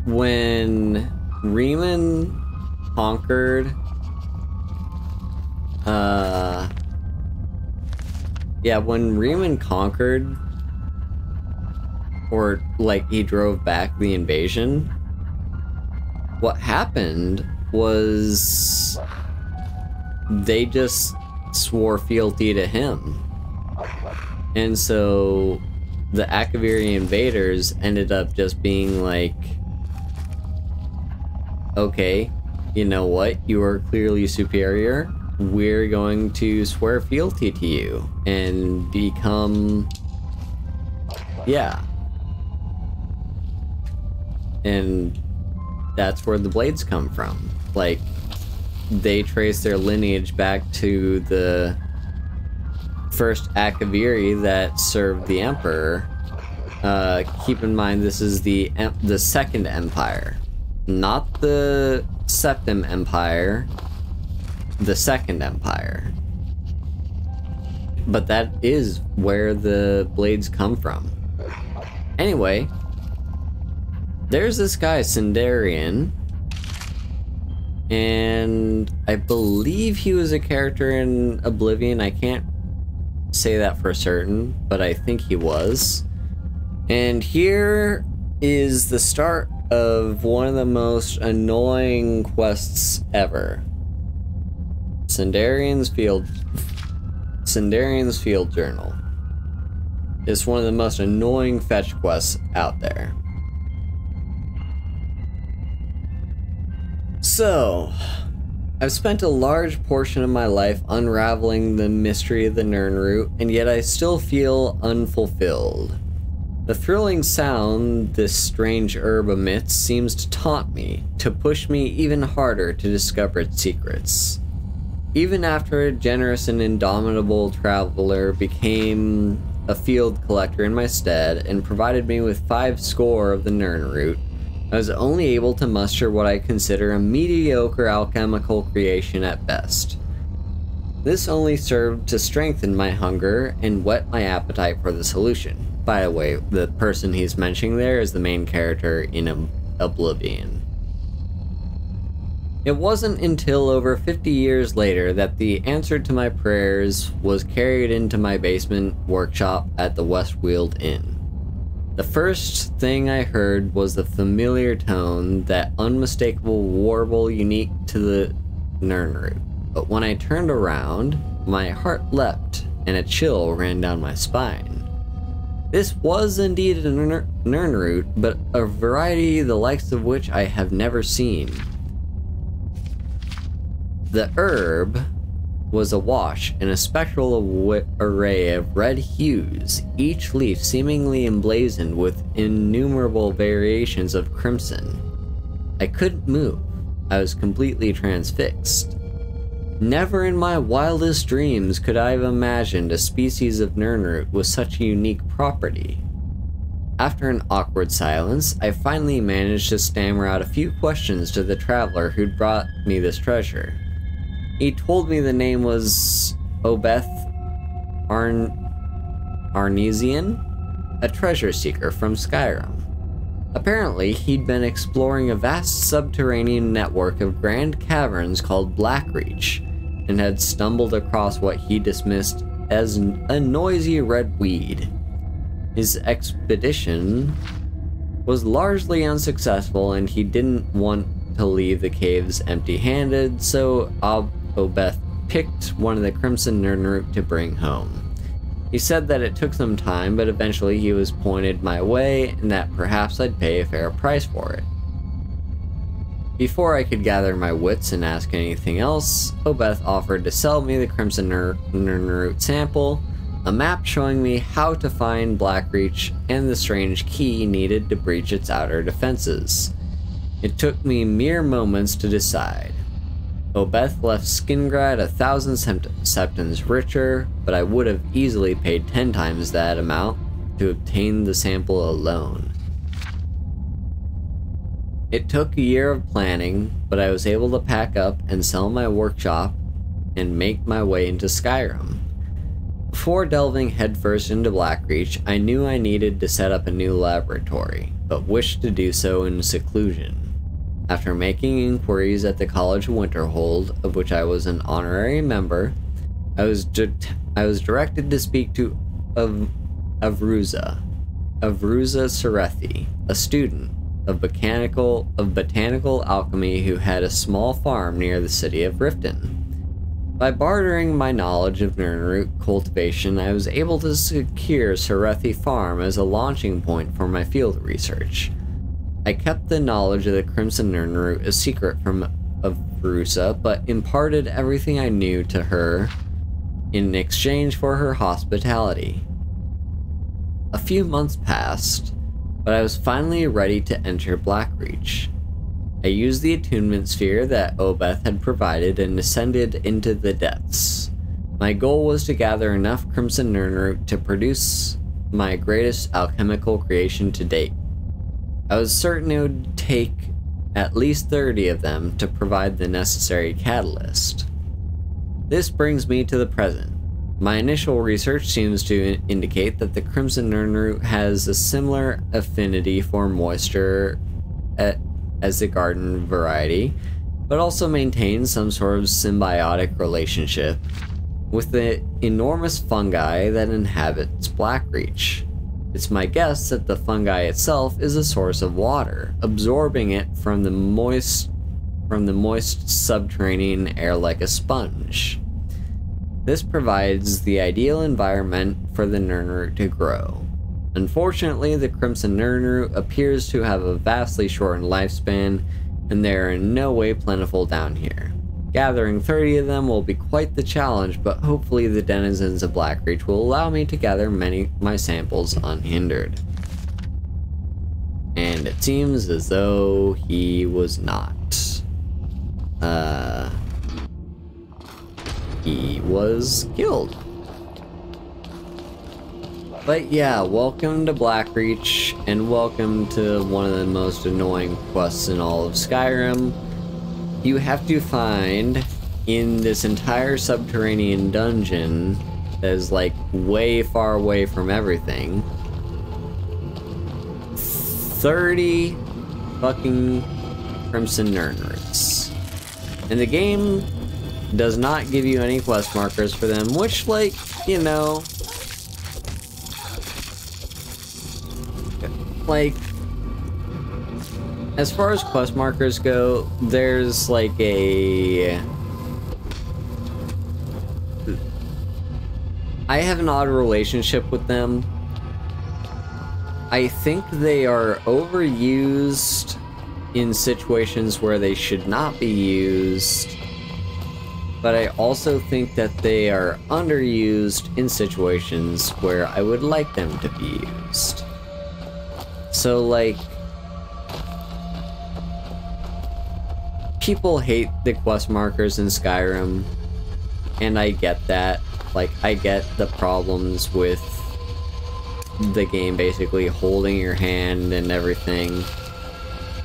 when Riemann conquered, when Riemann conquered, or, like, he drove back the invasion, what happened was they just swore fealty to him. And so the Akaviri invaders ended up just being like, okay, you know what, you are clearly superior, we're going to swear fealty to you and become, yeah. And that's where the blades come from. Like, they trace their lineage back to the first Akaviri that served the Emperor. Keep in mind, this is the Second Empire, not the Septim Empire, the Second Empire. But that is where the blades come from. Anyway, there's this guy, Sindarian, and I believe he was a character in Oblivion. I can't say that for certain, but I think he was. And here is the start of one of the most annoying quests ever. Sindarian's Field Journal. It's one of the most annoying fetch quests out there. So, I've spent a large portion of my life unraveling the mystery of the Nirnroot, and yet I still feel unfulfilled. The thrilling sound this strange herb emits seems to taunt me, to push me even harder to discover its secrets. Even after a generous and indomitable traveler became a field collector in my stead and provided me with 5 score of the Nirnroot, I was only able to muster what I consider a mediocre alchemical creation at best. This only served to strengthen my hunger and whet my appetite for the solution. By the way, the person he's mentioning there is the main character in Oblivion. It wasn't until over 50 years later that the answer to my prayers was carried into my basement workshop at the Westfield Inn. The first thing I heard was the familiar tone, that unmistakable warble unique to the Nirnroot. But when I turned around, my heart leapt and a chill ran down my spine. This was indeed a Nirnroot, but a variety the likes of which I have never seen. The herb was awash in a spectral array of red hues, each leaf seemingly emblazoned with innumerable variations of crimson. I couldn't move. I was completely transfixed. Never in my wildest dreams could I have imagined a species of Nirnroot with such a unique property. After an awkward silence, I finally managed to stammer out a few questions to the traveler who'd brought me this treasure. He told me the name was Obeth Arnesian, a treasure seeker from Skyrim. Apparently, he'd been exploring a vast subterranean network of grand caverns called Blackreach, and had stumbled across what he dismissed as a noisy red weed. His expedition was largely unsuccessful, and he didn't want to leave the caves empty-handed, so Obeth picked one of the Crimson Nirnroot to bring home. He said that it took some time, but eventually he was pointed my way, and that perhaps I'd pay a fair price for it. Before I could gather my wits and ask anything else, Obeth offered to sell me the Crimson Nirnroot sample, a map showing me how to find Blackreach, and the strange key needed to breach its outer defenses. It took me mere moments to decide. Obeth left Skingrad 1,000 septons richer, but I would have easily paid 10 times that amount to obtain the sample alone. It took a year of planning, but I was able to pack up and sell my workshop and make my way into Skyrim. Before delving headfirst into Blackreach, I knew I needed to set up a new laboratory, but wished to do so in seclusion. After making inquiries at the College of Winterhold, of which I was an honorary member, I was directed to speak to Avruza Serethi, a student of botanical alchemy who had a small farm near the city of Riften. By bartering my knowledge of Nirnroot cultivation, I was able to secure Serethi Farm as a launching point for my field research. I kept the knowledge of the Crimson Nirnroot a secret from Avruza, but imparted everything I knew to her in exchange for her hospitality. A few months passed, but I was finally ready to enter Blackreach. I used the attunement sphere that Obeth had provided and descended into the depths. My goal was to gather enough Crimson Nirnroot to produce my greatest alchemical creation to date. I was certain it would take at least 30 of them to provide the necessary catalyst. This brings me to the present. My initial research seems to indicate that the Crimson Nirnroot has a similar affinity for moisture as the garden variety, but also maintains some sort of symbiotic relationship with the enormous fungi that inhabits Blackreach. It's my guess that the fungi itself is a source of water, absorbing it from the moist subterranean air like a sponge. This provides the ideal environment for the Nirnroot to grow. Unfortunately, the Crimson Nirnroot appears to have a vastly shortened lifespan, and they are in no way plentiful down here. Gathering 30 of them will be quite the challenge, but hopefully the denizens of Blackreach will allow me to gather my samples unhindered. And it seems as though he was not. He was killed. But yeah, welcome to Blackreach, and welcome to one of the most annoying quests in all of Skyrim. You have to find, in this entire subterranean dungeon that is like way far away from everything, 30 fucking Crimson Nirnroots. And the game does not give you any quest markers for them, which, like, you know, like, as far as quest markers go, there's like I have an odd relationship with them. I think they are overused in situations where they should not be used, but I also think that they are underused in situations where I would like them to be used. So, like, people hate the quest markers in Skyrim, and I get that. Like, I get the problems with the game basically holding your hand and everything,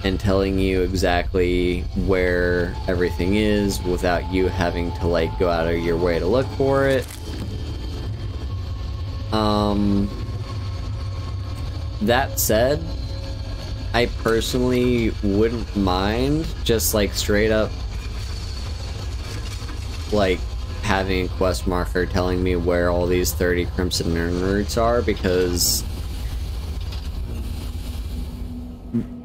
and telling you exactly where everything is without you having to, like, go out of your way to look for it. That said, I personally wouldn't mind just, like, straight up, like, having a quest marker telling me where all these 30 Crimson Urn roots are, because,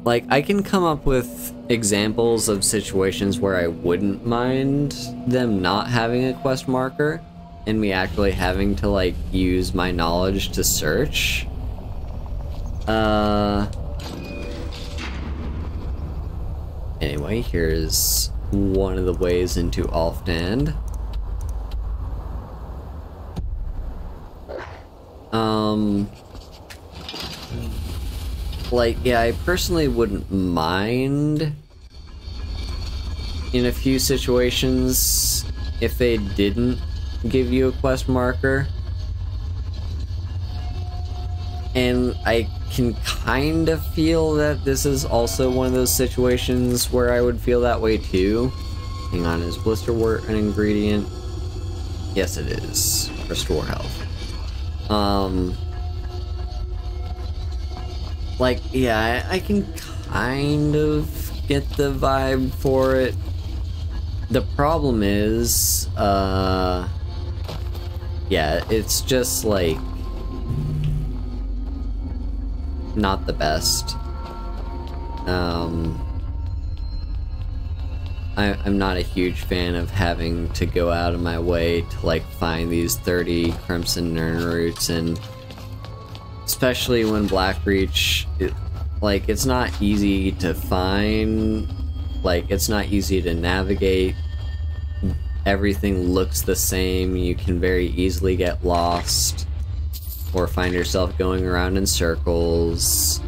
like, I can come up with examples of situations where I wouldn't mind them not having a quest marker, and me actually having to, like, use my knowledge to search. Anyway, here's one of the ways into Alfdand. Like, yeah, I personally wouldn't mind in a few situations if they didn't give you a quest marker. And I can kind of feel that this is also one of those situations where I would feel that way too. Hang on, is Blisterwort an ingredient? Yes, it is. Restore health. Like, yeah, I can kind of get the vibe for it. The problem is, yeah, it's just, like, not the best. I'm not a huge fan of having to go out of my way to, like, find these 30 Crimson Urn roots, and especially when Blackreach, like, it's not easy to find, like, it's not easy to navigate. Everything looks the same. You can very easily get lost or find yourself going around in circles.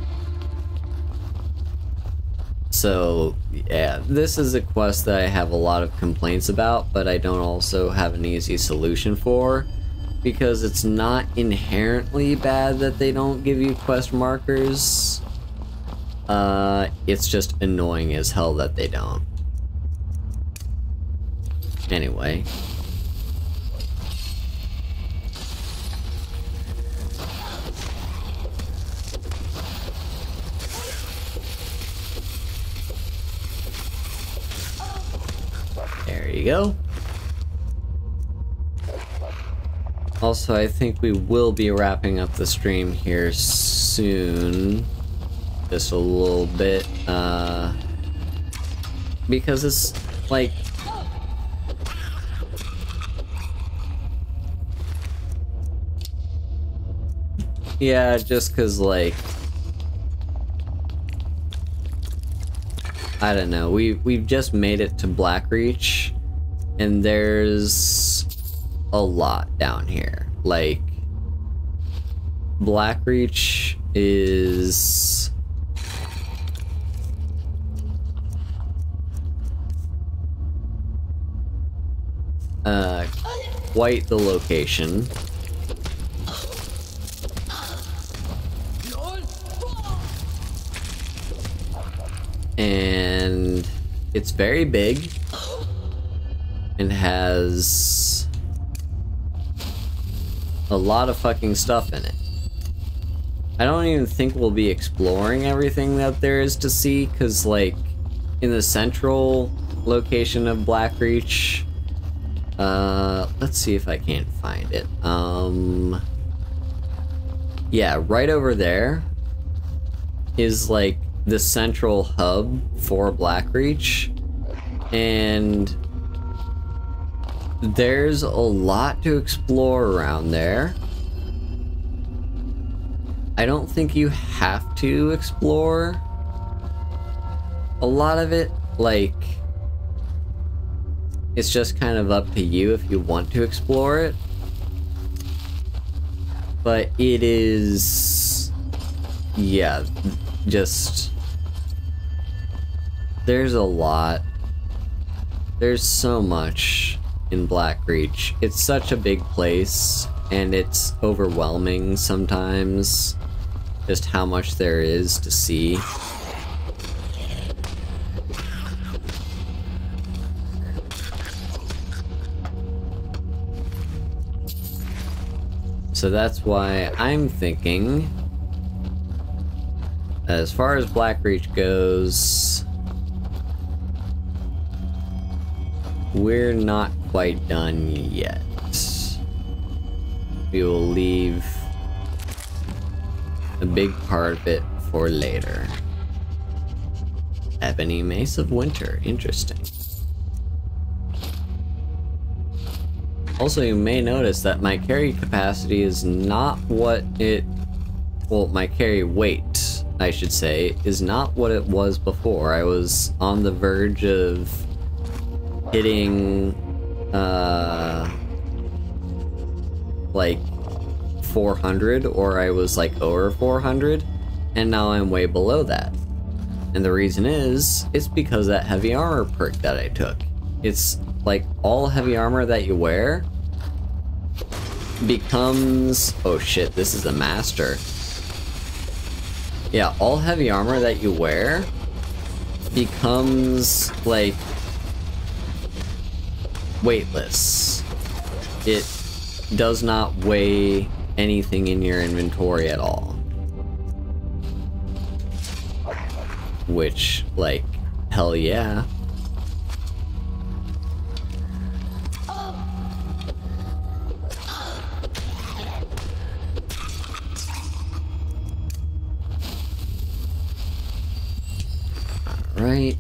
So, yeah, this is a quest that I have a lot of complaints about, but I don't also have an easy solution for, because it's not inherently bad that they don't give you quest markers. It's just annoying as hell that they don't. Anyway. There you go. Also, I think we will be wrapping up the stream here soon. Just a little bit, because it's, like, yeah, just 'cause, like, I don't know, we've just made it to Blackreach, and there's a lot down here. Like, Blackreach is quite the location. And it's very big and has a lot of fucking stuff in it. I don't even think we'll be exploring everything that there is to see, because, like, in the central location of Blackreach. Let's see if I can't find it. Yeah, right over there is like the central hub for Blackreach, and there's a lot to explore around there. I don't think you have to explore a lot of it, like, it's just kind of up to you if you want to explore it. But it is, yeah, just, there's a lot. There's so much in Blackreach. It's such a big place, and it's overwhelming sometimes, just how much there is to see. So that's why I'm thinking, as far as Blackreach goes, we're not quite done yet. We will leave a big part of it for later. Ebony Mace of Winter, interesting. Also, you may notice that my carry capacity is not what it... well, my carry weight, I should say, is not what it was before. I was on the verge of hitting, like, 400, or I was, like, over 400, and now I'm way below that. And the reason is, it's because of that heavy armor perk that I took. It's, like, all heavy armor that you wear becomes... oh shit, this is a master. Yeah, all heavy armor that you wear becomes, like, weightless. It does not weigh anything in your inventory at all. Which, like, hell yeah. Right.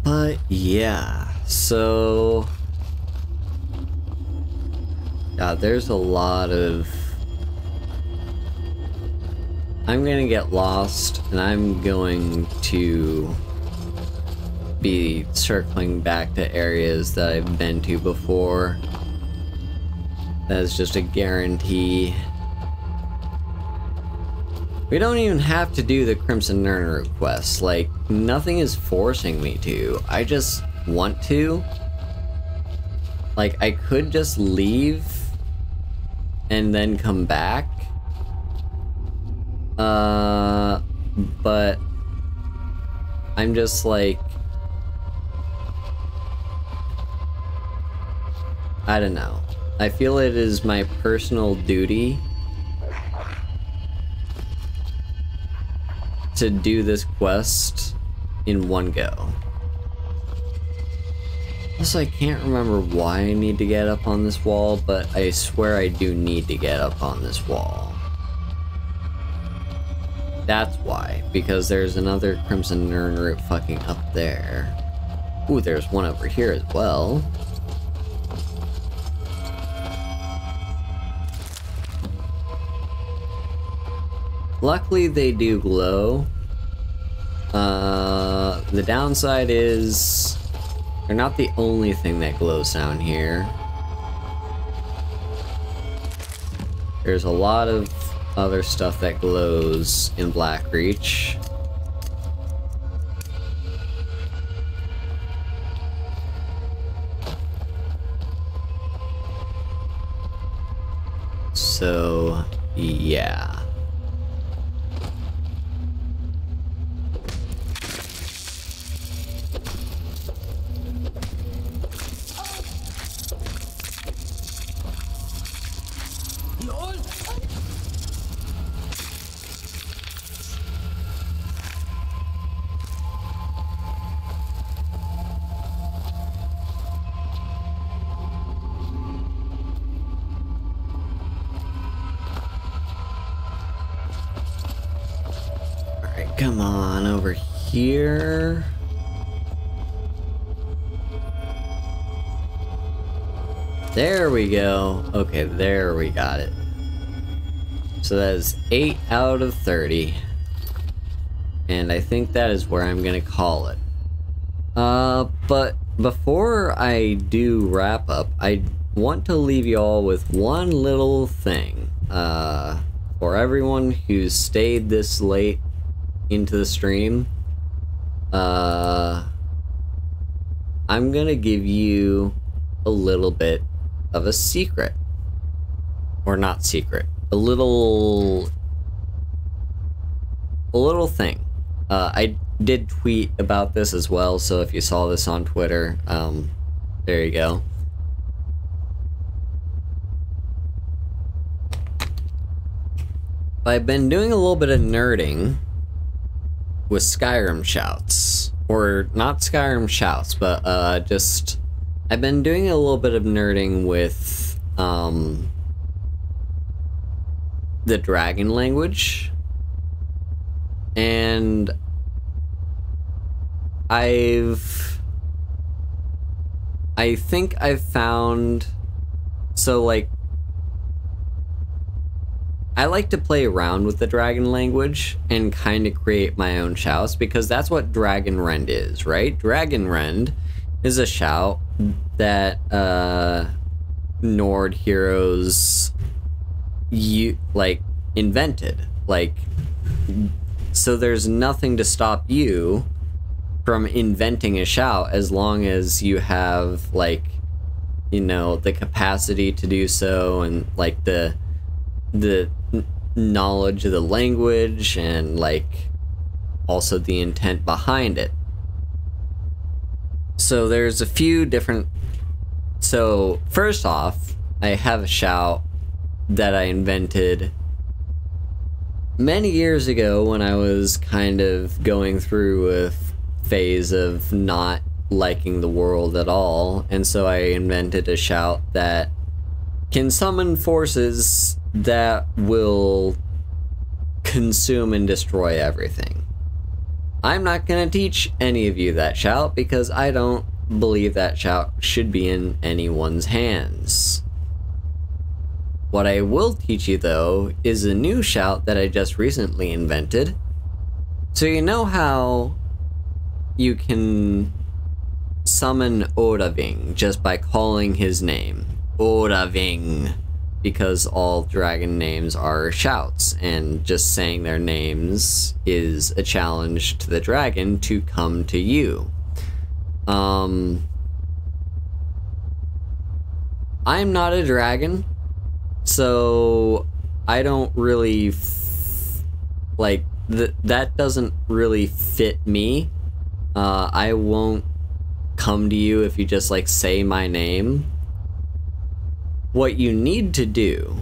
But yeah, so yeah, there's a lot of... I'm gonna get lost, and I'm going to be circling back to areas that I've been to before. That's just a guarantee. We don't even have to do the Crimson Nirnroot quest. Like, nothing is forcing me to. I just want to. Like, I could just leave and then come back. But I'm just like, I don't know. I feel it is my personal duty to do this quest in one go. Also, I can't remember why I need to get up on this wall, but I swear I do need to get up on this wall. That's why, because there's another Crimson Nirnroot fucking up there. Ooh, there's one over here as well. Luckily, they do glow. The downside is they're not the only thing that glows down here. There's a lot of other stuff that glows in Blackreach. So, yeah. Come on, over here. There we go. Okay, there we got it. So that is 8 out of 30. And I think that is where I'm gonna call it. But before I do wrap up, I want to leave you all with one little thing. For everyone who's stayed this late into the stream, I'm gonna give you a little bit of a secret. Or not secret. A little thing. I did tweet about this as well, so if you saw this on Twitter, there you go. I've been doing a little bit of nerding with Skyrim shouts. Or not Skyrim shouts, but I've been doing a little bit of nerding with the dragon language. And I think I've found, so like, I like to play around with the dragon language and kind of create my own shouts, because that's what Dragon Rend is, right? Dragon Rend is a shout that Nord heroes invented. Like, so there's nothing to stop you from inventing a shout as long as you have, like, you know, the capacity to do so, and like the knowledge of the language, and like also the intent behind it. So there's a few different. So first off, I have a shout that I invented many years ago when I was kind of going through a phase of not liking the world at all, and so I invented a shout that can summon forces that will consume and destroy everything. I'm not going to teach any of you that shout, because I don't believe that shout should be in anyone's hands. What I will teach you, though, is a new shout that I just recently invented. So you know how you can summon Odahviing just by calling his name? Odahviing. Because all dragon names are shouts, and just saying their names is a challenge to the dragon to come to you. I'm not a dragon, so I don't really like that doesn't really fit me. I won't come to you if you just like say my name. What you need to do,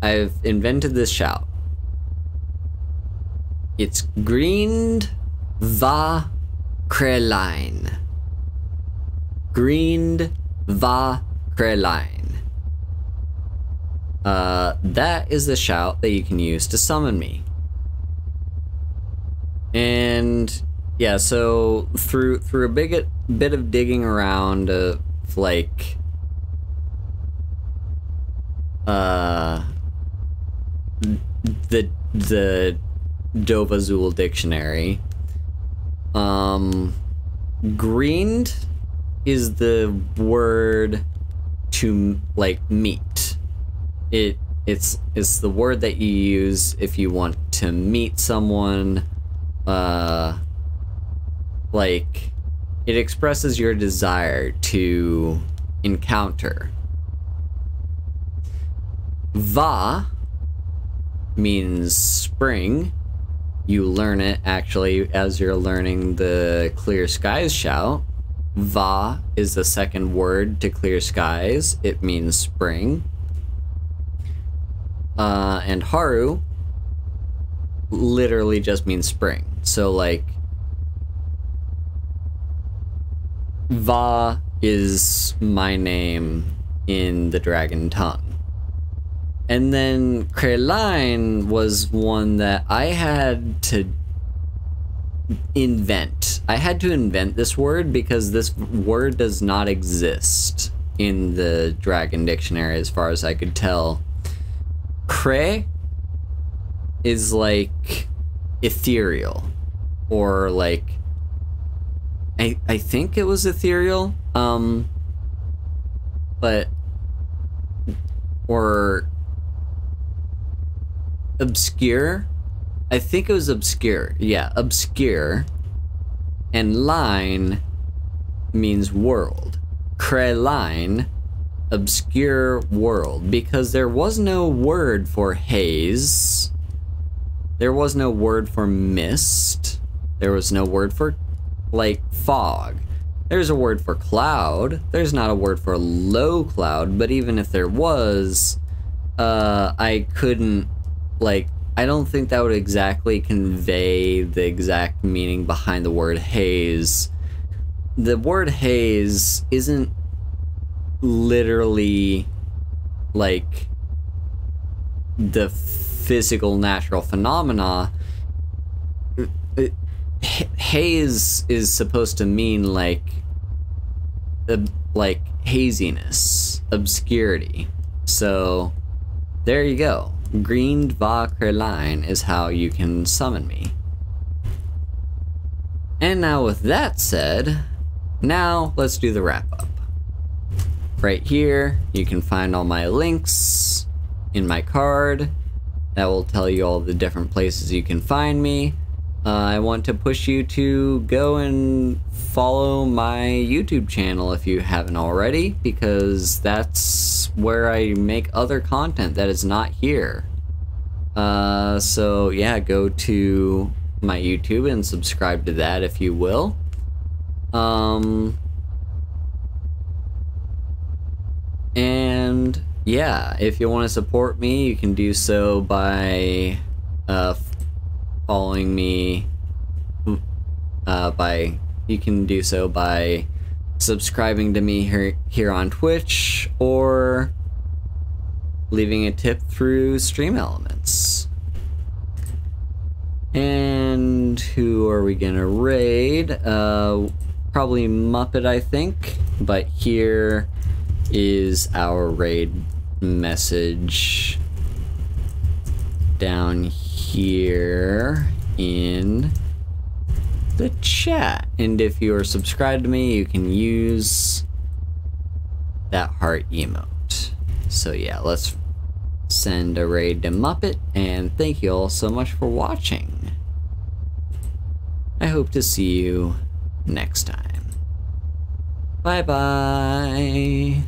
I've invented this shout. It's Grind Va Kreline. Grind Va Kreline. That is the shout that you can use to summon me. And yeah, so through a bit of digging around of like the Dovazul dictionary, grind is the word to like meet. It's the word that you use if you want to meet someone. Like, it expresses your desire to encounter. Va means spring. You learn it actually as you're learning the Clear Skies shout. Va is the second word to Clear Skies. It means spring. And Haru literally just means spring. So like, Va is my name in the dragon tongue. And then Kreline was one that I had to invent. I had to invent this word because this word does not exist in the Dragon Dictionary as far as I could tell. Kre is like ethereal, or like I think it was ethereal, but or obscure. I think it was obscure. Yeah, obscure. And line means world. Kreline, obscure world, because there was no word for haze. There was no word for mist. There was no word for, like, fog. There's a word for cloud. There's not a word for low cloud, but even if there was, I couldn't, like, I don't think that would exactly convey the exact meaning behind the word haze. The word haze isn't literally, like, the physical natural phenomena. Haze is supposed to mean like haziness, obscurity. So there you go. Green Dva Kreline is how you can summon me. And now with that said, now let's do the wrap up. Right here, you can find all my links in my card. That will tell you all the different places you can find me. I want to push you to go and follow my YouTube channel if you haven't already, because that's where I make other content that is not here. So yeah, go to my YouTube and subscribe to that if you will. And yeah, if you want to support me, you can do so by following me. You can do so by subscribing to me here on Twitch, or leaving a tip through Stream Elements. And who are we gonna raid? Probably Muppet, I think. But here is our raid message down here in the chat. And if you're subscribed to me, you can use that heart emote. So yeah, let's send a raid to Muppet, and thank you all so much for watching. I hope to see you next time. Bye bye.